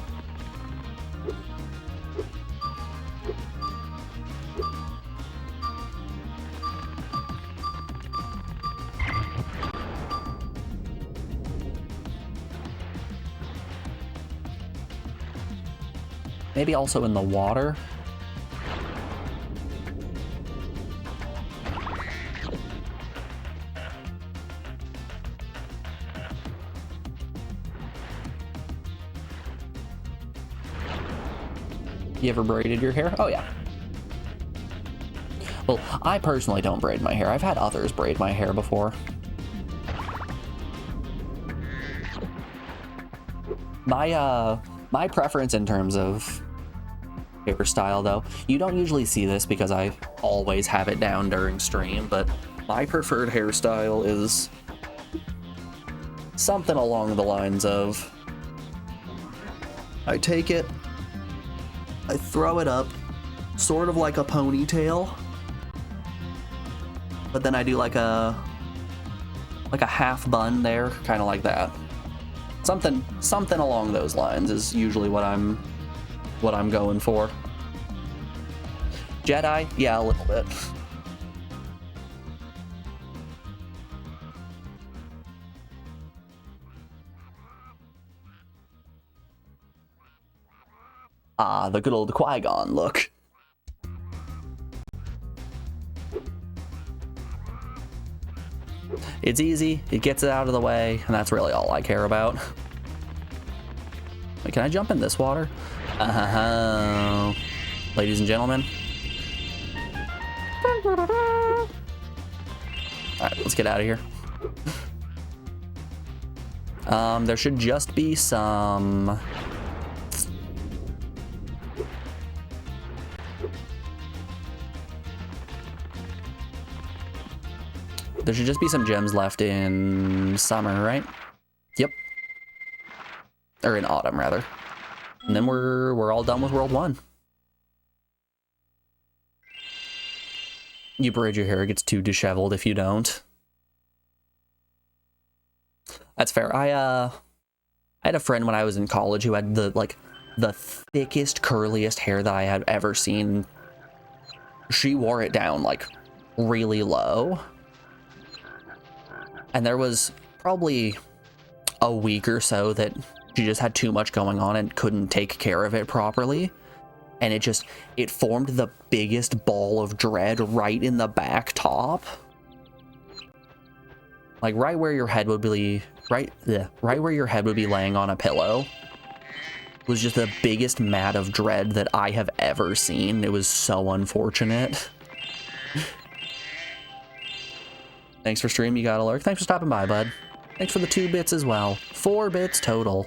Maybe also in the water. You ever braided your hair? Oh yeah. Well, I personally don't braid my hair. I've had others braid my hair before. My preference in terms of hairstyle, though, you don't usually see this because I always have it down during stream, but my preferred hairstyle is something along the lines of I take it, I throw it up, sort of like a ponytail, but then I do like a half bun there, kind of like that. Something along those lines is usually what I'm going for. Jedi? Yeah, a little bit. Ah, the good old Qui-Gon look. It's easy, it gets it out of the way, and that's really all I care about. Wait, can I jump in this water? Ladies and gentlemen. Alright, let's get out of here. There should just be some... There should just be some gems left in summer, right? Yep. Or in autumn, rather. And then we're all done with World 1. You braid your hair, it gets too disheveled if you don't. That's fair. I had a friend when I was in college who had the thickest, curliest hair that I had ever seen. She wore it down like really low. And there was probably a week or so that she just had too much going on and couldn't take care of it properly. And it formed the biggest ball of dread right in the back top. Like right where your head would be, right where your head would be laying on a pillow was just the biggest mat of dread that I have ever seen. It was so unfortunate. Thanks for streaming, you gotta lurk. Thanks for stopping by, bud. Thanks for the 2 bits as well. 4 bits total.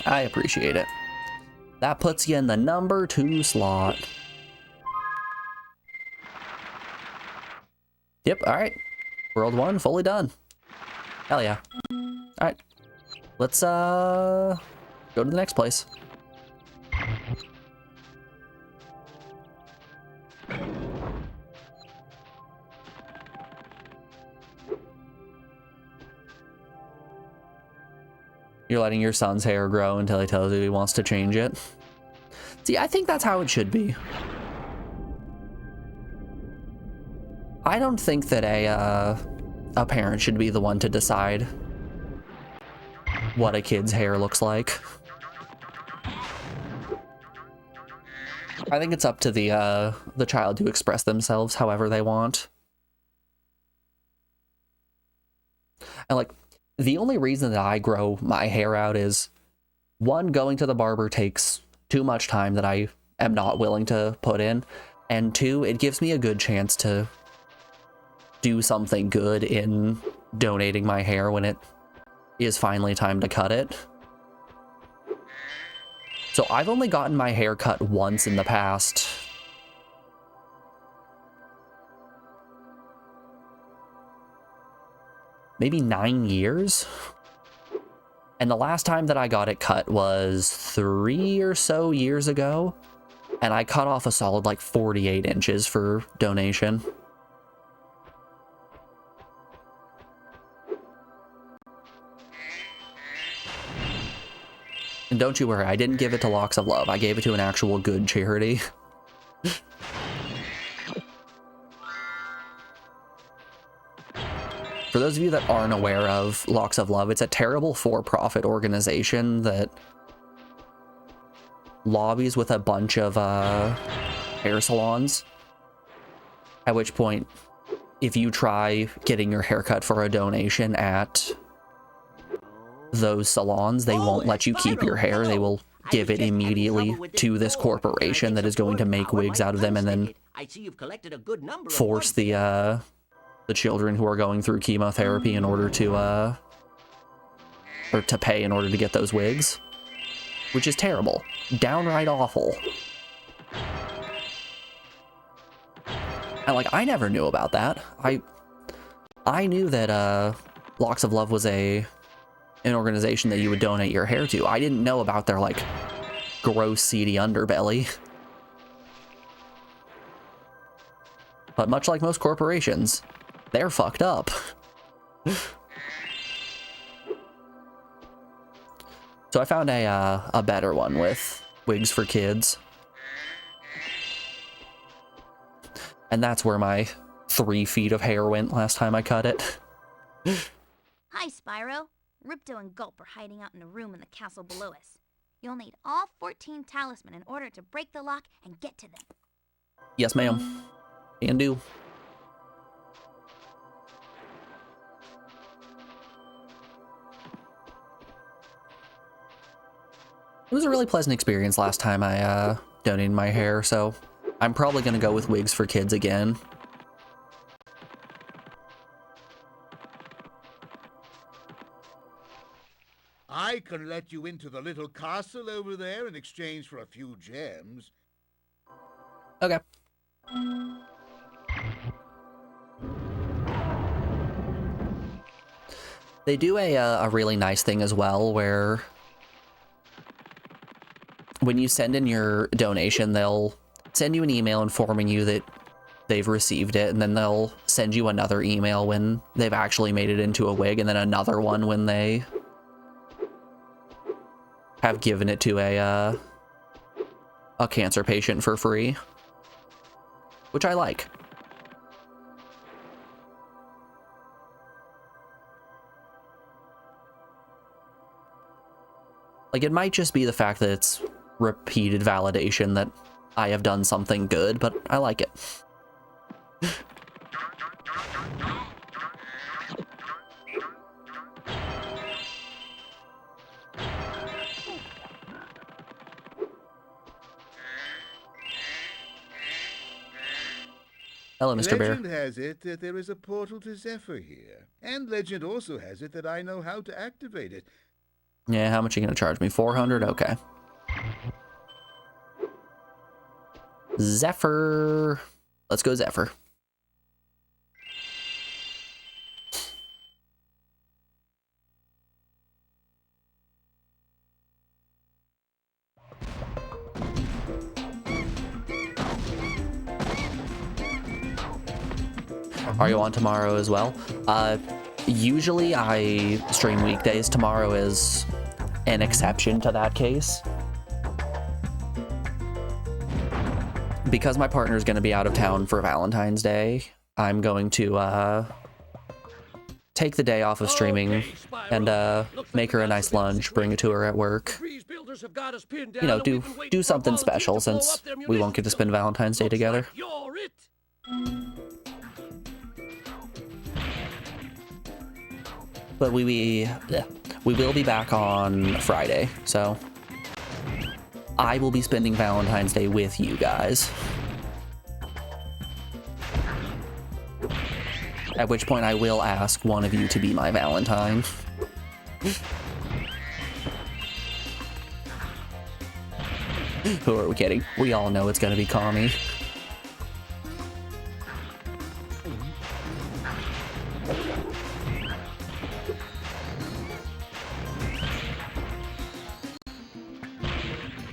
I appreciate it. That puts you in the number 2 slot. Yep, alright. World 1, fully done. Hell yeah. Alright. Let's, go to the next place. You're letting your son's hair grow until he tells you he wants to change it. See, I think that's how it should be. I don't think that a parent should be the one to decide what a kid's hair looks like. I think it's up to the child to express themselves however they want. And like, the only reason that I grow my hair out is, one, going to the barber takes too much time that I am not willing to put in, and 2, it gives me a good chance to do something good in donating my hair when it is finally time to cut it. So I've only gotten my hair cut once in the past maybe 9 years. And the last time that I got it cut was 3 or so years ago. And I cut off a solid like 48 inches for donation. And don't you worry, I didn't give it to Locks of Love. I gave it to an actual good charity. For those of you that aren't aware of Locks of Love, it's a terrible for-profit organization that lobbies with a bunch of hair salons. At which point, if you try getting your haircut for a donation at those salons, they won't let you keep your hair. They will give it immediately to this corporation that is going to make wigs out of them and then force the children who are going through chemotherapy in order to or to pay in order to get those wigs, which is terrible, downright awful. And like, I never knew about that. I knew that Locks of Love was an organization that you would donate your hair to. I didn't know about their like gross, seedy underbelly. But much like most corporations, they're fucked up. So I found a better one with wigs for kids. And that's where my 3 feet of hair went last time I cut it. Hi, Spyro. Ripto and Gulp are hiding out in a room in the castle below us. You'll need all 14 talisman in order to break the lock and get to them. Yes, ma'am. Can do. It was a really pleasant experience last time I donated my hair, so I'm probably going to go with wigs for kids again. I can let you into the little castle over there in exchange for a few gems. Okay. They do a really nice thing as well, where when you send in your donation, they'll send you an email informing you that they've received it, and then they'll send you another email when they've actually made it into a wig, and then another one when they have given it to a cancer patient for free, which I like. Like, it might just be the fact that it's repeated validation that I have done something good, but I like it. Hello, Mr. Bear. Legend has it that there is a portal to Zephyr here. And legend also has it that I know how to activate it. Yeah, how much are you gonna charge me? 400? Okay. Zephyr. Let's go Zephyr. Are you on tomorrow as well? Usually I stream weekdays. Tomorrow is an exception to that case. Because my partner's going to be out of town for Valentine's Day, I'm going to take the day off of streaming and make her a nice lunch, bring it to her at work. You know, do something special since we won't get to spend Valentine's Day together. But we will be back on Friday, so I will be spending Valentine's Day with you guys. At which point I will ask one of you to be my Valentine. Who are we kidding? We all know it's gonna be Kami.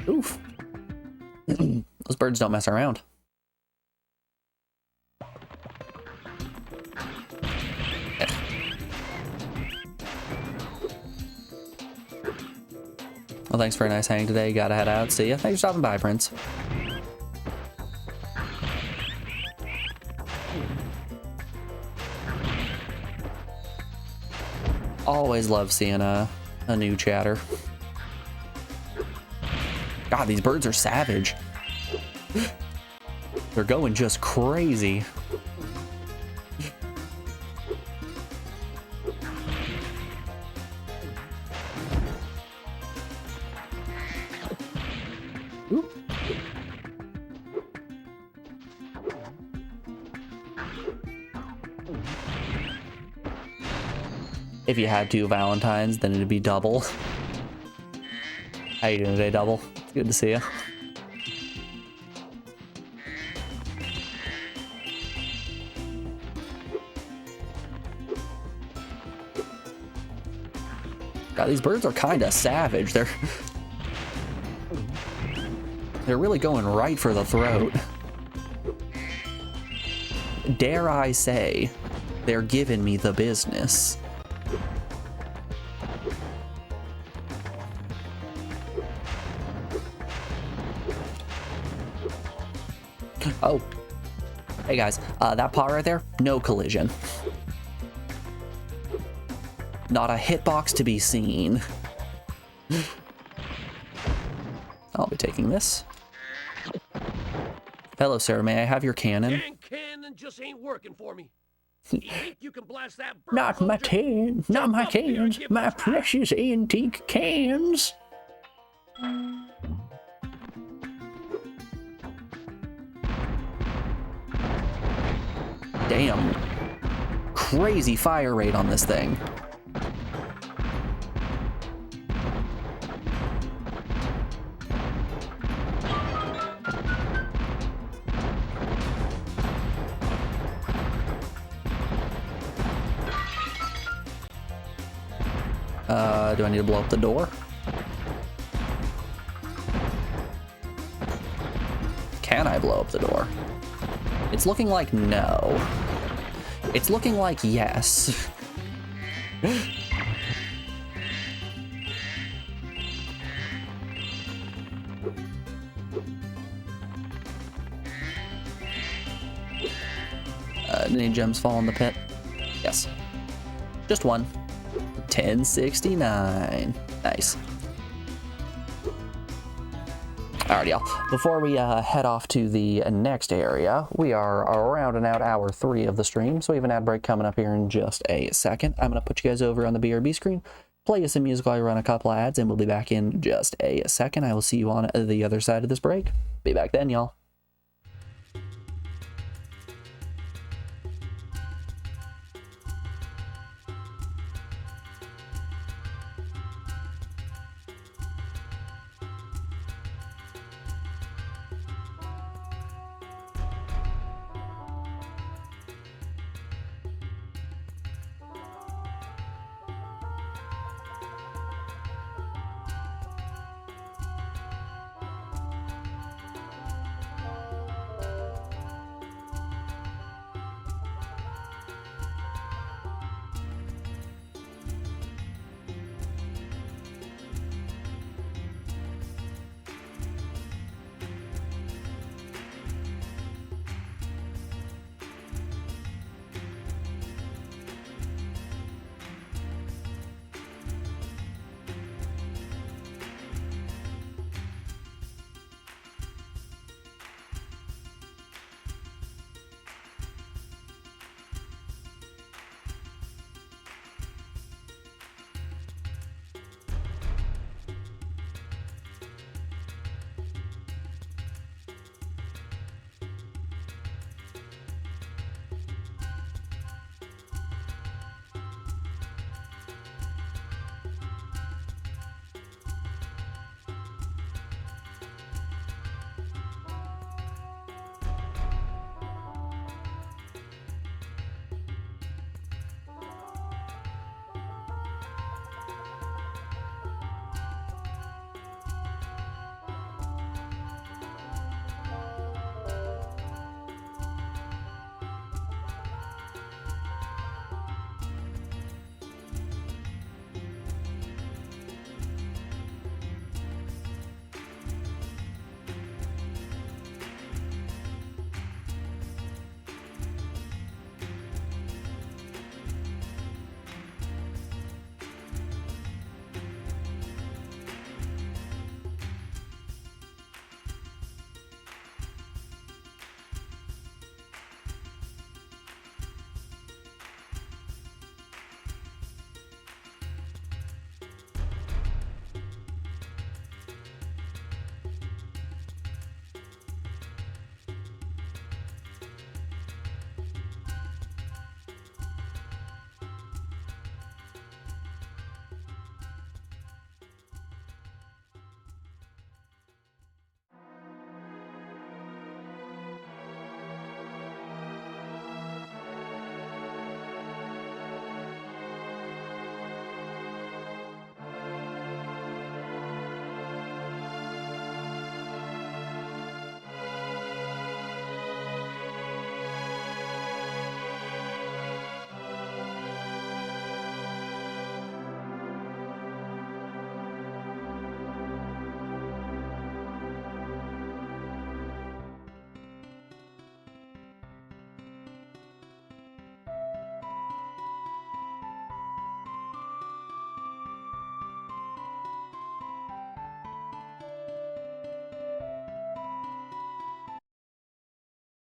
Oof. Those birds don't mess around. Well, thanks for a nice hang today. Gotta head out. See ya. Thanks for stopping by, Prince. Always love seeing a new chatter. God, these birds are savage. They're going just crazy. Oop. If you had two Valentines, then it'd be double. How you doing today, Double? It's good to see you. God, these birds are kind of savage. They're really going right for the throat. Dare I say, they're giving me the business. Oh, hey guys, that pot right there, no collision. Not a hitbox to be seen. I'll be taking this. Hello, sir, may I have your cannon? Cannon just ain't working for me. You can blast that bird. Not my cans, not my cans, my precious antique cans. Damn. Crazy fire rate on this thing. Do I need to blow up the door? Can I blow up the door? It's looking like no. It's looking like yes. Did any gems fall in the pit? Yes. Just one. 1069. Nice. Alright, y'all. Before we head off to the next area, we are around and out hour 3 of the stream, so we have an ad break coming up here in just a second. I'm going to put you guys over on the BRB screen, play you some music while I run a couple ads, and we'll be back in just a second. I will see you on the other side of this break. Be back then, y'all.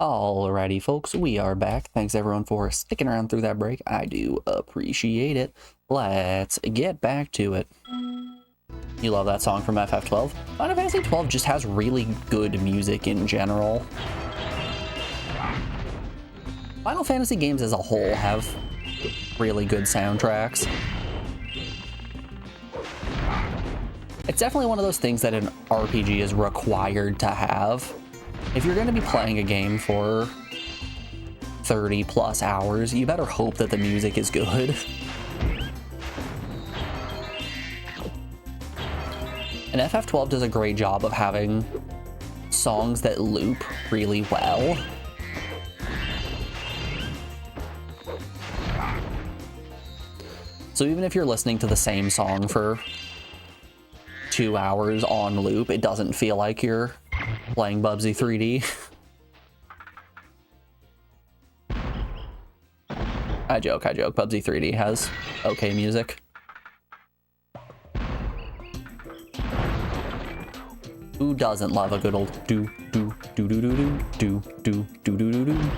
Alrighty, folks, we are back. Thanks everyone for sticking around through that break. I do appreciate it. Let's get back to it. You love that song from FF12? Final Fantasy 12 just has really good music in general. Final Fantasy games as a whole have really good soundtracks. It's definitely one of those things that an RPG is required to have. If you're going to be playing a game for 30 plus hours, you better hope that the music is good. And FF12 does a great job of having songs that loop really well. So even if you're listening to the same song for 2 hours on loop, it doesn't feel like you're playing Bubsy 3D. I joke. Bubsy 3D has okay music. Who doesn't love a good old do do do do do do do do do do do do?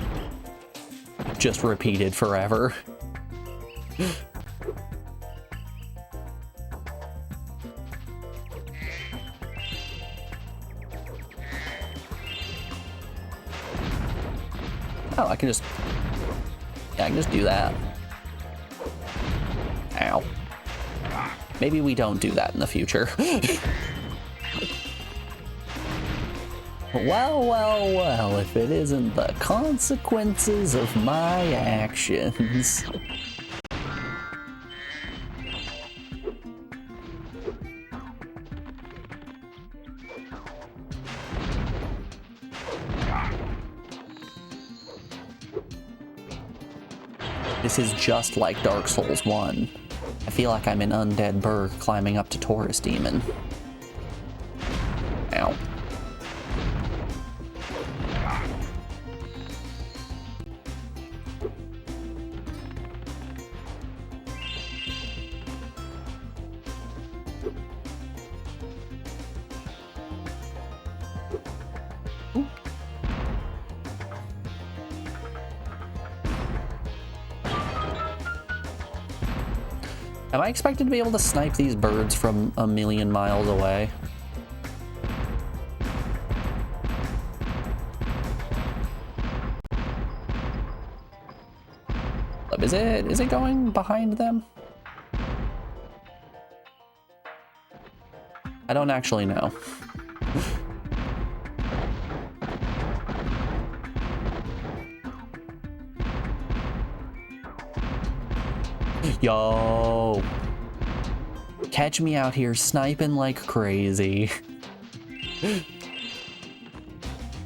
Just repeated forever. Oh, I can just do that. Ow. Maybe we don't do that in the future. Well, if it isn't the consequences of my actions. This is just like Dark Souls 1. I feel like I'm an undead bird climbing up to Taurus Demon. Ow. Am I expected to be able to snipe these birds from a million miles away? Is it going behind them? I don't actually know. Yo, catch me out here sniping like crazy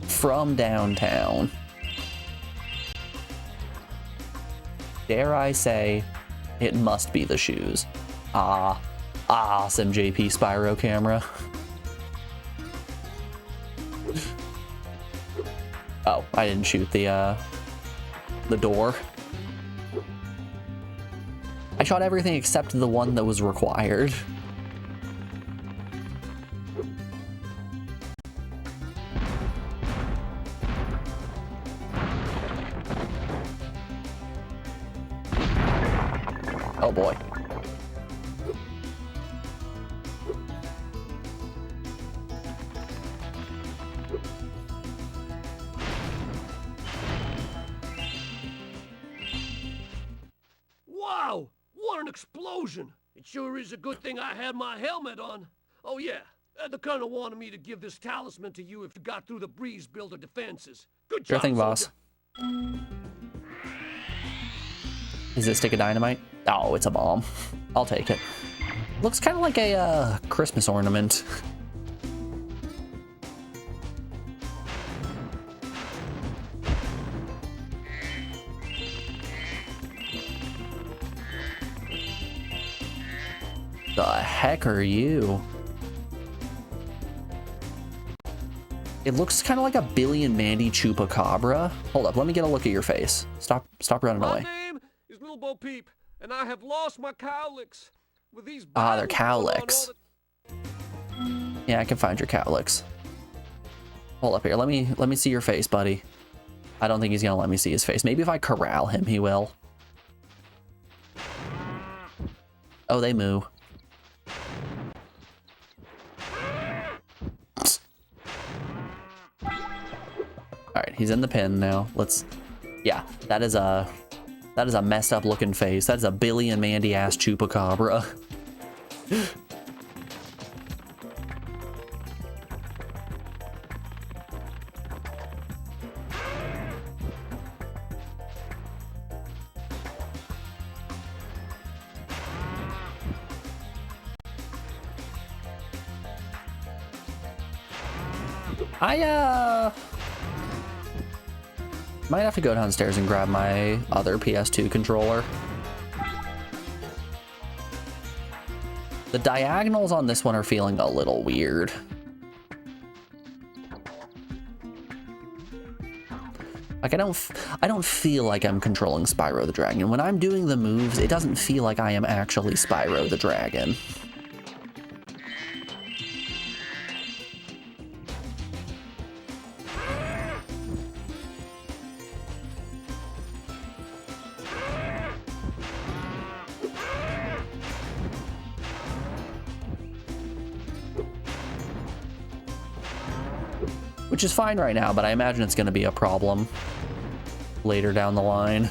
from downtown. Dare I say, it must be the shoes. Awesome JP Spyro camera. Oh, I didn't shoot the door. I shot everything except the one that was required. Oh boy. Wow! What an explosion! It sure is a good thing I had my helmet on. Oh yeah, the colonel wanted me to give this talisman to you if you got through the breeze builder defenses. Good job, Sure thing, boss. Is it a stick of dynamite? Oh, it's a bomb. I'll take it. Looks kind of like a Christmas ornament. The heck are you? It looks kind of like a Billy and Mandy Chupacabra. Hold up, let me get a look at your face. Stop running away. My name is Little Bo Peep, and I have lost my cowlicks. With these They're cowlicks. Yeah, I can find your cowlicks. Hold up here. Let me see your face, buddy. I don't think he's gonna let me see his face. Maybe if I corral him, he will. Oh, they moo. Alright, he's in the pen now. Yeah, that is a messed up looking face. That is a Billy and Mandy ass Chupacabra. I might have to go downstairs and grab my other PS2 controller. The diagonals on this one are feeling a little weird. Like, I don't feel like I'm controlling Spyro the Dragon. When I'm doing the moves, it doesn't feel like I am actually Spyro the Dragon. Which is fine right now, but I imagine it's going to be a problem later down the line.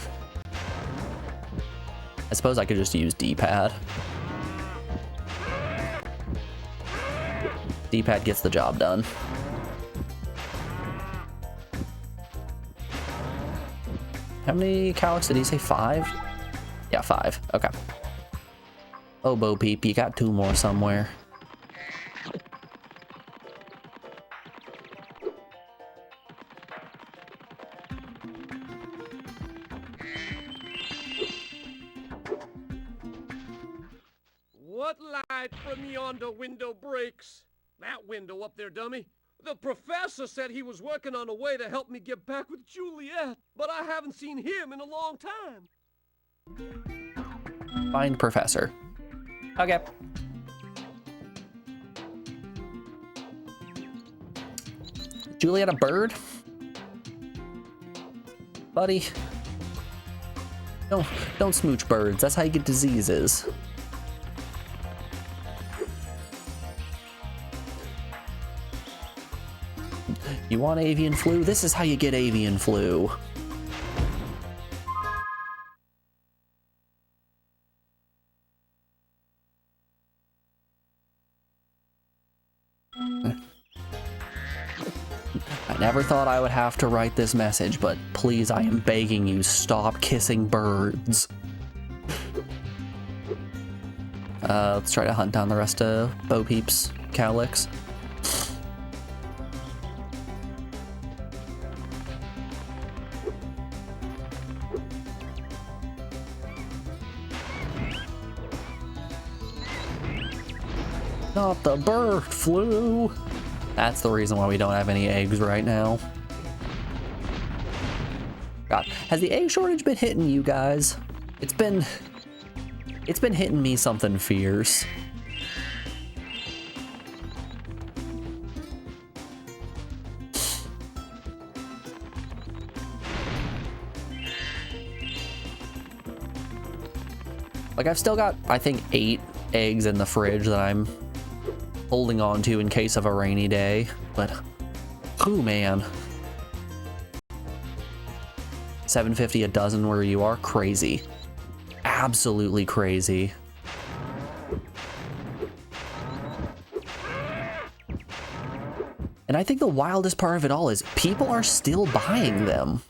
I suppose I could just use D-pad. D-pad gets the job done. How many Calyx did he say? 5? Yeah, 5. Okay. Oh, Bo Peep, you got 2 more somewhere. What light from yonder window breaks? That window up there, dummy. The professor said he was working on a way to help me get back with Juliet, but I haven't seen him in a long time. Find professor. Okay. Juliet a bird? Buddy. Don't smooch birds. That's how you get diseases. You want avian flu? This is how you get avian flu. I never thought I would have to write this message, but please, I am begging you, stop kissing birds. Let's try to hunt down the rest of Bo Peep's Calyx. Not the bird flu. That's the reason why we don't have any eggs right now. God, has the egg shortage been hitting you guys? It's been hitting me something fierce. Like, I've still got, I think, 8 eggs in the fridge that I'm holding on to in case of a rainy day, but oh man, $7.50 a dozen where you are? Crazy. Absolutely crazy. And I think the wildest part of it all is people are still buying them.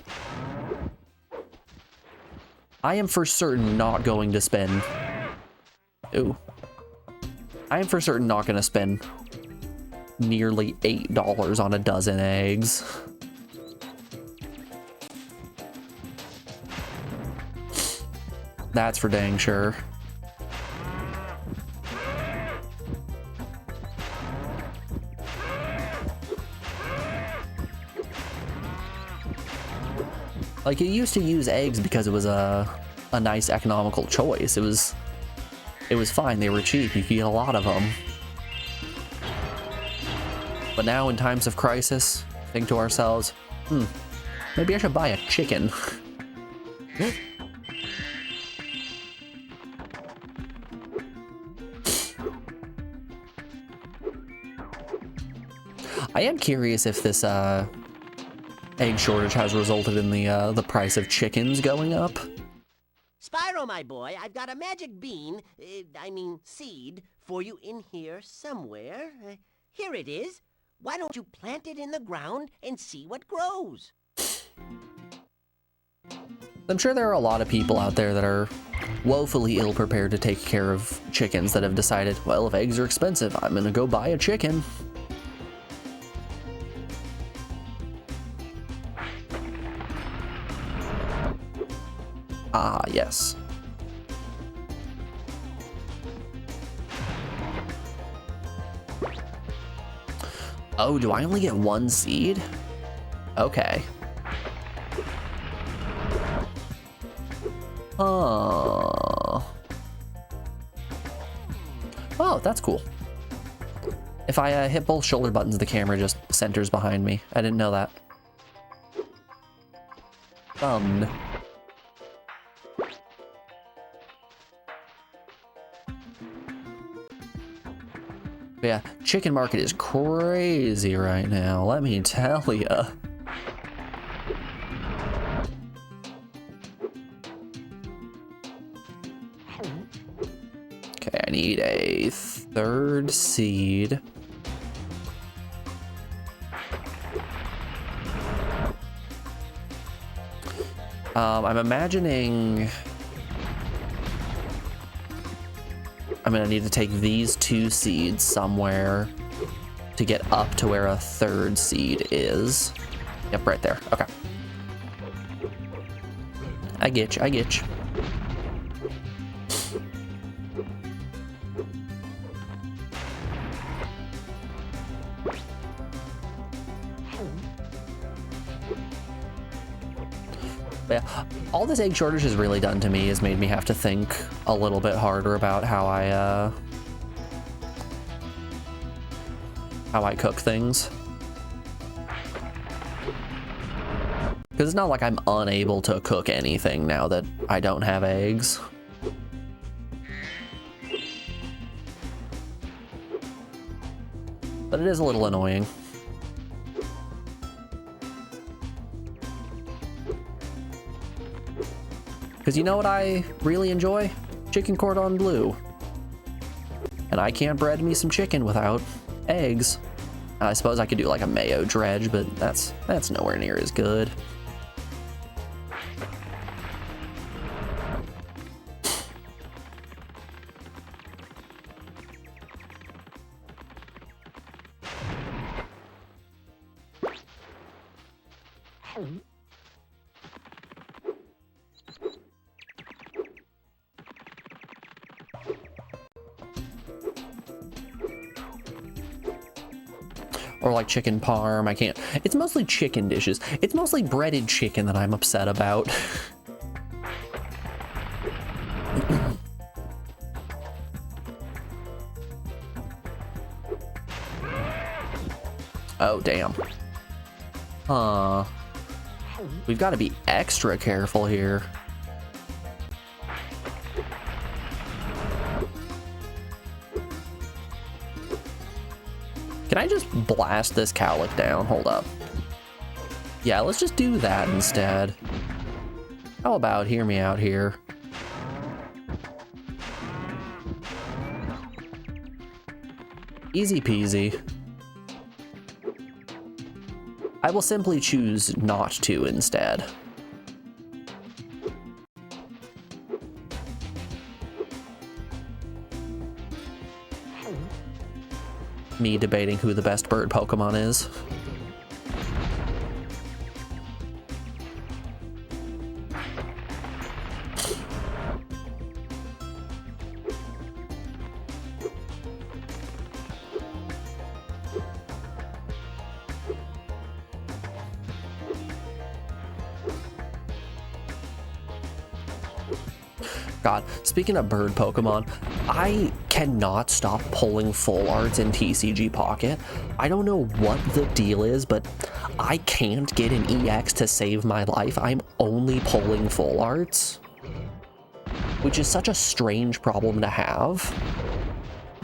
I am for certain not going to spend... Ooh. I am for certain not going to spend nearly $8 on a dozen eggs. That's for dang sure. Like, you used to use eggs because it was a nice economical choice. It was fine, they were cheap, you could get a lot of them. But now in times of crisis, think to ourselves, maybe I should buy a chicken. I am curious if this egg shortage has resulted in the price of chickens going up. Spyro, my boy, I've got a magic bean, seed, for you in here somewhere. Here it is. Why don't you plant it in the ground and see what grows? I'm sure there are a lot of people out there that are woefully ill-prepared to take care of chickens that have decided, well, if eggs are expensive, I'm gonna go buy a chicken. Ah, yes. Oh, do I only get 1 seed? Okay. Oh. Oh, that's cool. If I hit both shoulder buttons, the camera just centers behind me. I didn't know that. Fun. But yeah, chicken market is crazy right now, let me tell ya. Okay, I need a 3rd seed. I'm imagining I'm gonna need to take these 2 seeds somewhere to get up to where a 3rd seed is. Yep, right there. Okay. I get you, I get you. Yeah, all this egg shortage has really done to me is made me have to think a little bit harder about how I cook things. Because it's not like I'm unable to cook anything now that I don't have eggs. But it is a little annoying. Because you know what I really enjoy? Chicken cordon bleu. And I can't bread me some chicken without eggs. I suppose I could do like a mayo dredge, but that's nowhere near as good. Or like chicken parm, I can't. It's mostly chicken dishes. It's mostly breaded chicken that I'm upset about. Oh, damn. We've got to be extra careful here. Can I just blast this cowlick down? Hold up. Yeah, let's just do that instead. How about hear me out here? Easy peasy. I will simply choose not to instead. Me debating who the best bird Pokemon is. God, speaking of bird Pokemon, I cannot stop pulling full arts in TCG Pocket. I don't know what the deal is, but I can't get an EX to save my life. I'm only pulling full arts, which is such a strange problem to have.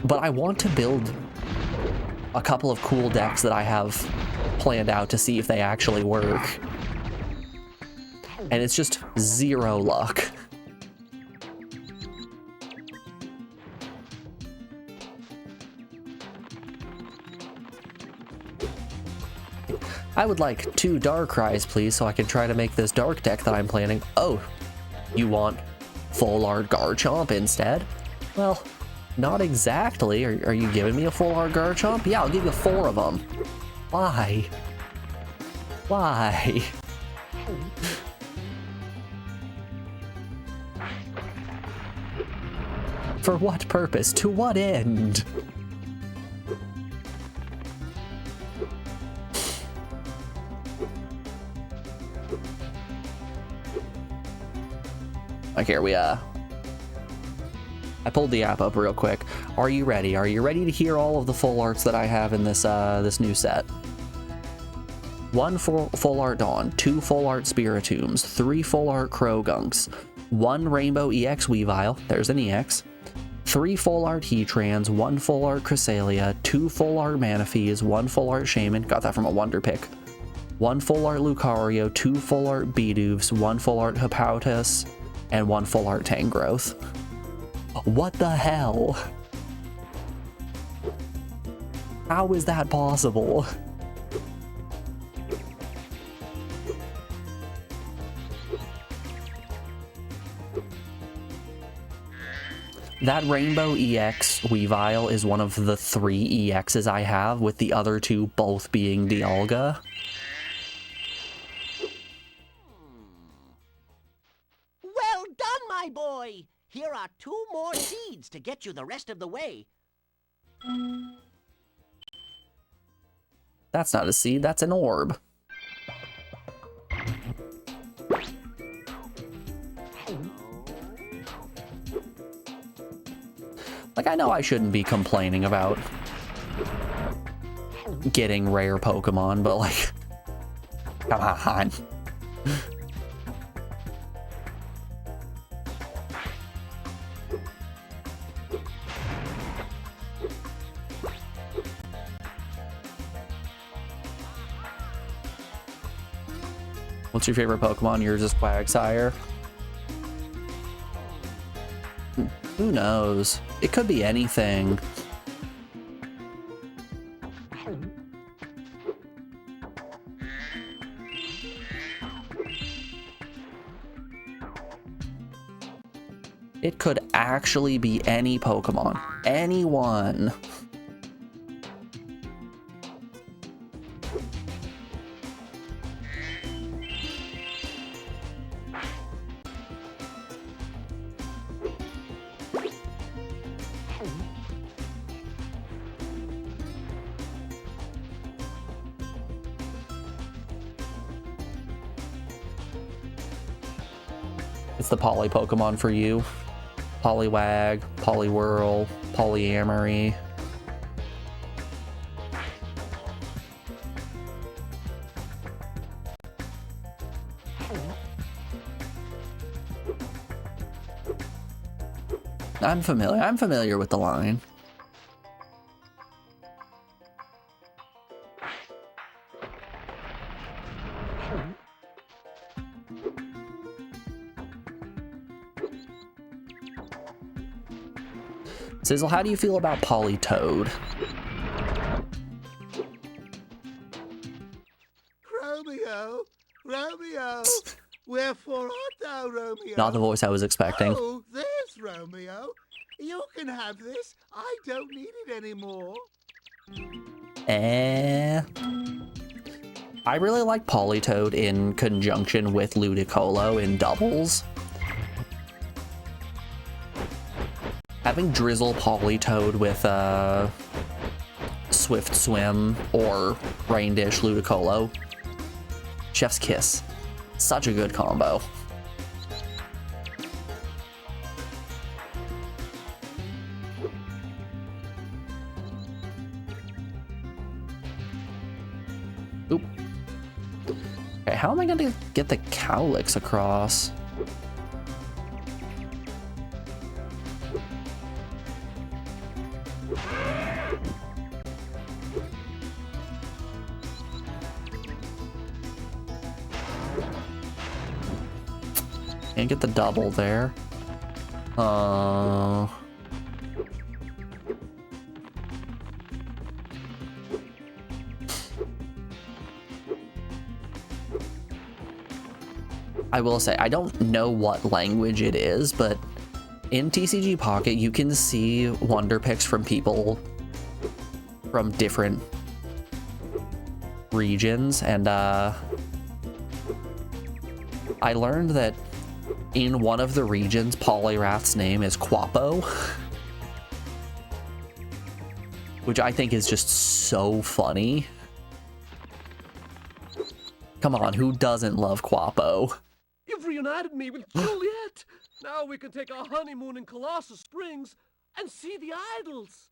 But I want to build a couple of cool decks that I have planned out to see if they actually work. And it's just zero luck. I would like 2 Darkrai's, please, so I can try to make this dark deck that I'm planning. Oh, you want full art Garchomp instead? Well, not exactly. Are you giving me a full art Garchomp? Yeah, I'll give you 4 of them. Why? Why? For what purpose? To what end? Like here I pulled the app up real quick. Are you ready? Are you ready to hear all of the full arts that I have in this this new set? 1 full art Dawn, 2 full art Spiritombs, 3 full art Crogunks, 1 Rainbow EX Weavile, there's an EX, 3 full art Heatrans, 1 full art Cresselia, 2 full art Manaphes, 1 full art Shaman, got that from a Wonder Pick, 1 full art Lucario, 2 full art Bidoofs, 1 full art Hippopotas, and 1 full art Tangrowth. What the hell? How is that possible? That Rainbow EX Weavile is one of the 3 EXs I have, with the other 2 both being Dialga. Well done, my boy! Here are 2 more seeds to get you the rest of the way. That's not a seed, that's an orb. Like, I know I shouldn't be complaining about getting rare Pokemon, but like, come on. What's your favorite Pokemon? Yours is Quagsire. Who knows? It could be anything. It could actually be any Pokemon. Anyone. It's the Poly Pokemon for you. Poliwag, Poliwhirl, Polyamory. I'm familiar with the line. Sizzle, how do you feel about Politoad? Romeo, Romeo, wherefore art thou, Romeo? Not the voice I was expecting. Oh, there's Romeo. You can have this. I don't need it anymore. I really like Politoad in conjunction with Ludicolo in doubles. Having Drizzle Politoad with Swift Swim or Rain Dish Ludicolo, chef's kiss. Such a good combo. Oop. Okay, how am I gonna get the Cowlicks across? Can't get the double there. I will say, I don't know what language it is, but in TCG Pocket, you can see Wonder Picks from people from different regions, and I learned that in one of the regions, Poliwrath's name is Quapo, which I think is just so funny. Come on, who doesn't love Quapo? You've reunited me with Juliet. Now we can take our honeymoon in Colossus Springs and see the idols.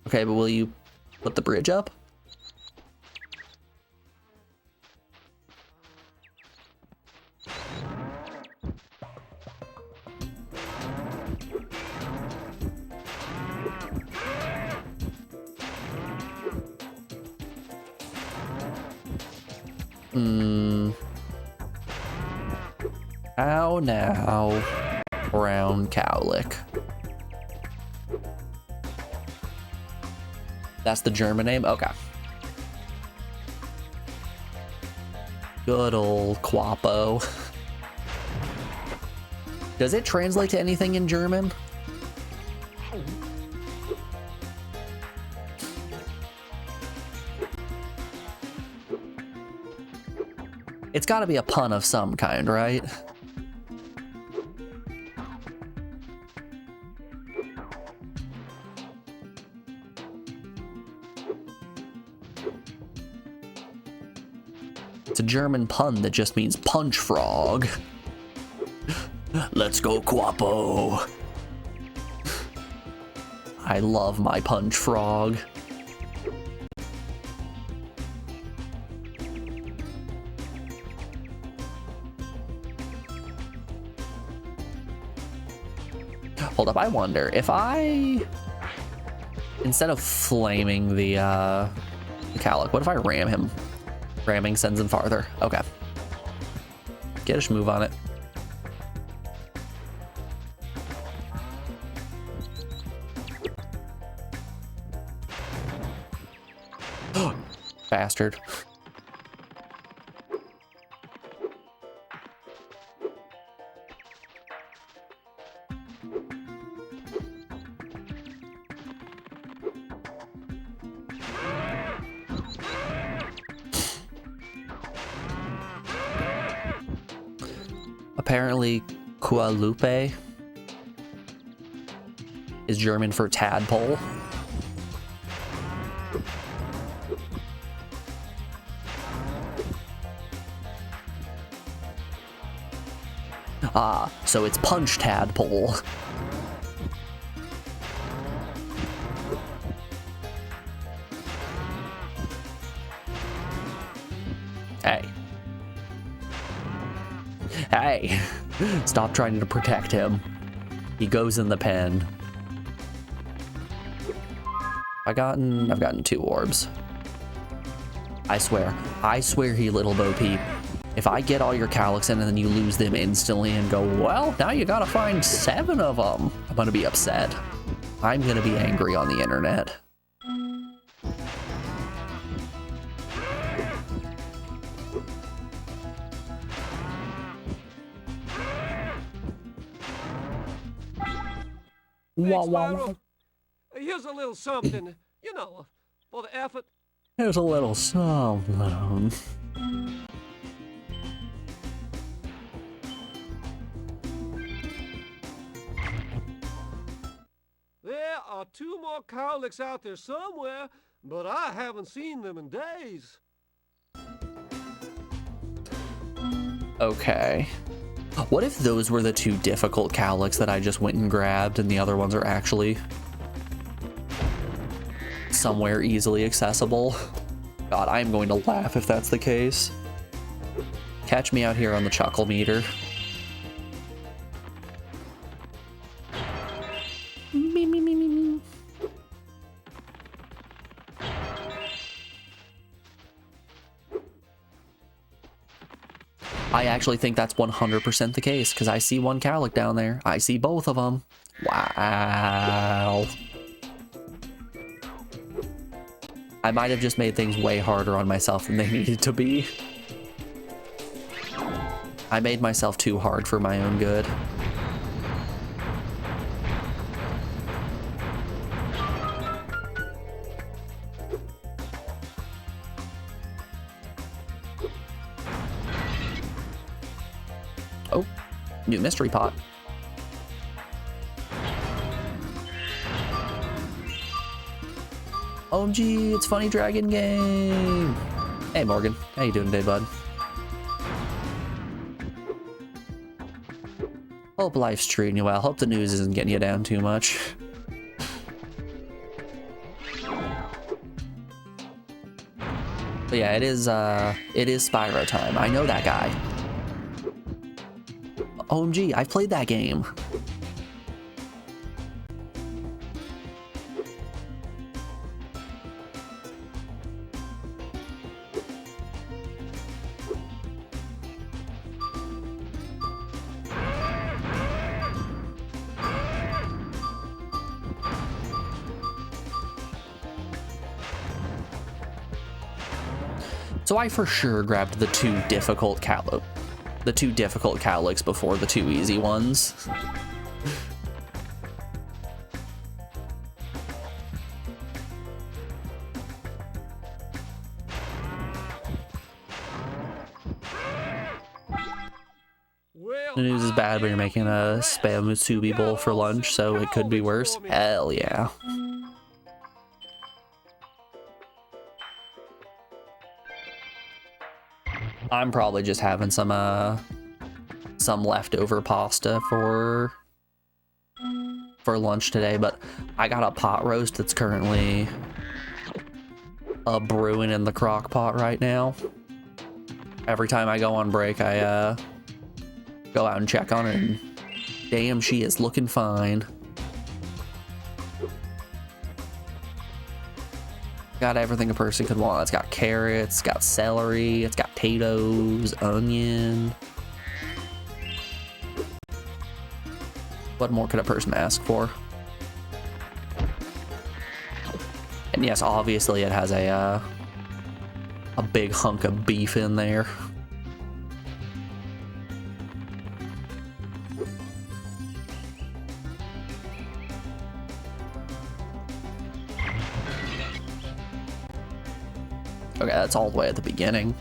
Okay, but will you put the bridge up? How now, brown cowlick? That's the German name? Okay. Good old Quapo. Does it translate to anything in German? It's gotta be a pun of some kind, right? It's a German pun that just means punch frog. Let's go, Quapo. I love my punch frog. Hold up, I wonder if I, instead of flaming the Calic, what if I ram him? Ramming sends him farther. Okay. Get a move on it. Bastard. Apparently, Kualupe is German for tadpole. Ah, so it's punch tadpole. Hey. Hey, stop trying to protect him. He goes in the pen. I've gotten 2 orbs. I swear he little Bo Peep. If I get all your Calyx in and then you lose them instantly and go, well, now you gotta find 7 of them, I'm gonna be upset. I'm gonna be angry on the internet. Thanks, Spyro. Here's a little something, you know, for the effort. Here's a little something. There are 2 more cowlicks out there somewhere, but I haven't seen them in days. Okay. What if those were the 2 difficult cowlicks that I just went and grabbed and the other ones are actually somewhere easily accessible? God, I'm going to laugh if that's the case. Catch me out here on the chuckle meter. Me, me, me, me, me. I actually think that's 100% the case, because I see 1 cowlick down there. I see both of them. Wow. I might have just made things way harder on myself than they needed to be. I made myself too hard for my own good. Oh, new mystery pot. OMG, it's Funny Dragon Game. Hey Morgan, how you doing today, bud? Hope life's treating you well. Hope the news isn't getting you down too much. But yeah, it is Spyro time. I know that guy. OMG, I've played that game. So I for sure grabbed the two difficult cowlicks before the two easy ones. Well, The news is bad, but you're making a spam musubi bowl for lunch, so it could be worse. Hell yeah. I'm probably just having some leftover pasta for lunch today, but I got a pot roast that's currently brewing in the crock pot right now. Every time I go on break, I go out and check on it, and damn, she is looking fine. Got everything a person could want. It's got carrots, it's got celery, it's got potatoes, onion. What more could a person ask for? And yes, obviously it has a big hunk of beef in there. Okay, that's all the way at the beginning.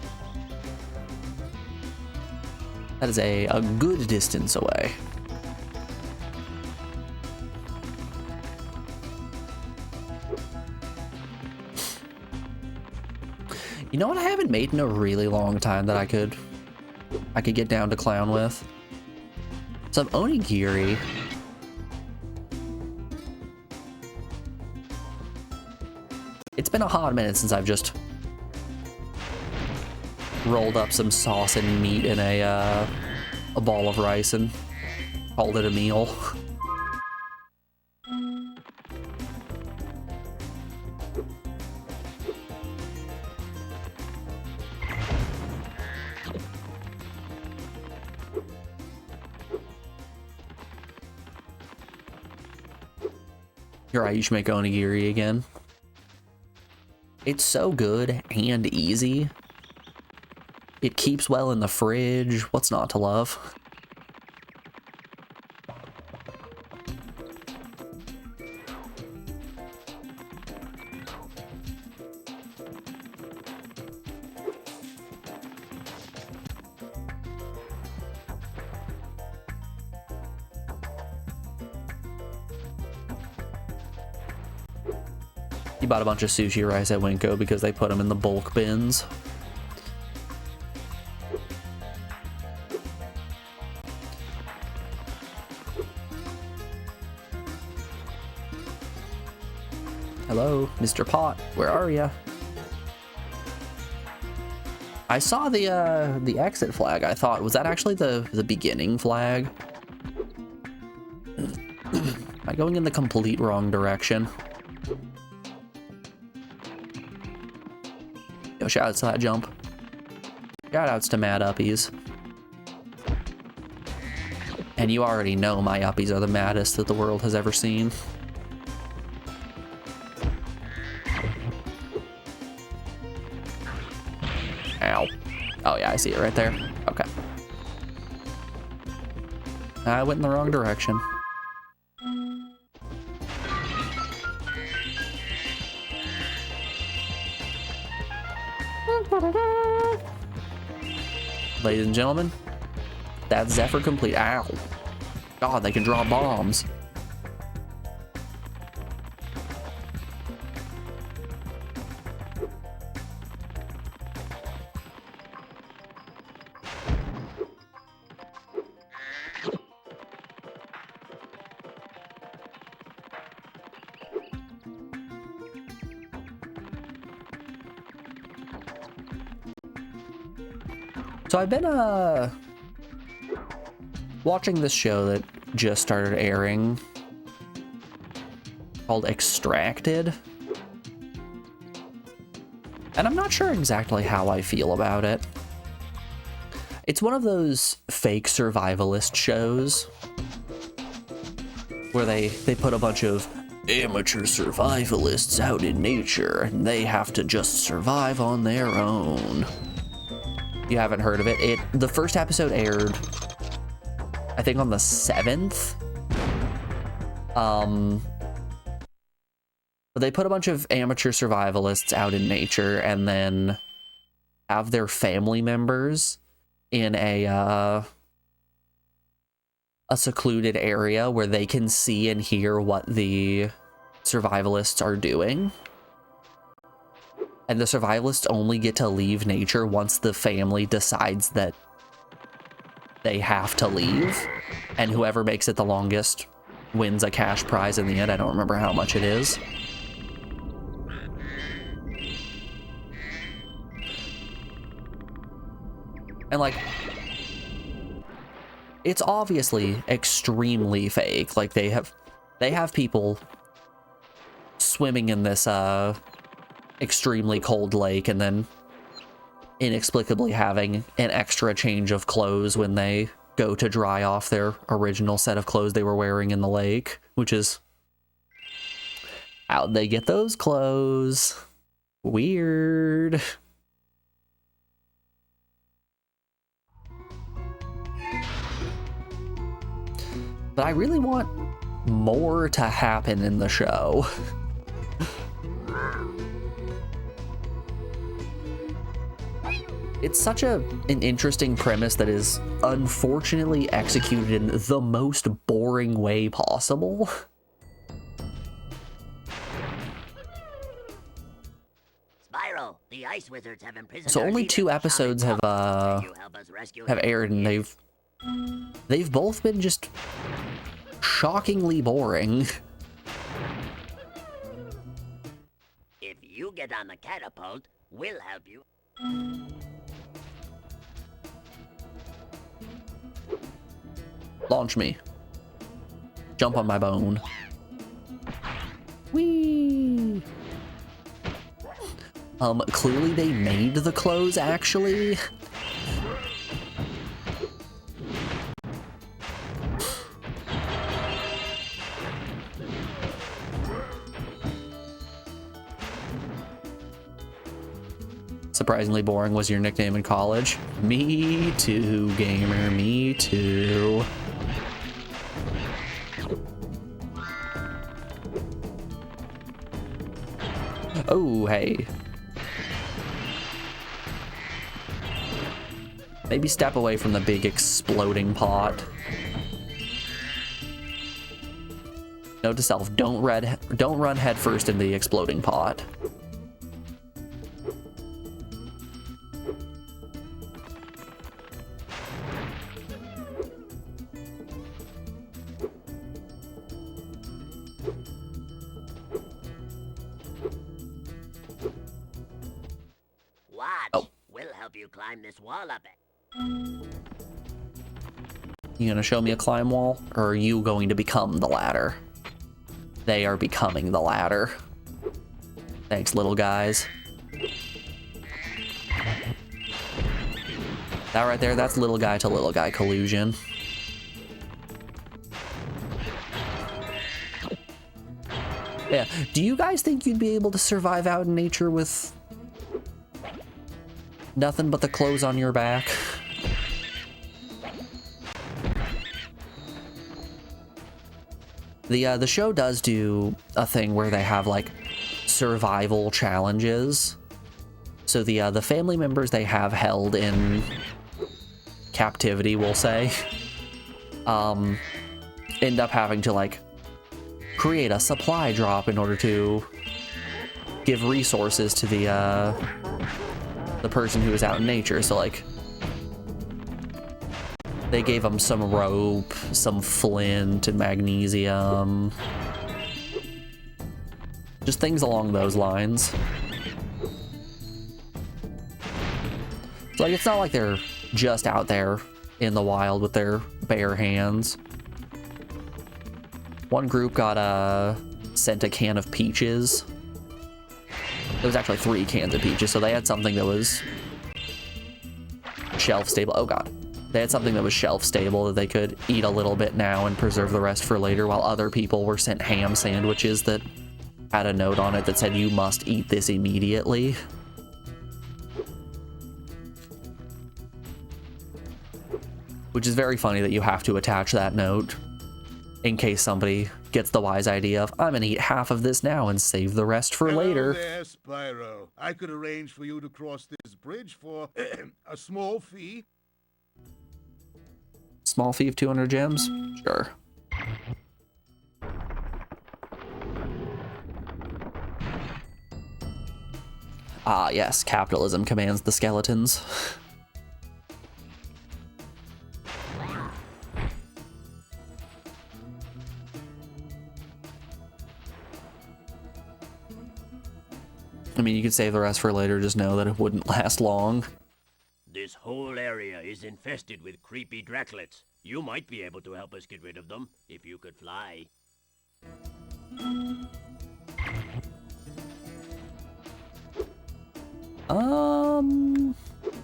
That is a good distance away. You know what I haven't made in a really long time that I could get down to clown with? Some onigiri. It's been a hot minute since I've just rolled up some sauce and meat in a ball of rice and called it a meal. You're right, you should make onigiri again. It's so good and easy. It keeps well in the fridge. What's not to love? You bought a bunch of sushi rice at Winco because they put them in the bulk bins. Hello, Mr. Pot, where are ya? I saw the exit flag. I thought, was that actually the beginning flag? Am I going in the complete wrong direction? Yo, shoutouts to that jump. Shoutouts to Mad Uppies. And you already know my Uppies are the maddest that the world has ever seen. Ow. Oh yeah, I see it right there. Okay. I went in the wrong direction. Ladies and gentlemen, that's Zephyr complete. Ow. God, they can drop bombs. So I've been watching this show that just started airing called Extracted. And I'm not sure exactly how I feel about it. It's one of those fake survivalist shows where they put a bunch of amateur survivalists out in nature and they have to just survive on their own. You haven't heard of it? The first episode aired, I think, on the 7th. But they put a bunch of amateur survivalists out in nature and then have their family members in a secluded area where they can see and hear what the survivalists are doing. And the survivalists only get to leave nature once the family decides that they have to leave. And whoever makes it the longest wins a cash prize in the end. I don't remember how much it is. And like, it's obviously extremely fake. Like they have people swimming in this extremely cold lake and then inexplicably having an extra change of clothes when they go to dry off their original set of clothes they were wearing in the lake, which is how'd they get those clothes? Weird. But I really want more to happen in the show. It's such an interesting premise that is unfortunately executed in the most boring way possible. Spyro, the ice wizards have imprisoned So our only leader, 2 episodes have Can you help us rescue him? aired, and they've both been just shockingly boring. If you get on the catapult, we'll help you. Launch me. Jump on my bone. Whee! Clearly they made the clothes, actually. Surprisingly boring was your nickname in college. Me too, gamer, me too. Oh, hey. Maybe step away from the big exploding pot. Note to self, don't run headfirst into the exploding pot. Watch. Oh. We'll help you climb this wall up it. You gonna show me a climb wall, or are you going to become the ladder? They are becoming the ladder. Thanks, little guys. That right there, that's little guy to little guy collusion. Yeah, do you guys think you'd be able to survive out in nature with nothing but the clothes on your back? The show does do a thing where they have like survival challenges. So the family members they have held in captivity, we'll say, end up having to like create a supply drop in order to give resources to the person who is out in nature. So like they gave them some rope, some flint and magnesium, just things along those lines. So like it's not like they're just out there in the wild with their bare hands. One group got sent a can of peaches. There was actually 3 cans of peaches, so they had something that was shelf stable. Oh god. They had something that was shelf stable that they could eat a little bit now and preserve the rest for later, while other people were sent ham sandwiches that had a note on it that said, "You must eat this immediately." Which is very funny that you have to attach that note in case somebody gets the wise idea of, "I'm gonna eat half of this now and save the rest for later." Hello there, Spyro. I could arrange for you to cross this bridge for a small fee. Small fee of 200 gems? Sure. Ah, yes, capitalism commands the skeletons. I mean, you could save the rest for later, just know that it wouldn't last long. This whole area is infested with creepy Draclets. You might be able to help us get rid of them, if you could fly.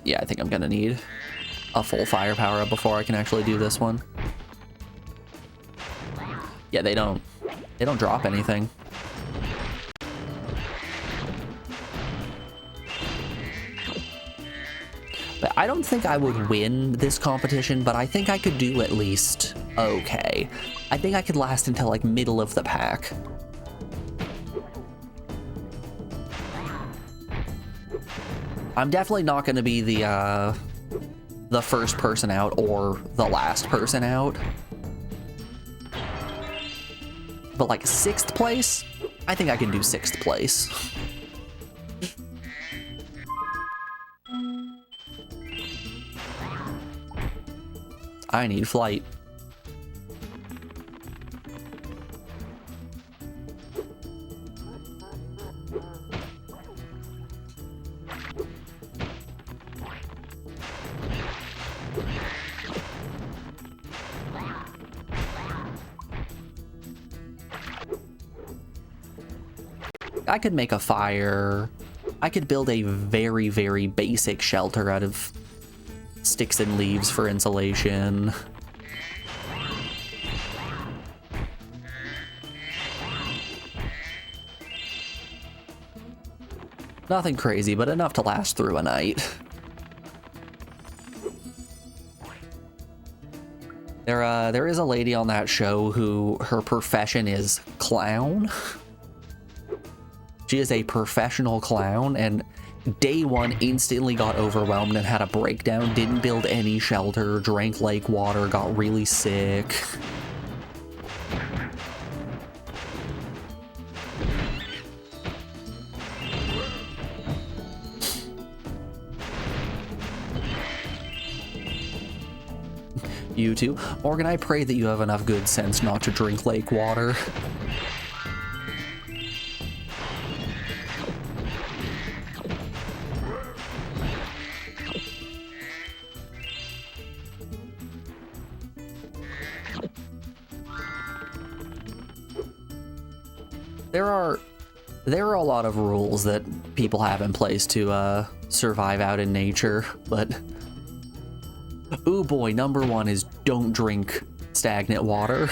Yeah, I think I'm gonna need a full firepower up before I can actually do this one. Yeah, they don't drop anything. But I don't think I would win this competition, but I think I could do at least okay. I think I could last until like middle of the pack. I'm definitely not going to be the first person out or the last person out. But like 6th place, I think I can do 6th place. I need flight. I could make a fire. I could build a very, very basic shelter out of sticks and leaves for insulation. Nothing crazy, but enough to last through a night. There is a lady on that show who her profession is clown. She is a professional clown, and day 1 instantly got overwhelmed and had a breakdown, didn't build any shelter, drank lake water, got really sick. You too? Morgan, I pray that you have enough good sense not to drink lake water. There are a lot of rules that people have in place to survive out in nature, but ooh boy, number 1 is don't drink stagnant water.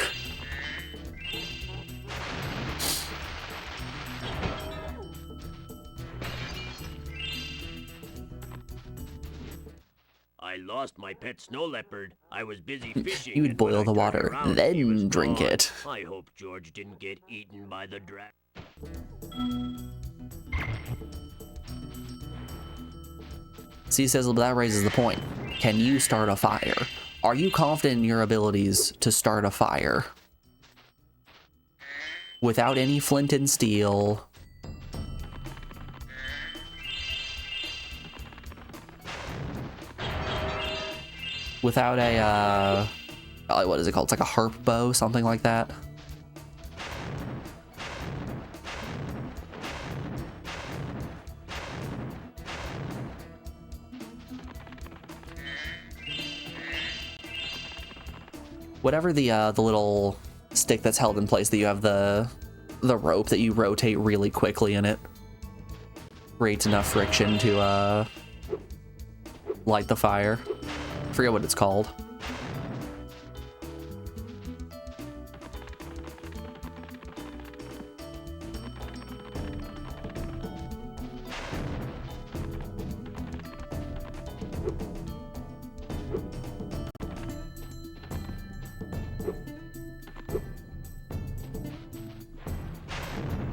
I lost my pet snow leopard. I was busy fishing. You would boil the water, then drink gone. it. I hope George didn't get eaten by the dragon. See, says that raises the point. Can you start a fire? Are you confident in your abilities to start a fire? Without any flint and steel. Without a, what is it called? It's like a harp bow, something like that. whatever the little stick that's held in place that you have the rope that you rotate really quickly in it creates enough friction to light the fire. Forget what it's called.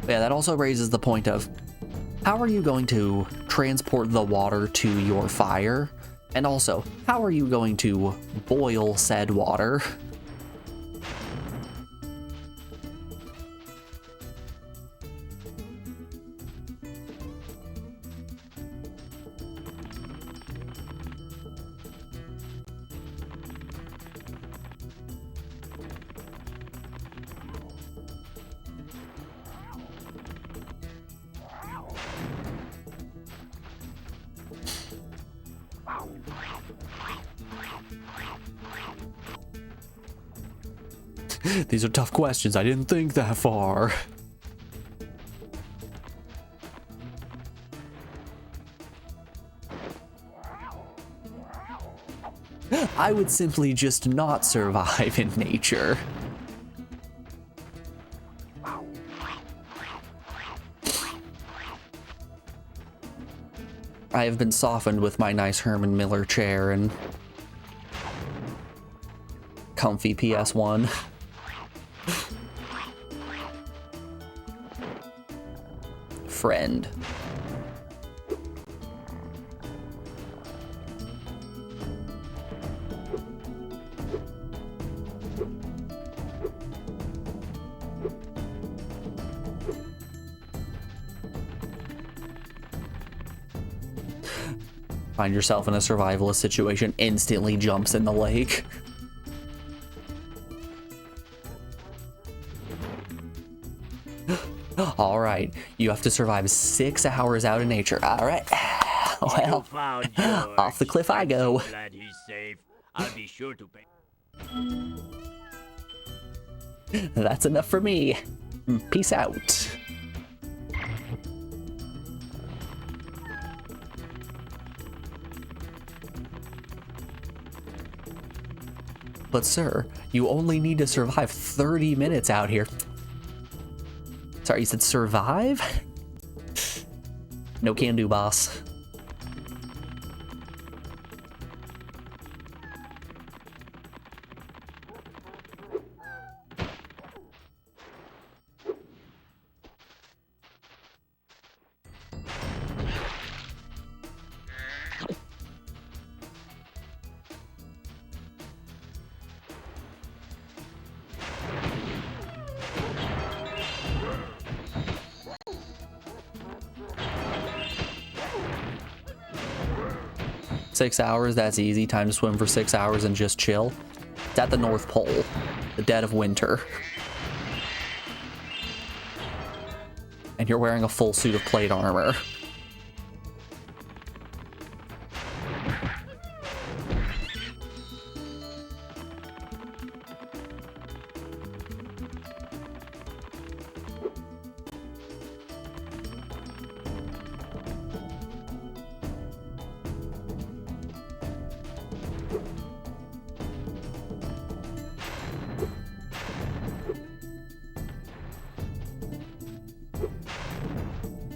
Yeah, that also raises the point of how are you going to transport the water to your fire? And also, how are you going to boil said water? These are tough questions. I didn't think that far. I would simply just not survive in nature. I have been softened with my nice Herman Miller chair and comfy ps1. Friend. Find yourself in a survivalist situation, instantly jumps in the lake. All right, you have to survive 6 hours out in nature. All right, well, off the cliff I go. Glad he's safe. I'll be sure to pay. That's enough for me. Peace out. But sir, you only need to survive 30 minutes out here. Sorry, you said survive? No can do, boss. Six hours, that's easy. Time to swim for 6 hours and just chill. It's at the North Pole, the dead of winter. And you're wearing a full suit of plate armor.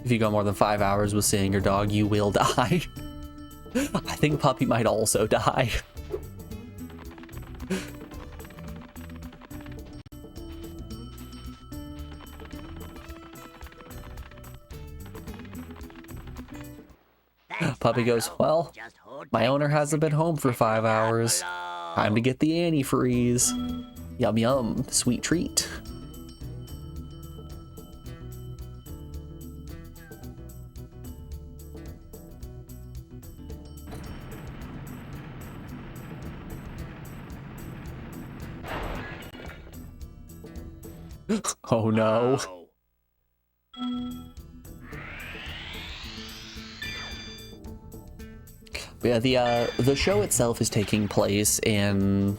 If you go more than 5 hours with seeing your dog, you will die. I think Puppy might also die. Puppy goes, well, my owner hasn't been home for 5 hours. Time to get the antifreeze. Yum yum, sweet treat. Oh no. Yeah, the show itself is taking place in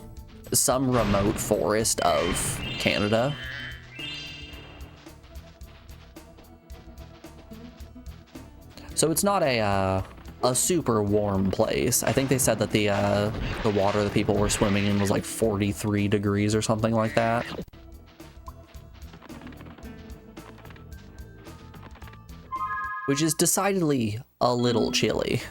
some remote forest of Canada. So it's not a super warm place. I think they said that the water that people were swimming in was like 43 degrees or something like that. Which is decidedly a little chilly.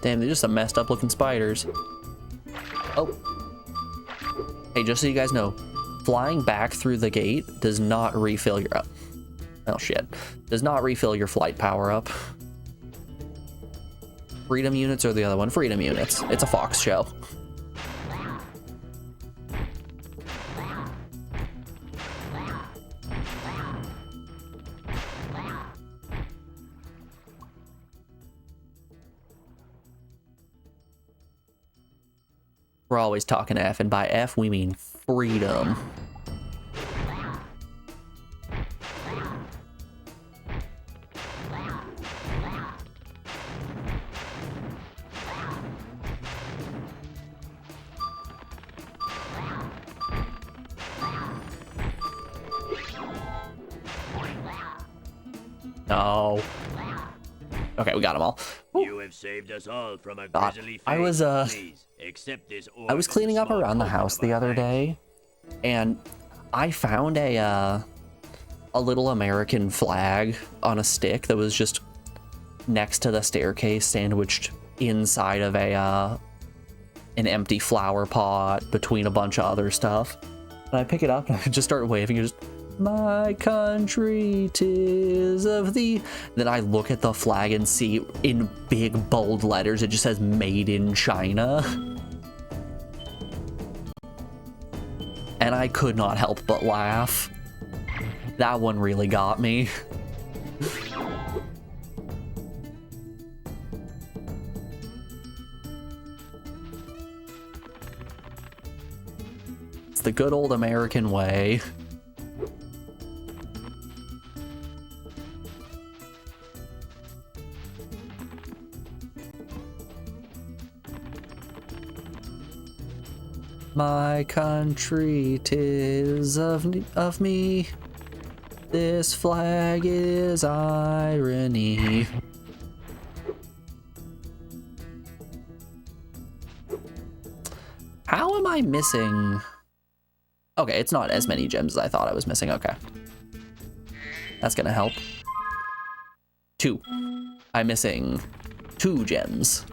Damn, they're just some messed up looking spiders. Oh. Hey, just so you guys know, flying back through the gate does not refill your... Oh, shit. Does not refill your flight power up. Freedom units or the other one? Freedom units. It's a fox show. We're always talking F, and by F we mean freedom. No. Okay, we got them all. You have saved us all from a grisly fate. I was Please accept this orb I was cleaning up as a around the small house token the of our other day, and I found a little American flag on a stick that was just next to the staircase, sandwiched inside of an empty flower pot between a bunch of other stuff. And I pick it up and I just start waving, and just, my country, 'tis of thee. Then I look at the flag and see in big bold letters it just says made in China. And I could not help but laugh. That one really got me. It's the good old American way. My country, 'tis of me. This flag is irony. How am I missing? Okay, it's not as many gems as I thought I was missing. Okay. That's gonna help. 2. I'm missing 2 gems.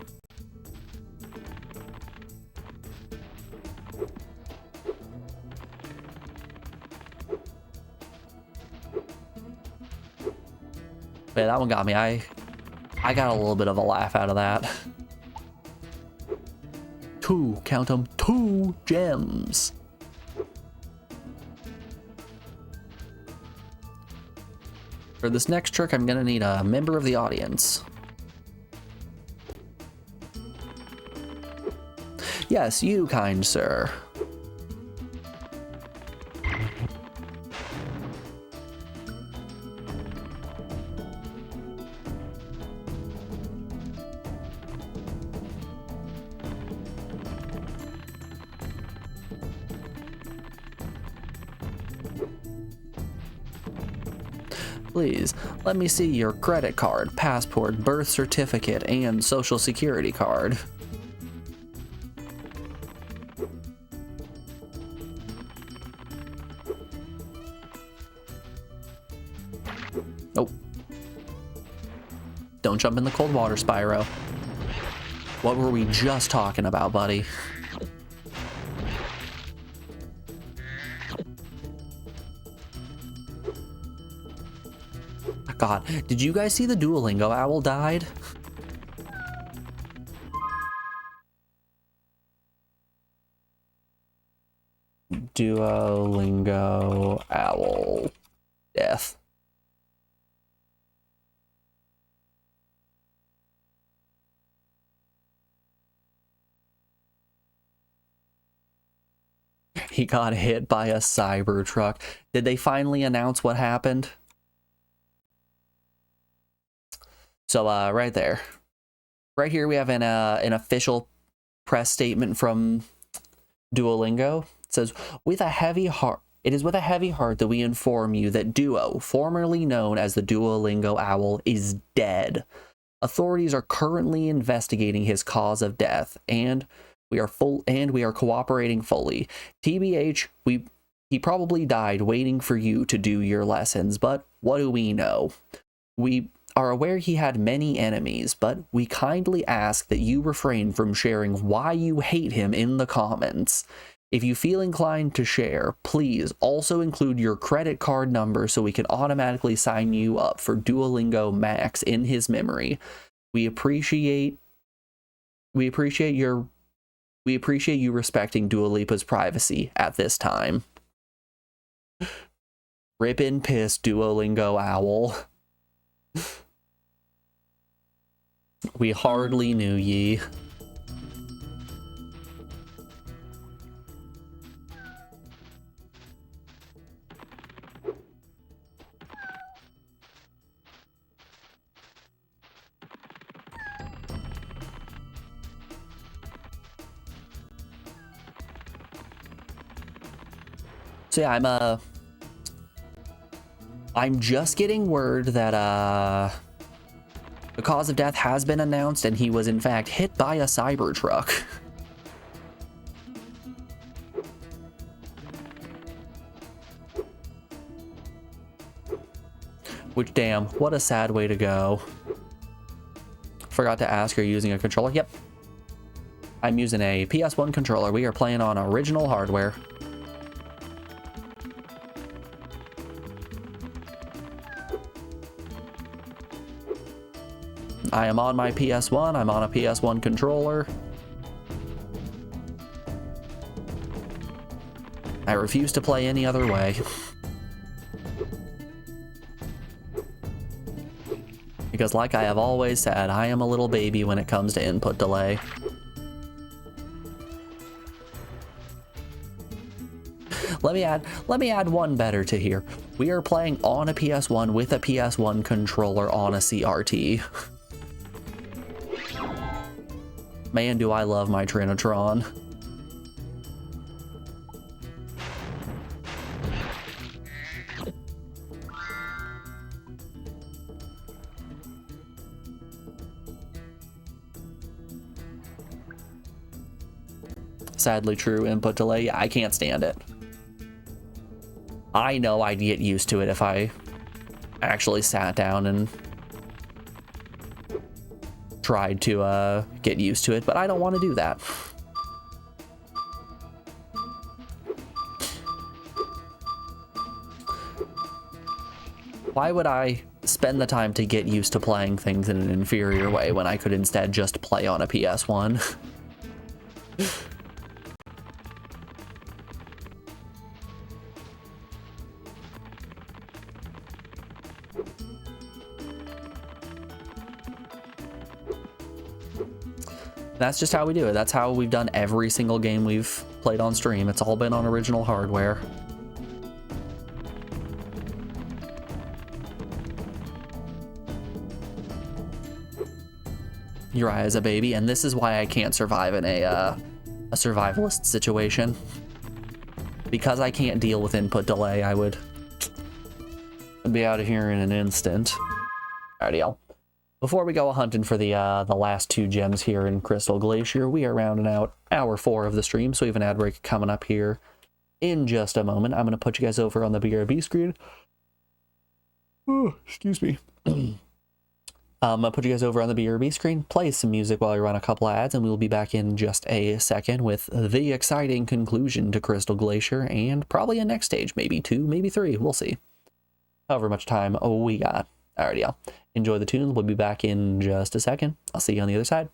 Yeah, that one got me. I got a little bit of a laugh out of that. 2, count them, 2 gems. For this next trick, I'm gonna need a member of the audience. Yes, you, kind sir. Please, let me see your credit card, passport, birth certificate, and social security card. Oh. Don't jump in the cold water, Spyro. What were we just talking about, buddy? God, did you guys see the Duolingo owl died? Duolingo owl death. He got hit by a Cybertruck. Did they finally announce what happened? So right there. Right here we have an official press statement from Duolingo. It says, with a heavy heart, it is with a heavy heart that we inform you that Duo, formerly known as the Duolingo Owl, is dead. Authorities are currently investigating his cause of death, and we are cooperating fully. TBH, he probably died waiting for you to do your lessons, but what do we know? We are aware he had many enemies, but we kindly ask that you refrain from sharing why you hate him in the comments. If you feel inclined to share, please also include your credit card number so we can automatically sign you up for Duolingo Max in his memory. We appreciate you respecting Dua Lipa's privacy at this time. Rip in piss, Duolingo Owl. We hardly knew ye. So yeah, I'm just getting word that the cause of death has been announced, and he was in fact hit by a Cybertruck. Which, damn, what a sad way to go. Forgot to ask, are you using a controller? Yep. I'm using a ps1 controller. We are playing on original hardware. I am on my PS1. I'm on a PS1 controller. I refuse to play any other way. Because like I have always said, I am a little baby when it comes to input delay. Let me add one better to here. We are playing on a PS1 with a PS1 controller on a CRT. Man, do I love my Trinitron. Sadly true, input delay. Yeah, I can't stand it. I know I'd get used to it if I actually sat down and tried to get used to it, but I don't want to do that. Why would I spend the time to get used to playing things in an inferior way when I could instead just play on a PS1? That's just how we do it. That's how we've done every single game we've played on stream. It's all been on original hardware. Uriah is a baby, and this is why I can't survive in a survivalist situation. Because I can't deal with input delay, I would be out of here in an instant. Alrighty, y'all. Before we go hunting for the last 2 gems here in Crystal Glacier, we are rounding out hour 4 of the stream, so we have an ad break coming up here in just a moment. I'm going to put you guys over on the BRB screen. Oh, excuse me. I'm going to put you guys over on the BRB screen, play some music while I run a couple ads, and we'll be back in just a second with the exciting conclusion to Crystal Glacier, and probably a next stage, maybe 2, maybe 3, we'll see. However much time we got. Alrighty, y'all. Enjoy the tunes. We'll be back in just a second. I'll see you on the other side.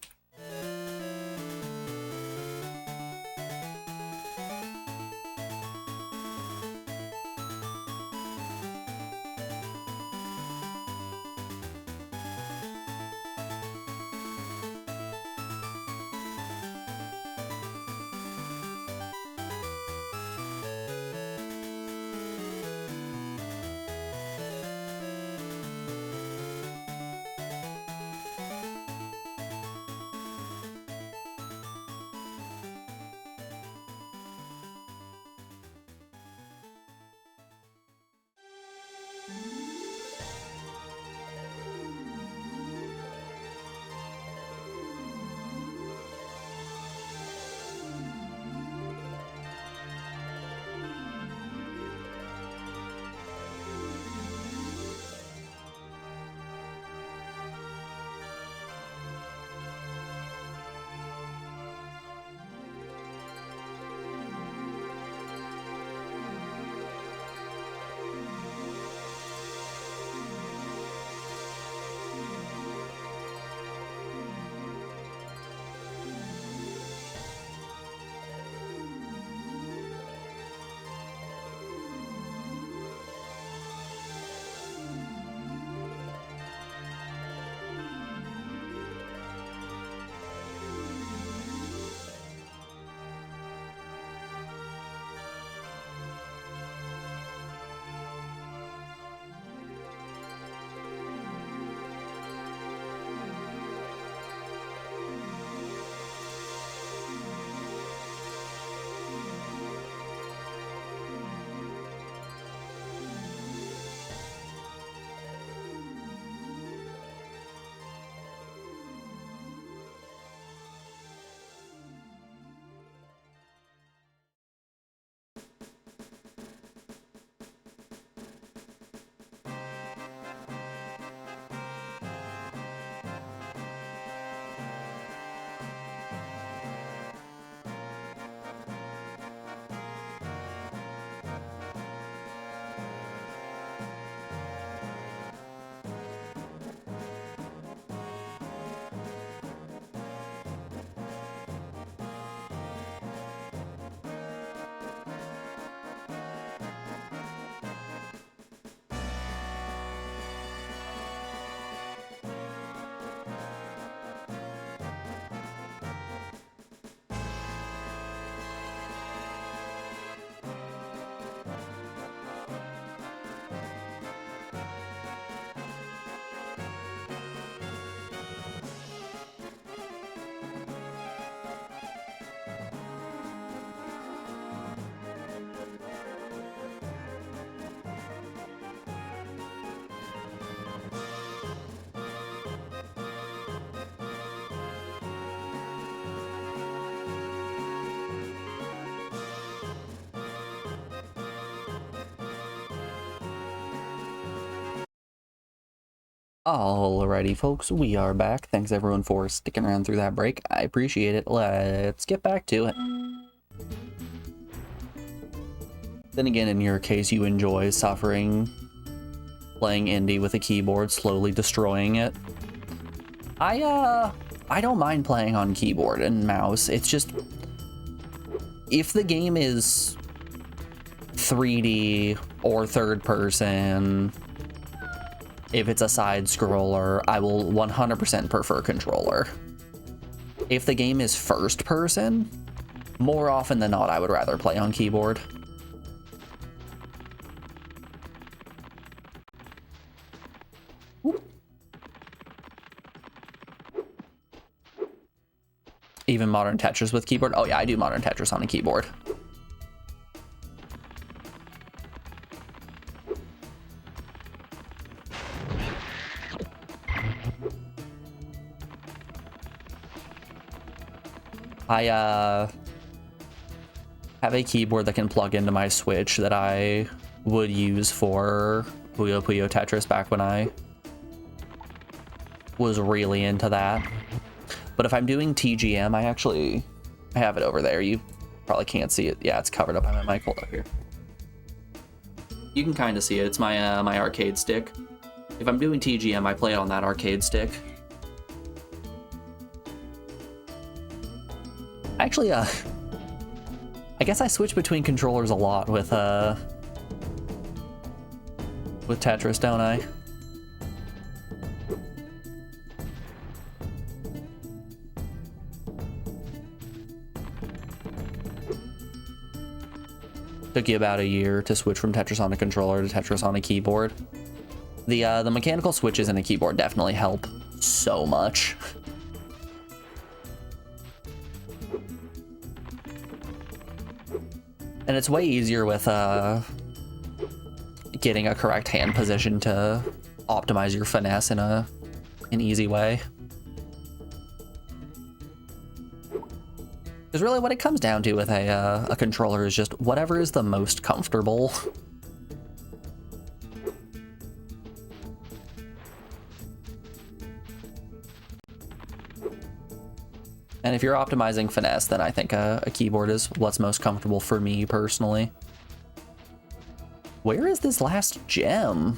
Alrighty, folks, we are back. Thanks everyone for sticking around through that break. I appreciate it. Let's get back to it. Then again, in your case, you enjoy suffering playing indie with a keyboard, slowly destroying it. I don't mind playing on keyboard and mouse. It's just, if the game is 3D or third person, if it's a side scroller, I will 100% prefer controller. If the game is first person, more often than not, I would rather play on keyboard. Even modern Tetris with keyboard. Oh yeah, I do modern Tetris on a keyboard. I have a keyboard that can plug into my Switch that I would use for Puyo Puyo Tetris back when I was really into that. But if I'm doing TGM, I have it over there. You probably can't see it. Yeah, it's covered up by my mic. Hold up here. You can kind of see it. It's my my arcade stick. If I'm doing TGM, I play it on that arcade stick. Actually, I guess I switch between controllers a lot with Tetris, don't I? Took you about a year to switch from Tetris on a controller to Tetris on a keyboard. The mechanical switches in a keyboard definitely help so much. And it's way easier with getting a correct hand position to optimize your finesse in an easy way. Because really what it comes down to with a controller is just whatever is the most comfortable. And if you're optimizing finesse, then I think a keyboard is what's most comfortable for me personally. Where is this last gem?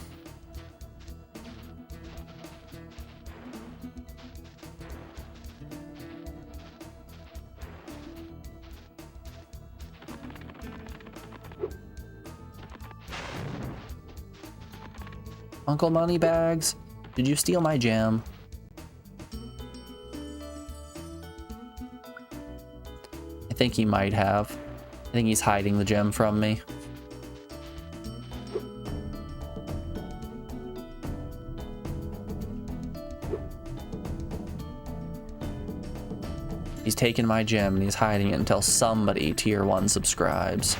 Uncle Moneybags, did you steal my gem? I think he might have. I think he's hiding the gem from me. He's taking my gem and he's hiding it until somebody tier 1 subscribes.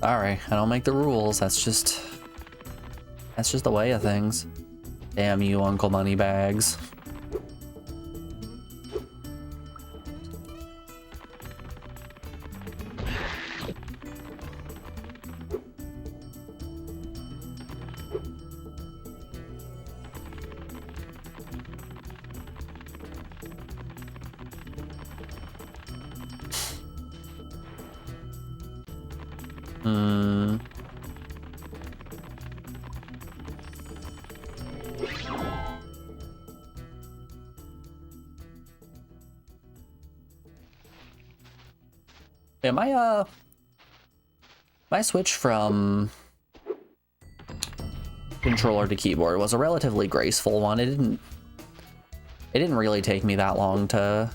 Alright, I don't make the rules. That's just the way of things. Damn you, Uncle Moneybags. Yeah, my switch from controller to keyboard was a relatively graceful one. It didn't really take me that long to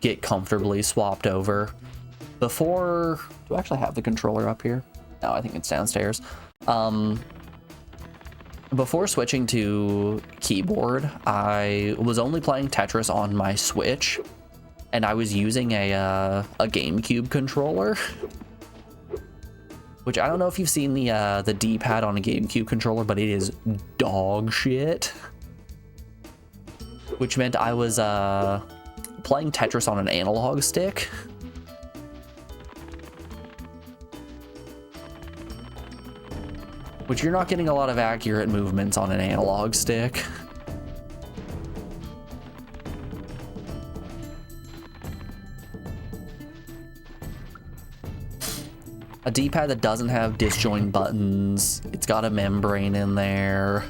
get comfortably swapped over. Before, do I actually have the controller up here? No, I think it's downstairs. Before switching to keyboard, I was only playing Tetris on my Switch, and I was using a GameCube controller. Which I don't know if you've seen the D-pad on a GameCube controller, but it is dog shit. Which meant I was playing Tetris on an analog stick. Which you're not getting a lot of accurate movements on an analog stick. A D-pad that doesn't have disjoint buttons. It's got a membrane in there.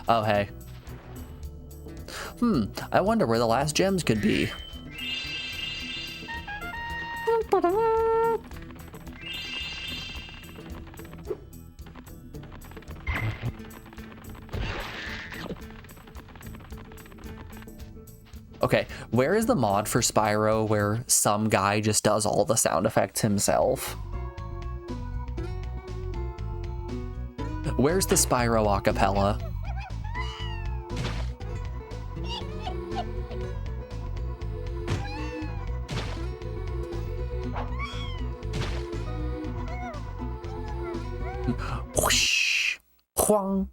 Oh, hey. I wonder where the last gems could be. Okay, where is the mod for Spyro where some guy just does all the sound effects himself? Where's the Spyro acapella? Whoosh, huang.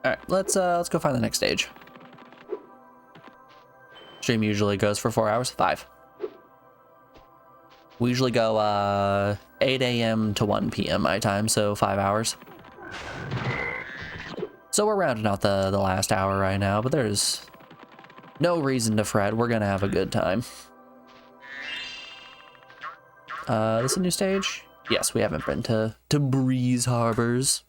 Alright, let's go find the next stage. Stream usually goes for 4 hours. 5. We usually go 8 a.m. to 1 p.m. my time, so 5 hours. So we're rounding out the last hour right now, but there's no reason to fret. We're gonna have a good time. This is a new stage? Yes, we haven't been to Breeze Harbors.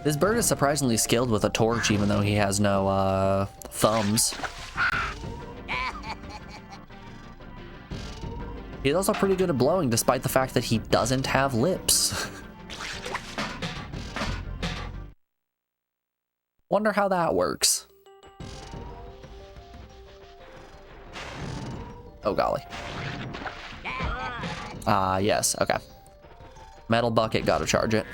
This bird is surprisingly skilled with a torch, even though he has no thumbs. He's also pretty good at blowing, despite the fact that he doesn't have lips. Wonder how that works. Oh golly. Yes, okay. Metal bucket, gotta charge it.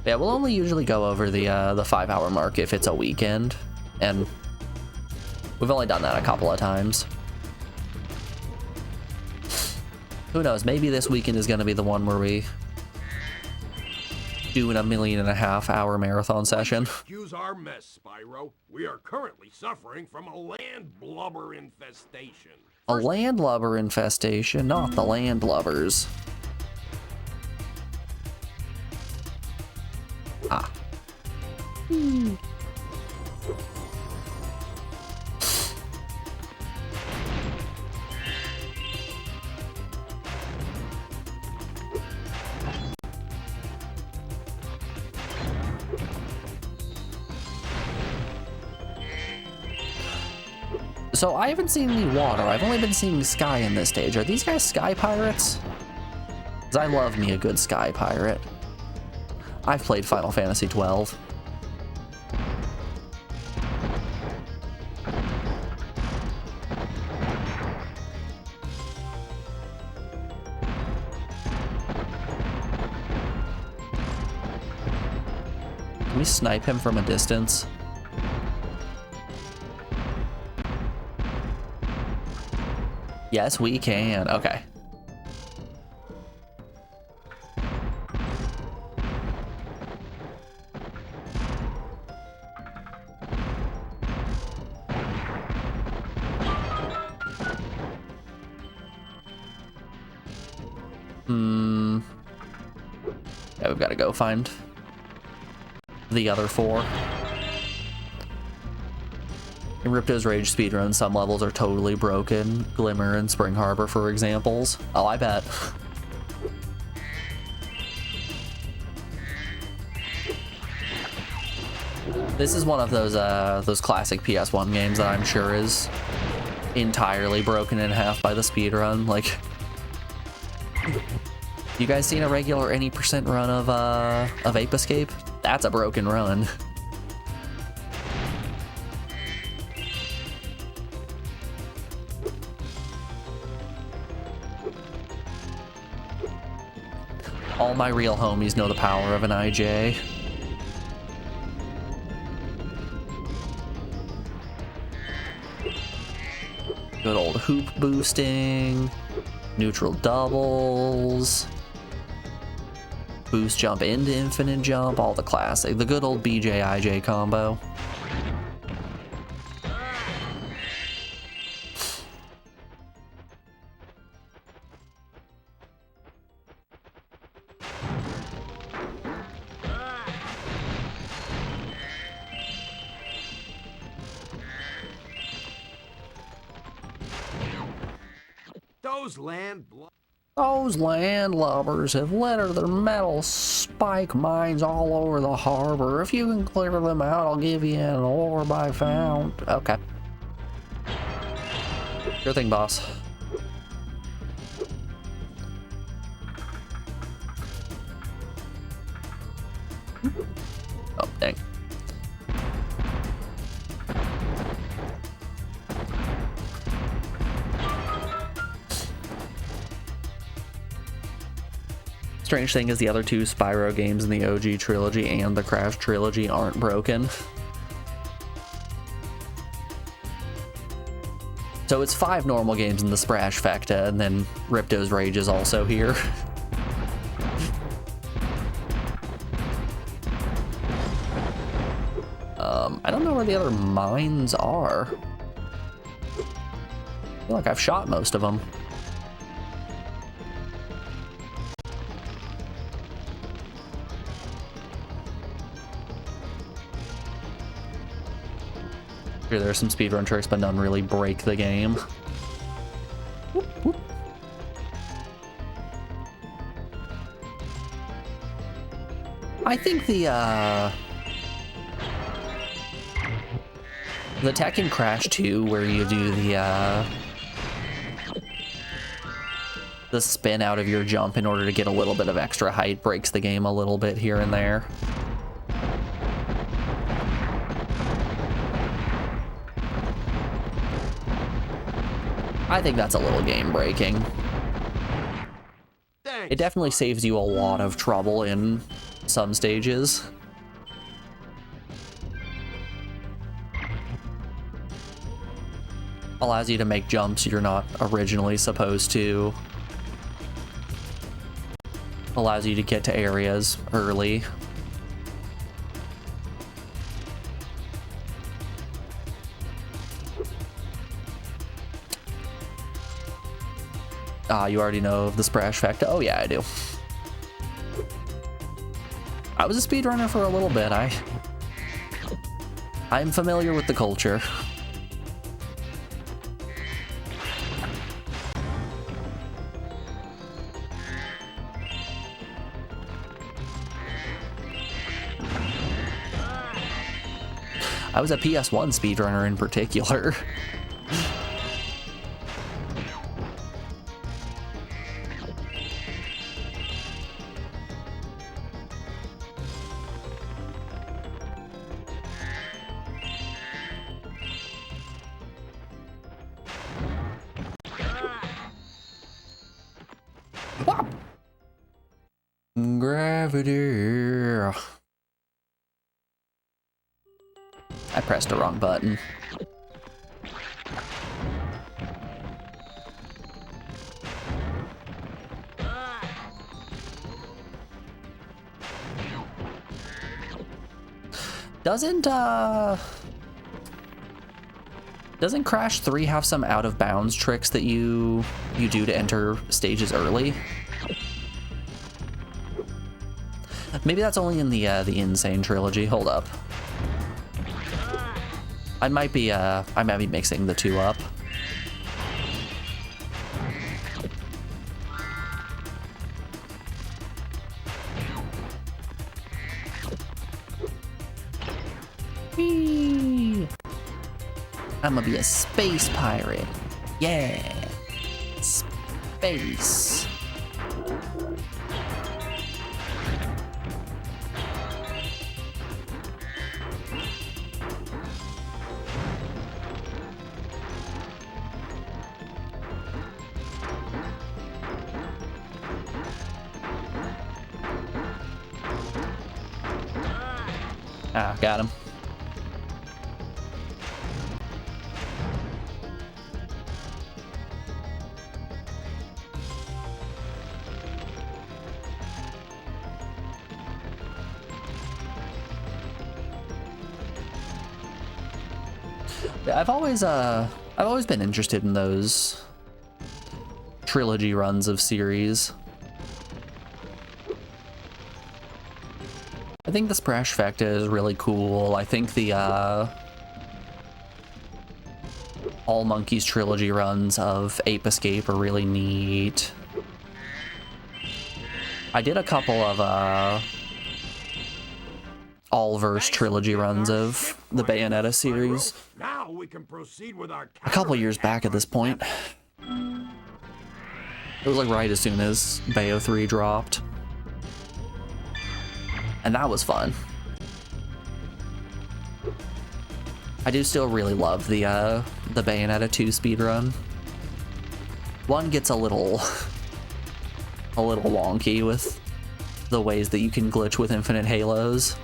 Yeah, we'll only usually go over the 5-hour mark if it's a weekend, and we've only done that a couple of times. Who knows, maybe this weekend is gonna be the one where we do a 1.5 million hour marathon session. Excuse our mess, Spyro. We are currently suffering from a land blubber infestation. A landlubber infestation, not the landlubbers. Ah. So I haven't seen any water. I've only been seeing sky in this stage. Are these guys sky pirates? 'Cause I love me a good sky pirate. I've played Final Fantasy 12. Can we snipe him from a distance? Yes, we can. Okay. Yeah, we've got to go find the other 4. In Ripto's Rage speedrun, some levels are totally broken. Glimmer and Spring Harbor, for examples. Oh, I bet. This is one of those classic PS1 games that I'm sure is entirely broken in half by the speedrun. Like, you guys seen a regular any % run of Ape Escape? That's a broken run. All my real homies know the power of an IJ. Good old hoop boosting, neutral doubles, boost jump into infinite jump, all the classic, the good old BJ IJ combo. Those landlubbers have littered their metal spike mines all over the harbor. If you can clear them out, I'll give you an orb I found. Okay. Sure thing, boss. Oh, dang. Strange thing is the other two Spyro games in the OG trilogy and the Crash trilogy aren't broken. So it's 5 normal games in the Sprash Facta, and then Ripto's Rage is also here. I don't know where the other mines are. I feel like I've shot most of them. Sure, there are some speedrun tricks, but none really break the game. Whoop, whoop. I think the tech in Crash 2, where you do the spin out of your jump in order to get a little bit of extra height, breaks the game a little bit here and there. I think that's a little game breaking. It definitely saves you a lot of trouble in some stages. Allows you to make jumps you're not originally supposed to. Allows you to get to areas early. You already know of the Sprash Facta. Oh yeah, I do. I was a speedrunner for a little bit. I'm familiar with the culture. I was a ps1 speedrunner in particular. Gravity. I pressed the wrong button. Doesn't Crash 3 have some out of bounds tricks that you do to enter stages early? Maybe that's only in the Insane trilogy. Hold up. I might be mixing the two up. Whee! I'm gonna be a space pirate. Yeah. Space. Ah, got him. Yeah, I've always been interested in those trilogy runs of series. I think the Sprash Facta is really cool. I think the All Monkeys trilogy runs of Ape Escape are really neat. I did a couple of All-Verse trilogy runs of the Bayonetta series Now we can proceed with our a couple years back at this point. It was like right as soon as Bayo 3 dropped. And that was fun. I do still really love the Bayonetta 2 speedrun. One gets a little wonky with the ways that you can glitch with infinite halos.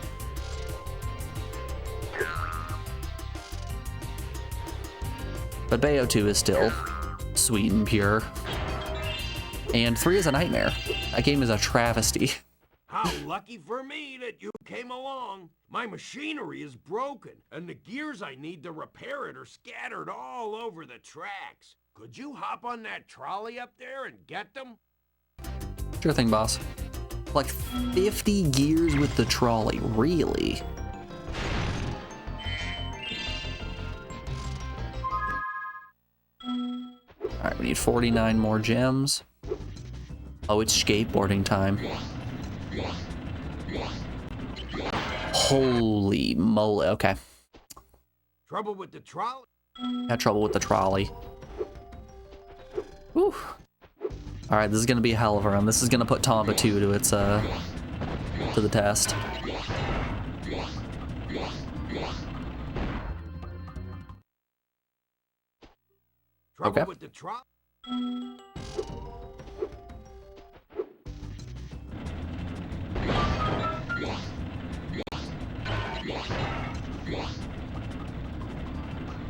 But Bayo 2 is still sweet and pure. And 3 is a nightmare. That game is a travesty. How lucky for me that you came along. My machinery is broken, and the gears I need to repair it are scattered all over the tracks. Could you hop on that trolley up there and get them? Sure thing, boss. Like 50 gears with the trolley, really? Alright, we need 49 more gems. Oh, it's skateboarding time. Holy moly, okay. Trouble with the trolley? Had trouble with the trolley. Whew. Alright, this is gonna be a hell of a run. This is gonna put Tomba 2 to its, to the test. Trouble Okay. with the trolley?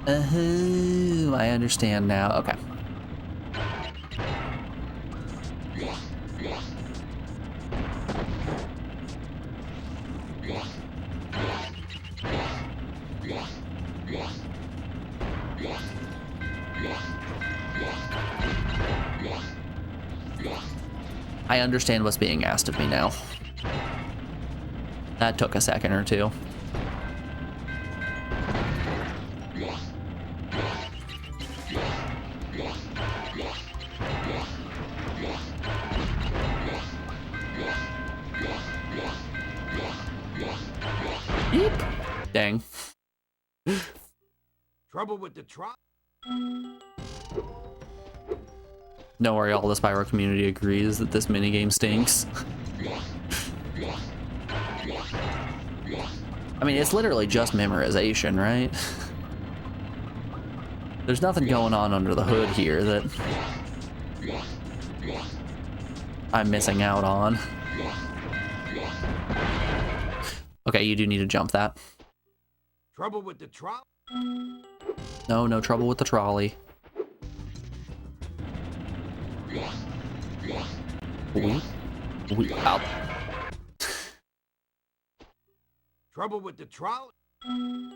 I understand now. Okay. I understand what's being asked of me now. That took a second or two. Yeep. Dang. Trouble with the trolley? Don't worry, all the Spyro community agrees that this minigame stinks. I mean, it's literally just memorization, right? There's nothing going on under the hood here that I'm missing out on. Okay, you do need to jump that. Trouble with the trolley? No, no trouble with the trolley. Ow. Trouble with the trolley?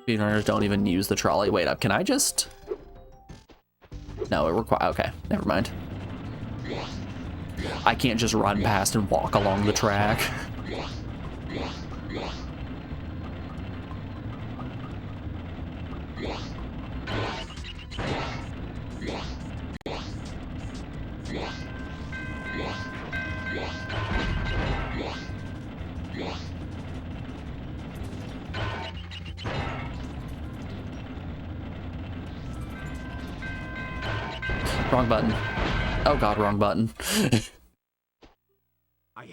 Speedrunners don't even use the trolley. Wait up, can I just... No, it requires... Okay, never mind. I can't just run past and walk along the track. Wrong button. Oh god, wrong button.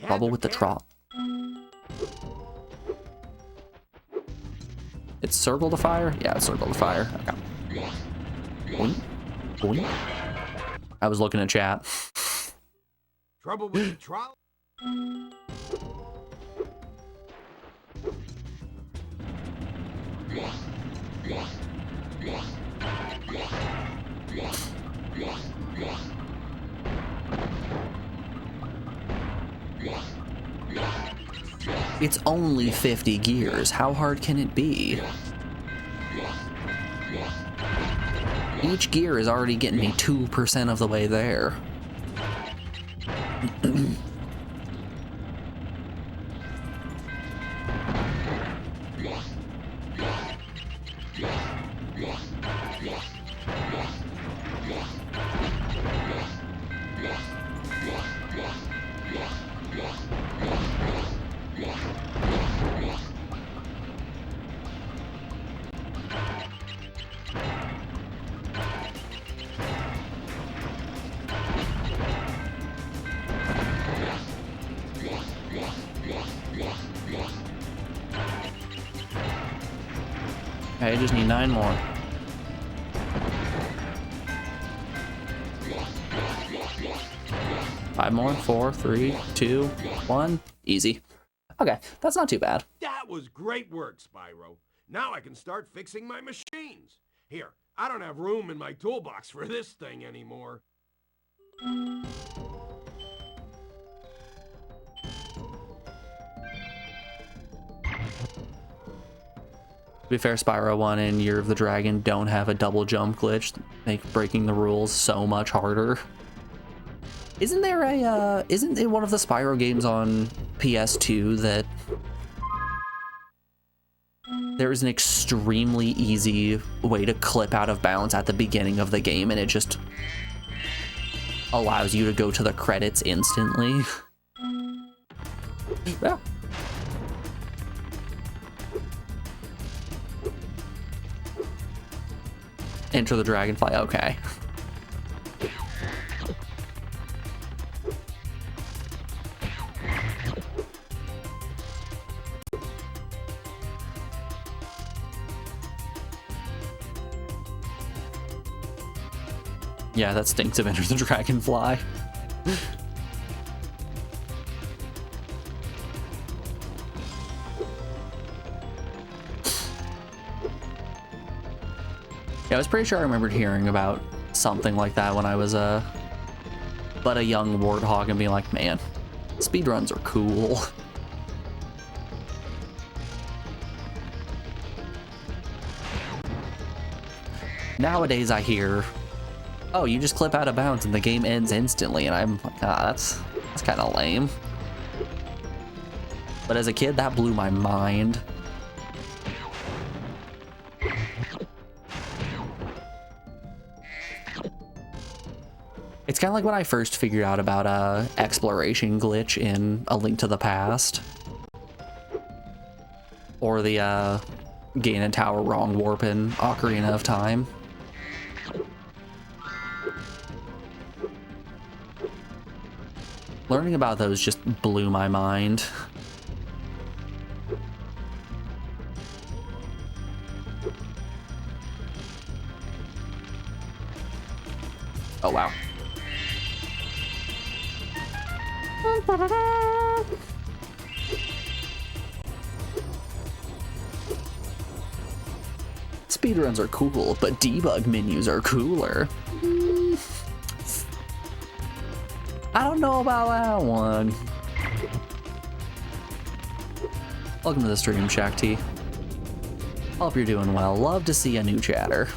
Trouble with the trolley. It's circle to fire? Yeah, it's circle to fire. Okay. Boing. Boing. I was looking at chat. Trouble with the trolley? It's only 50 gears. How hard can it be? Each gear is already getting me 2% of the way there. Okay, I just need 9 more. 5 more. 4, 3, 2, 1. Easy. Okay, that's not too bad. That was great work, Spyro. Now I can start fixing my machines. Here, I don't have room in my toolbox for this thing anymore. To be fair, Spyro 1 and Year of the Dragon don't have a double jump glitch, make breaking the rules so much harder. Isn't there a, isn't it one of the Spyro games on PS2 that there is an extremely easy way to clip out of bounds at the beginning of the game and it just allows you to go to the credits instantly? Yeah. Enter the Dragonfly, okay. Yeah, that stinks of Enter the Dragonfly. Yeah, I was pretty sure I remembered hearing about something like that when I was but a young warthog and being like, man, speedruns are cool. Nowadays I hear, oh, you just clip out of bounds and the game ends instantly, and I'm like, ah, that's kind of lame. But as a kid, that blew my mind. It's kind of like when I first figured out about exploration glitch in A Link to the Past. Or the Ganon Tower wrong warp in Ocarina of Time. Learning about those just blew my mind. Oh, wow. Speedruns are cool, but debug menus are cooler. I don't know about that one. Welcome to the stream, Shakti. Hope you're doing well. Love to see a new chatter.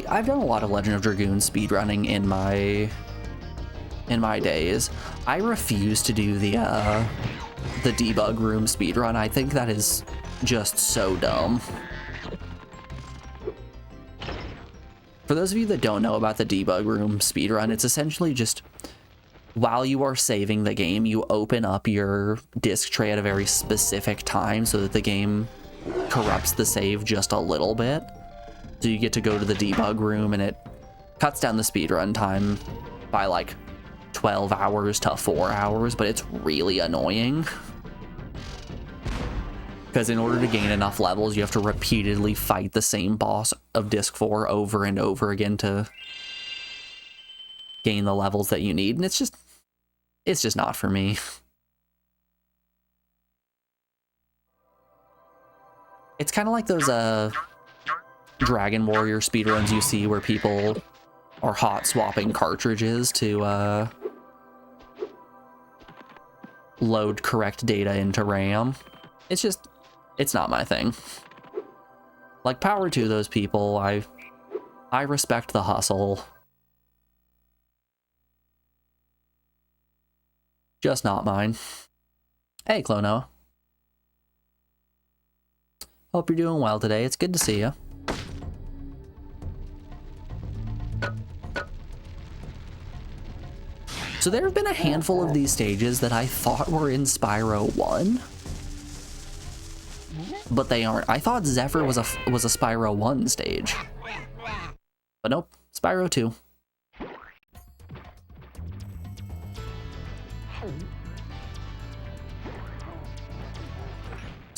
I've done a lot of Legend of Dragoon speedrunning in my days. I refuse to do the debug room speedrun. I think that is just so dumb. For those of you that don't know about the debug room speedrun, it's essentially just while you are saving the game, you open up your disk tray at a very specific time so that the game corrupts the save just a little bit. So you get to go to the debug room and it cuts down the speedrun time by like 12 hours to 4 hours, but it's really annoying. Because in order to gain enough levels, you have to repeatedly fight the same boss of Disc 4 over and over again to gain the levels that you need, and it's just not for me. It's kind of like those Dragon Warrior speedruns you see where people are hot swapping cartridges to load correct data into RAM. It's not my thing. Like, power to those people. I respect the hustle. Just not mine. Hey, Clono. Hope you're doing well today. It's good to see you. So there have been a handful of these stages that I thought were in Spyro 1. But they aren't. I thought Zephyr was a Spyro 1 stage. But nope, Spyro 2.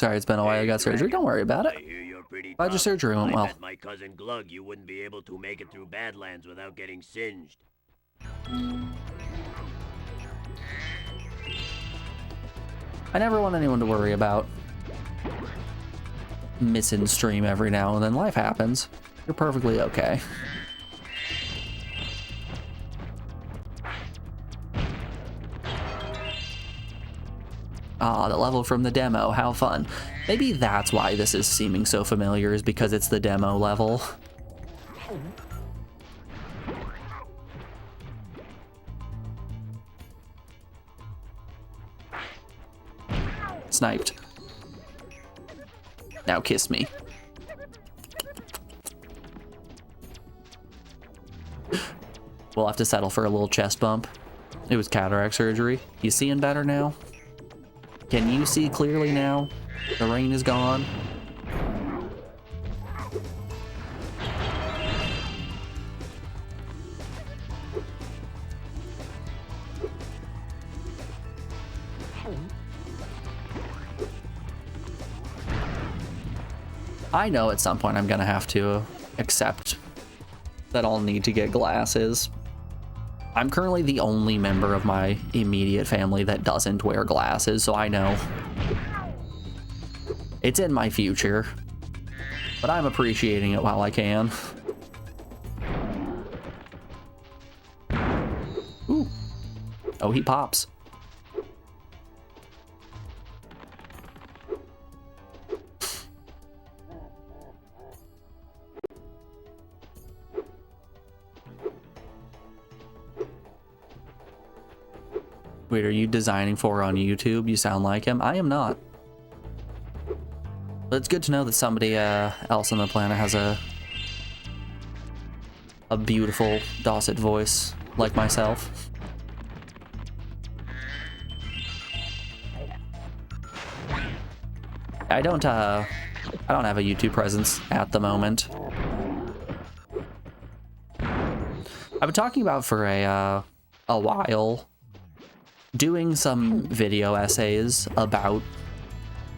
Sorry, it's been a while. I got surgery. Don't worry about it. I hear you're pretty Glad your tough. surgery went I well. bet my cousin Glug you wouldn't be able to make it through Badlands without getting singed. I never want anyone to worry about missing stream every now and then. Life happens. You're perfectly okay. Ah, the level from the demo. How fun. Maybe that's why this is seeming so familiar, is because it's the demo level. Sniped. Now kiss me. We'll have to settle for a little chest bump. It was cataract surgery. You seeing better now? Can you see clearly now? The rain is gone. I know at some point I'm gonna have to accept that I'll need to get glasses. I'm currently the only member of my immediate family that doesn't wear glasses, so I know it's in my future, but I'm appreciating it while I can. Ooh. Oh, he pops. Wait, are you designing for on YouTube? You sound like him. I am not. But it's good to know that somebody else on the planet has a beautiful Dosset voice like myself. I don't have a YouTube presence at the moment. I've been talking about for a while doing some video essays about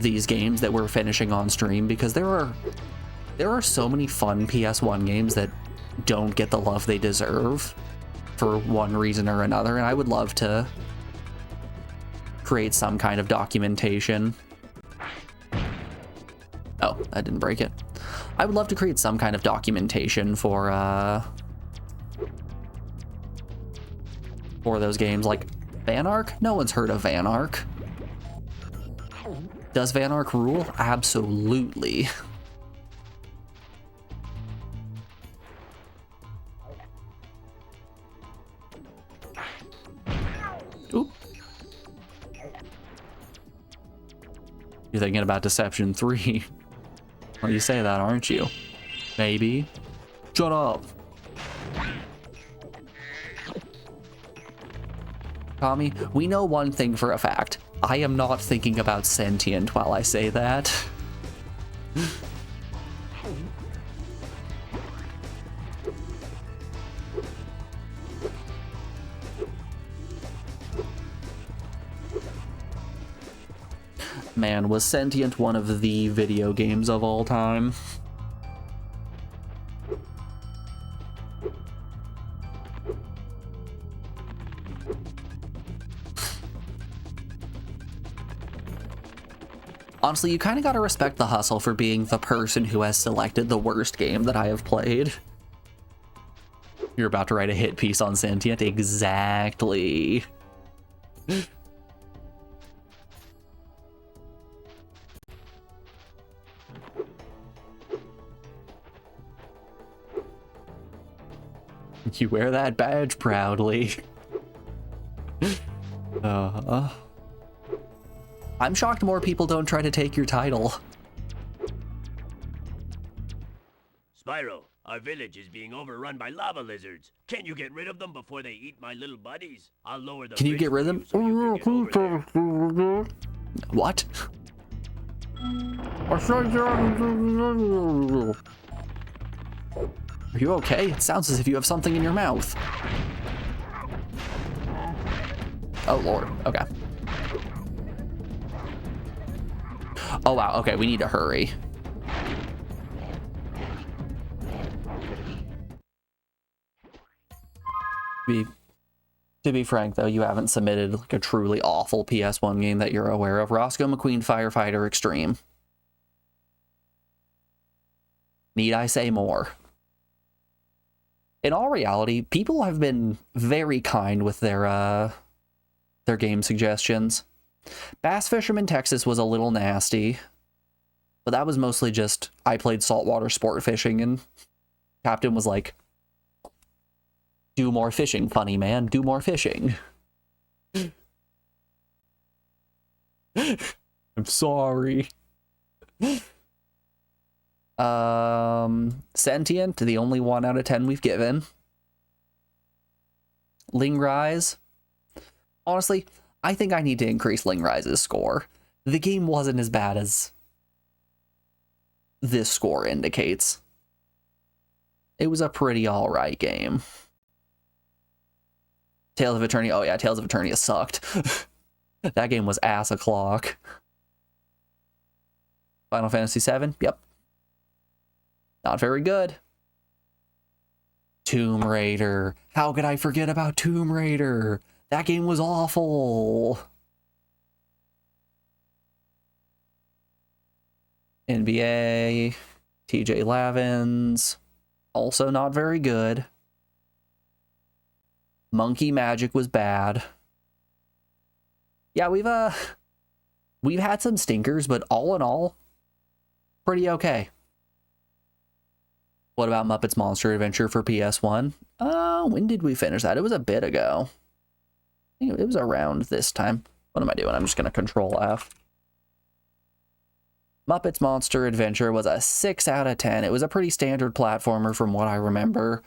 these games that we're finishing on stream, because there are so many fun PS1 games that don't get the love they deserve for one reason or another, and I would love to create some kind of documentation. Oh, I didn't break it. I would love to create some kind of documentation for those games. Like Van Ark? No one's heard of Van Ark. Does Van Ark rule? Absolutely. Oop. You're thinking about Deception 3. Well, you say that, aren't you? Maybe. Shut up. Tommy, we know one thing for a fact. I am not thinking about sentient while I say that. Man, was Sentient one of the video games of all time? Honestly, you kind of gotta respect the hustle for being the person who has selected the worst game that I have played. You're about to write a hit piece on Sentient? Exactly. You wear that badge proudly. I'm shocked more people don't try to take your title. Spyro, our village is being overrun by lava lizards. Can you get rid of them before they eat my little buddies? I'll lower the Can you bridge get rid of them? for you so you can get over there. What? Are you okay? It sounds as if you have something in your mouth. Oh lord, okay. Oh, wow. Okay, we need to hurry. To be frank, though, you haven't submitted like a truly awful PS1 game that you're aware of. Roscoe McQueen Firefighter Extreme. Need I say more? In all reality, people have been very kind with their game suggestions. Bass Fisherman Texas was a little nasty, but that was mostly just I played saltwater sport fishing and Captain was like, do more fishing, funny man, do more fishing. I'm sorry. Sentient, the only 1 out of 10 we've given. Lingrise. Honestly, I think I need to increase Lingrise's score. The game wasn't as bad as this score indicates. It was a pretty alright game. Tales of Eternia. Oh yeah, Tales of Eternia sucked. That game was ass o'clock. Final Fantasy VII? Yep. Not very good. Tomb Raider. How could I forget about Tomb Raider? That game was awful. NBA. TJ Lavins. Also not very good. Monkey Magic was bad. Yeah, we've had some stinkers, but all in all, pretty okay. What about Muppets Monster Adventure for PS1? When did we finish that? It was a bit ago. I think it was around this time. What am I doing? I'm just going to Control F. Muppets Monster Adventure was a 6 out of 10. It was a pretty standard platformer from what I remember.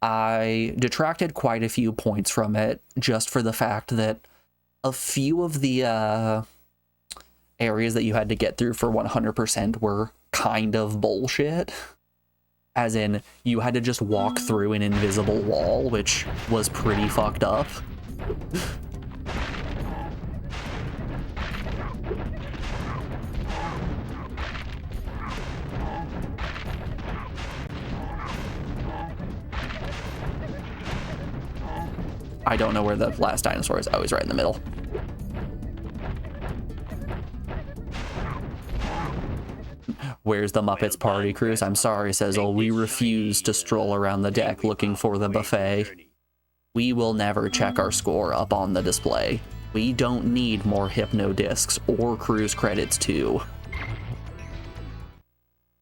I detracted quite a few points from it just for the fact that a few of the areas that you had to get through for 100% were kind of bullshit. As in, you had to just walk through an invisible wall, which was pretty fucked up. I don't know where the last dinosaur is. Oh, he's right in the middle. Where's the Muppets Party Cruise? I'm sorry, says Ol. We refuse to stroll around the deck looking for the buffet. We will never check our score up on the display. We don't need more Hypno Discs or cruise credits too.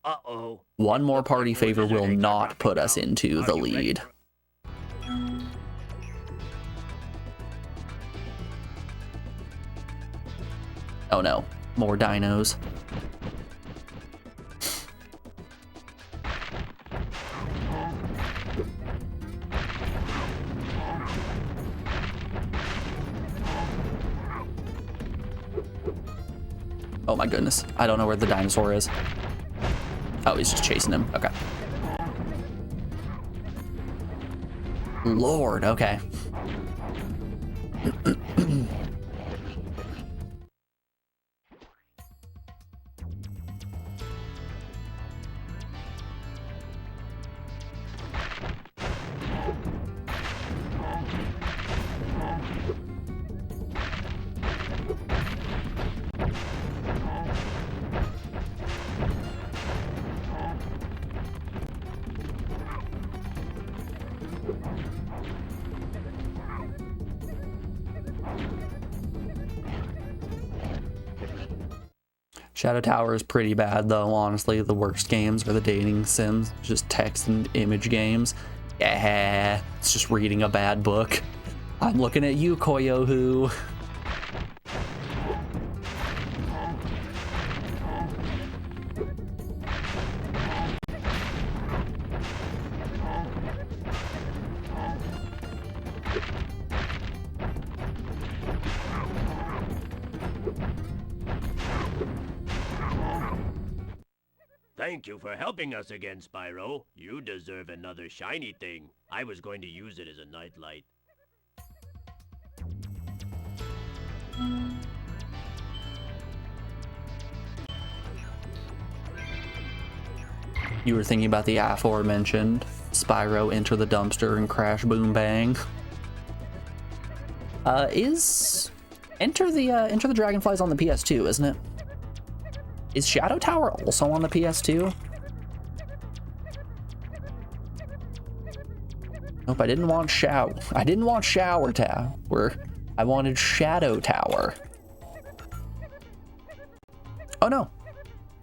Uh-oh. One more party favor will not put us into the lead. Oh no, more dinos. Oh my goodness, I don't know where the dinosaur is. Oh, he's just chasing him, okay. Lord, okay. Shadow Tower is pretty bad, though, honestly. The worst games are the dating sims. Just text and image games. Yeah, it's just reading a bad book. I'm looking at you, Koyohu. Thank you for helping us again, Spyro. You deserve another shiny thing. I was going to use it as a nightlight. You were thinking about the aforementioned Spyro Enter the Dumpster and Crash Boom Bang. Is Enter the Dragonflies on the PS2, isn't it? Is Shadow Tower also on the PS2? Nope, I didn't want Shower Tower. I wanted Shadow Tower. Oh no.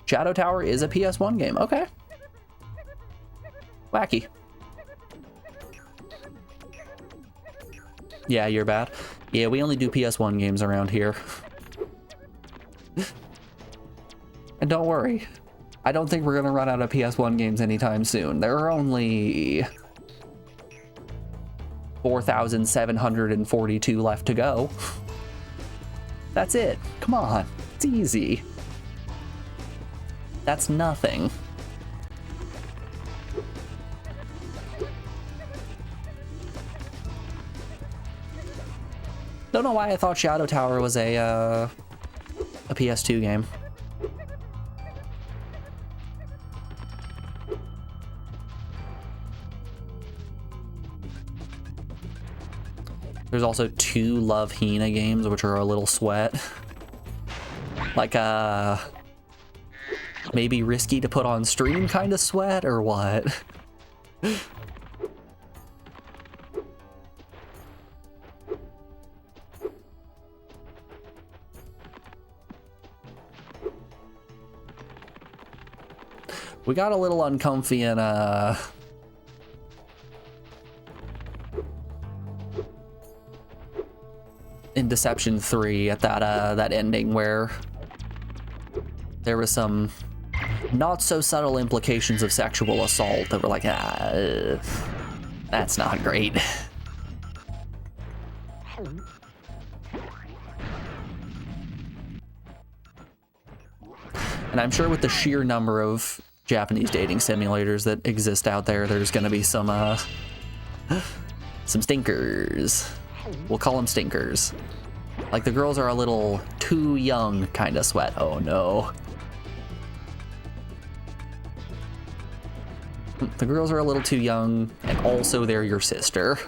Shadow Tower is a PS1 game. Okay. Wacky. Yeah, you're bad. Yeah, we only do PS1 games around here. And don't worry, I don't think we're gonna run out of PS1 games anytime soon. There are only 4,742 left to go. That's it. Come on, it's easy. That's nothing. Don't know why I thought Shadow Tower was a PS2 game. There's also 2 Love Hina games, which are a little sweat. Like, maybe risky to put on stream kind of sweat, or what? We got a little uncomfy in Deception 3 at that ending where there was some not so subtle implications of sexual assault that were like, that's not great. And I'm sure with the sheer number of Japanese dating simulators that exist out there, there's gonna be some stinkers. We'll call them stinkers. Like the girls are a little too young kind of sweat. Oh no. The girls are a little too young, and also they're your sister.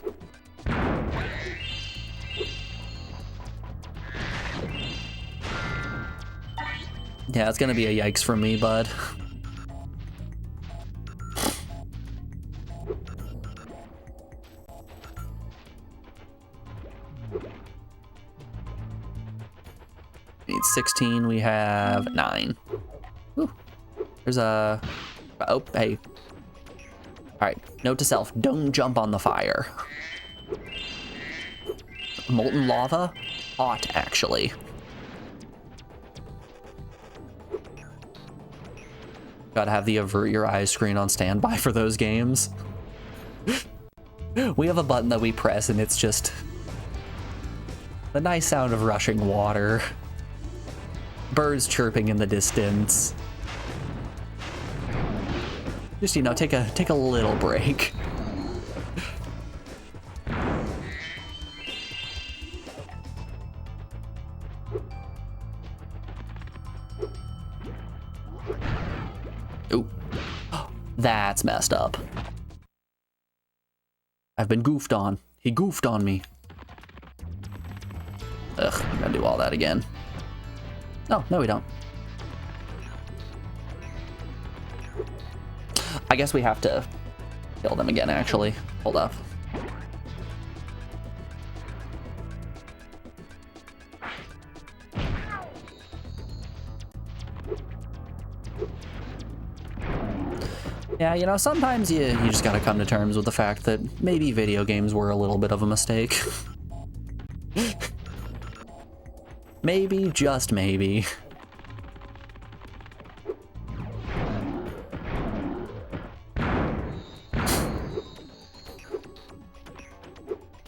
Yeah, it's gonna be a yikes from me, bud. Need 16, we have 9. Ooh. There's a... Oh, hey. Alright, note to self, don't jump on the fire. Molten lava? Hot, actually. Gotta have the avert your eyes screen on standby for those games. We have a button that we press and it's just the nice sound of rushing water. Birds chirping in the distance. Just, you know, take a little break. Ooh. That's messed up. I've been goofed on. He goofed on me. Ugh, I'm gonna do all that again. Oh, no we don't. I guess we have to kill them again, actually. Hold up. Yeah, you know, sometimes you just gotta come to terms with the fact that maybe video games were a little bit of a mistake. Maybe, just maybe.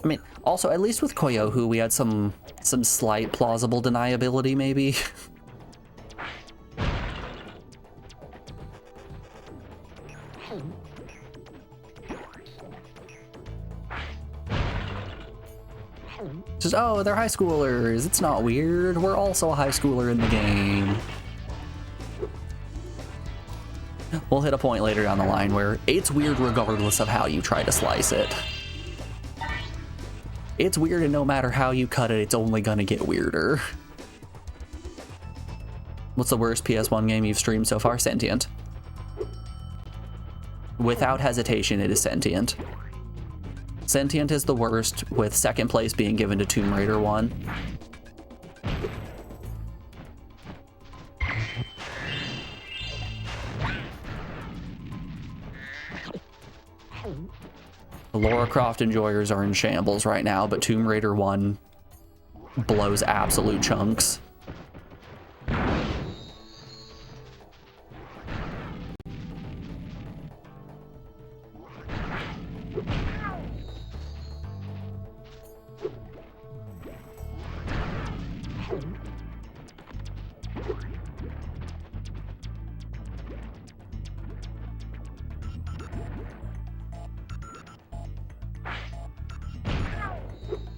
I mean, also, at least with Koyohu, we had some slight plausible deniability, maybe. Just, oh, they're high schoolers. It's not weird. We're also a high schooler in the game. we'll hit a point later down the line where it's weird regardless of how you try to slice it. It's weird, and no matter how you cut it, it's only gonna get weirder. What's the worst PS1 game you've streamed so far? Sentient. Without hesitation, it is Sentient. Sentient is the worst, with second place being given to Tomb Raider 1. The Lara Croft enjoyers are in shambles right now, but Tomb Raider 1 blows absolute chunks.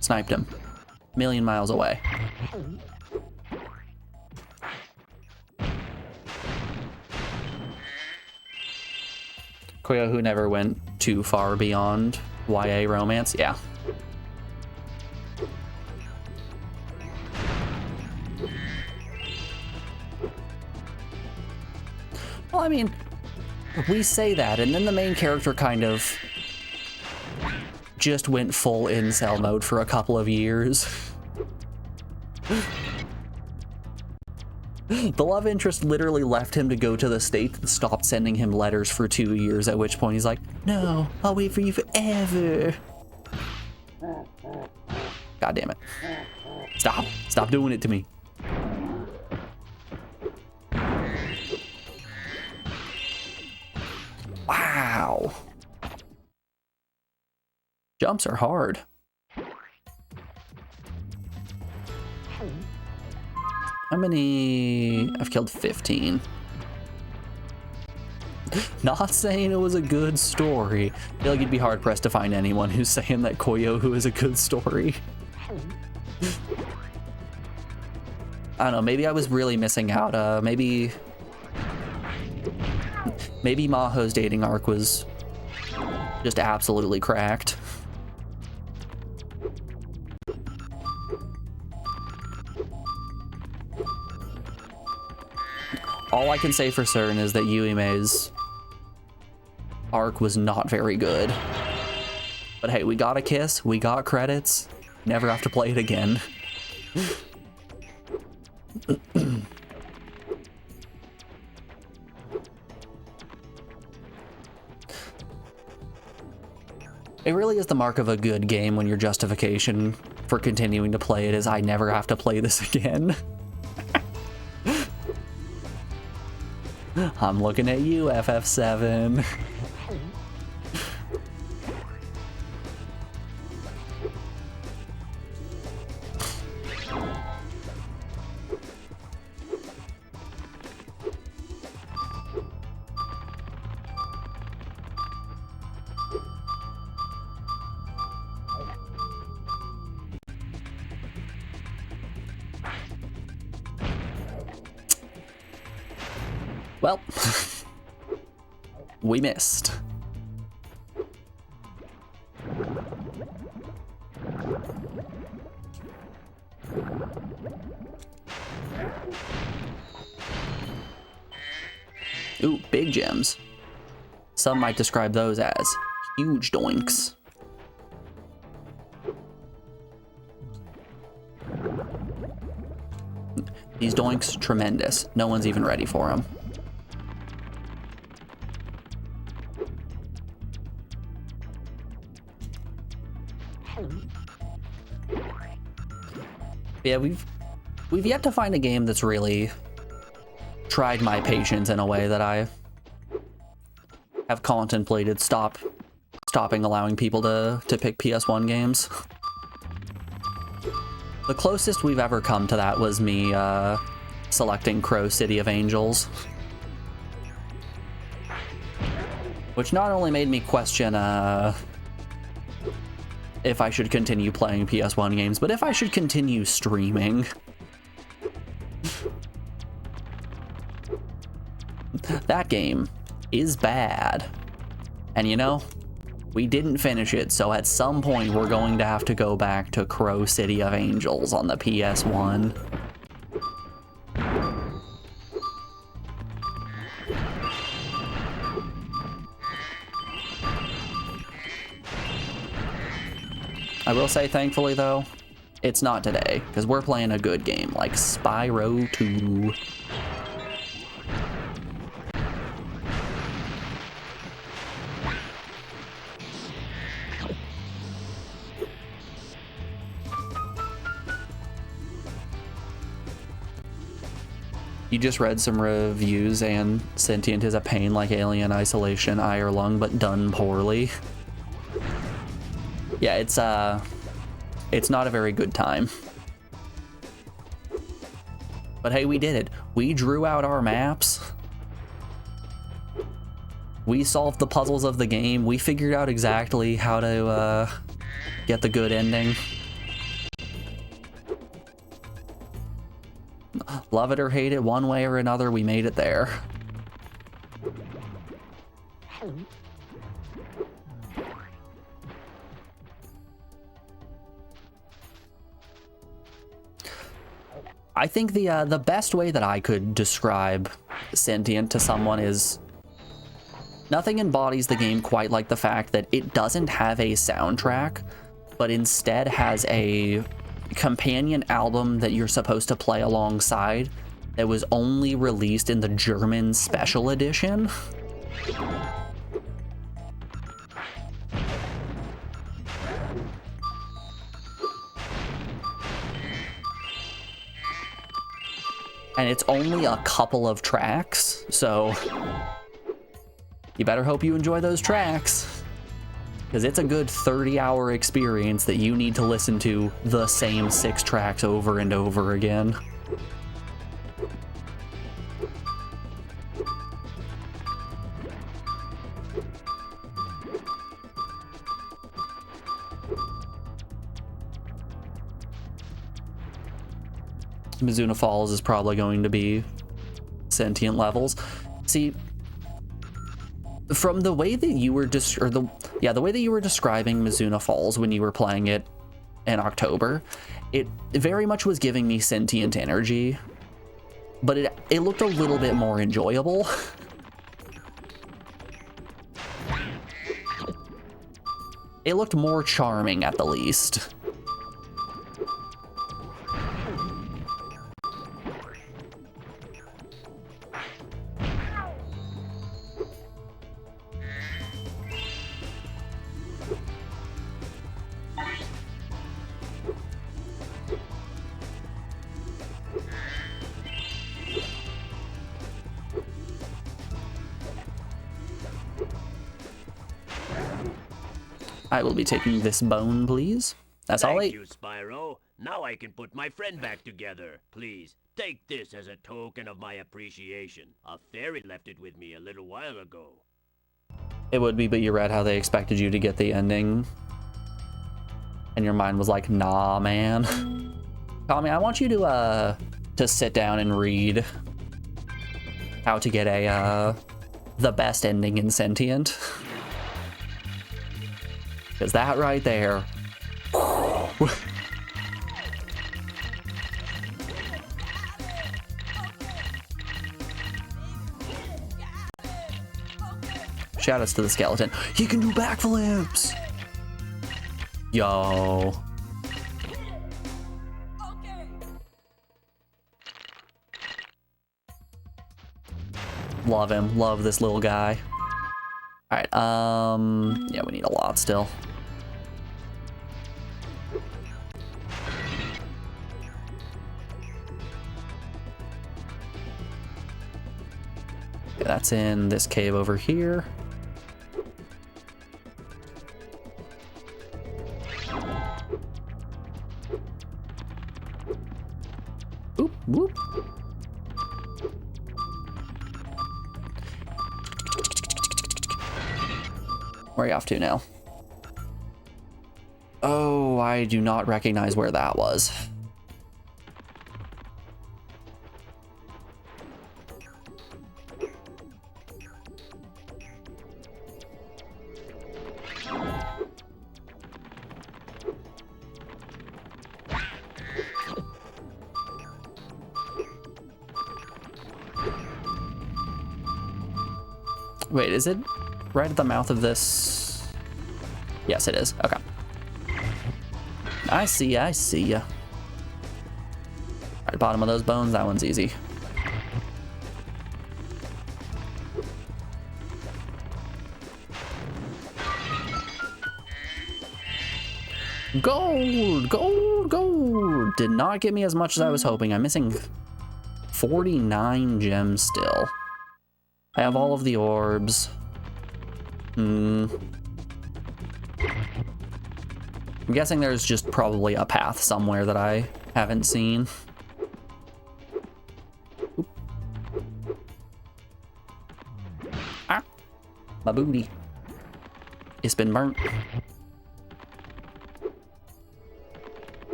Sniped him. Million miles away. Koyo, who never went too far beyond YA romance? Yeah. Well, I mean, we say that, and then the main character kind of just went full incel mode for a couple of years. The love interest literally left him to go to the States and stopped sending him letters for 2 years, at which point he's like, no, I'll wait for you forever. God damn it. Stop. Stop doing it to me. Wow. Jumps are hard. How many? I've killed 15. Not saying it was a good story. I feel like you'd be hard pressed to find anyone who's saying that Koyohu is a good story. I don't know, maybe I was really missing out. Maybe Maho's dating arc was just absolutely cracked. All I can say for certain is that Yuime's arc was not very good. But hey, we got a kiss, we got credits, never have to play it again. It really is the mark of a good game when your justification for continuing to play it is, I never have to play this again. I'm looking at you, FF7. Well, we missed. Ooh, big gems. Some might describe those as huge doinks. These doinks, tremendous. No one's even ready for them. Yeah, we've yet to find a game that's really tried my patience in a way that I have contemplated stopping allowing people to pick PS1 games. The closest we've ever come to that was me selecting Crow City of Angels, which not only made me question if I should continue playing PS1 games, but if I should continue streaming. That game is bad. And you know, we didn't finish it, so at some point we're going to have to go back to Crow City of Angels on the PS1. I will say, thankfully though, it's not today, because we're playing a good game like Spyro 2. You just read some reviews and Sentient is a pain like Alien Isolation, Eye or Lung, but done poorly. Yeah, it's not a very good time. But hey, we did it. We drew out our maps. We solved the puzzles of the game. We figured out exactly how to get the good ending. Love it or hate it, one way or another, we made it there. I think the best way that I could describe Sentient to someone is nothing embodies the game quite like the fact that it doesn't have a soundtrack, but instead has a companion album that you're supposed to play alongside that was only released in the German special edition. And it's only a couple of tracks, so you better hope you enjoy those tracks, because it's a good 30-hour experience that you need to listen to the same 6 tracks over and over again. Mizuna Falls is probably going to be Sentient levels. See, from the way that you were the way that you were describing Mizuna Falls when you were playing it in October, it very much was giving me Sentient energy, but it looked a little bit more enjoyable. It looked more charming at the least. I will be taking this bone, please. That's all. Thank you, Spyro. Now I can put my friend back together. Please, take this as a token of my appreciation. A fairy left it with me a little while ago. It would be, but you read how they expected you to get the ending. And your mind was like, nah, man. Tommy, I want you to sit down and read how to get the best ending in Sentient. Because that right there. Shout outs to the skeleton. He can do backflips! Yo. Love him. Love this little guy. Alright, yeah, we need a lot still. Okay, that's in this cave over here. Oop, whoop. Where are you off to now? Oh, I do not recognize where that was. Wait, is it right at the mouth of this? Yes, it is. Okay. I see ya. Right, bottom of those bones, that one's easy. Gold! Gold! Gold! Did not get me as much as I was hoping. I'm missing 49 gems still. I have all of the orbs. I'm guessing there's just probably a path somewhere that I haven't seen. Oop. Ah! My booty. It's been burnt.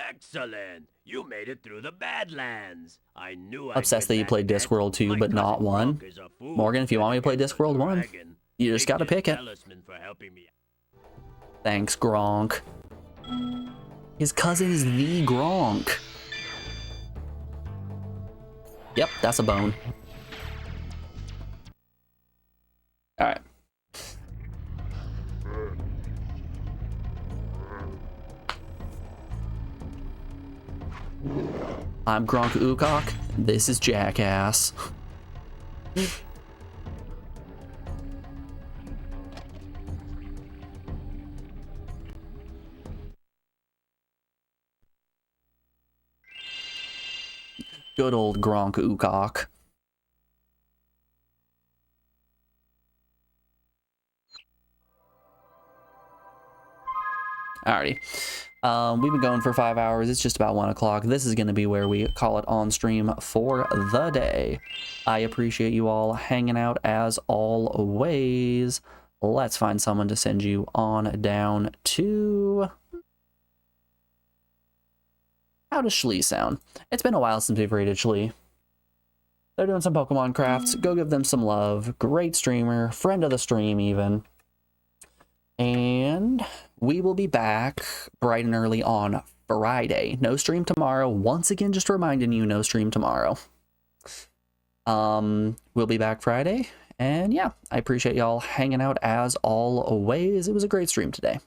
Excellent! You made it through the Badlands. I knew Obsessed that you played Discworld 2, but not 1. Morgan, if you want me to play Discworld 1, you just gotta pick it. Thanks, Gronk. His cousin is the Gronk. Yep, that's a bone. Alright. I'm Gronk Ukok. This is Jackass. Good old Gronk Ukok. Alrighty. We've been going for 5 hours. It's just about 1 o'clock. This is going to be where we call it on stream for the day. I appreciate you all hanging out as always. Let's find someone to send you on down to... How does Shlee sound? It's been a while since we've rated Shlee. They're doing some Pokemon crafts. Go give them some love. Great streamer. Friend of the stream, even. And we will be back bright and early on Friday. No stream tomorrow. Once again, just reminding you, no stream tomorrow. We'll be back Friday. And yeah, I appreciate y'all hanging out as always. It was a great stream today.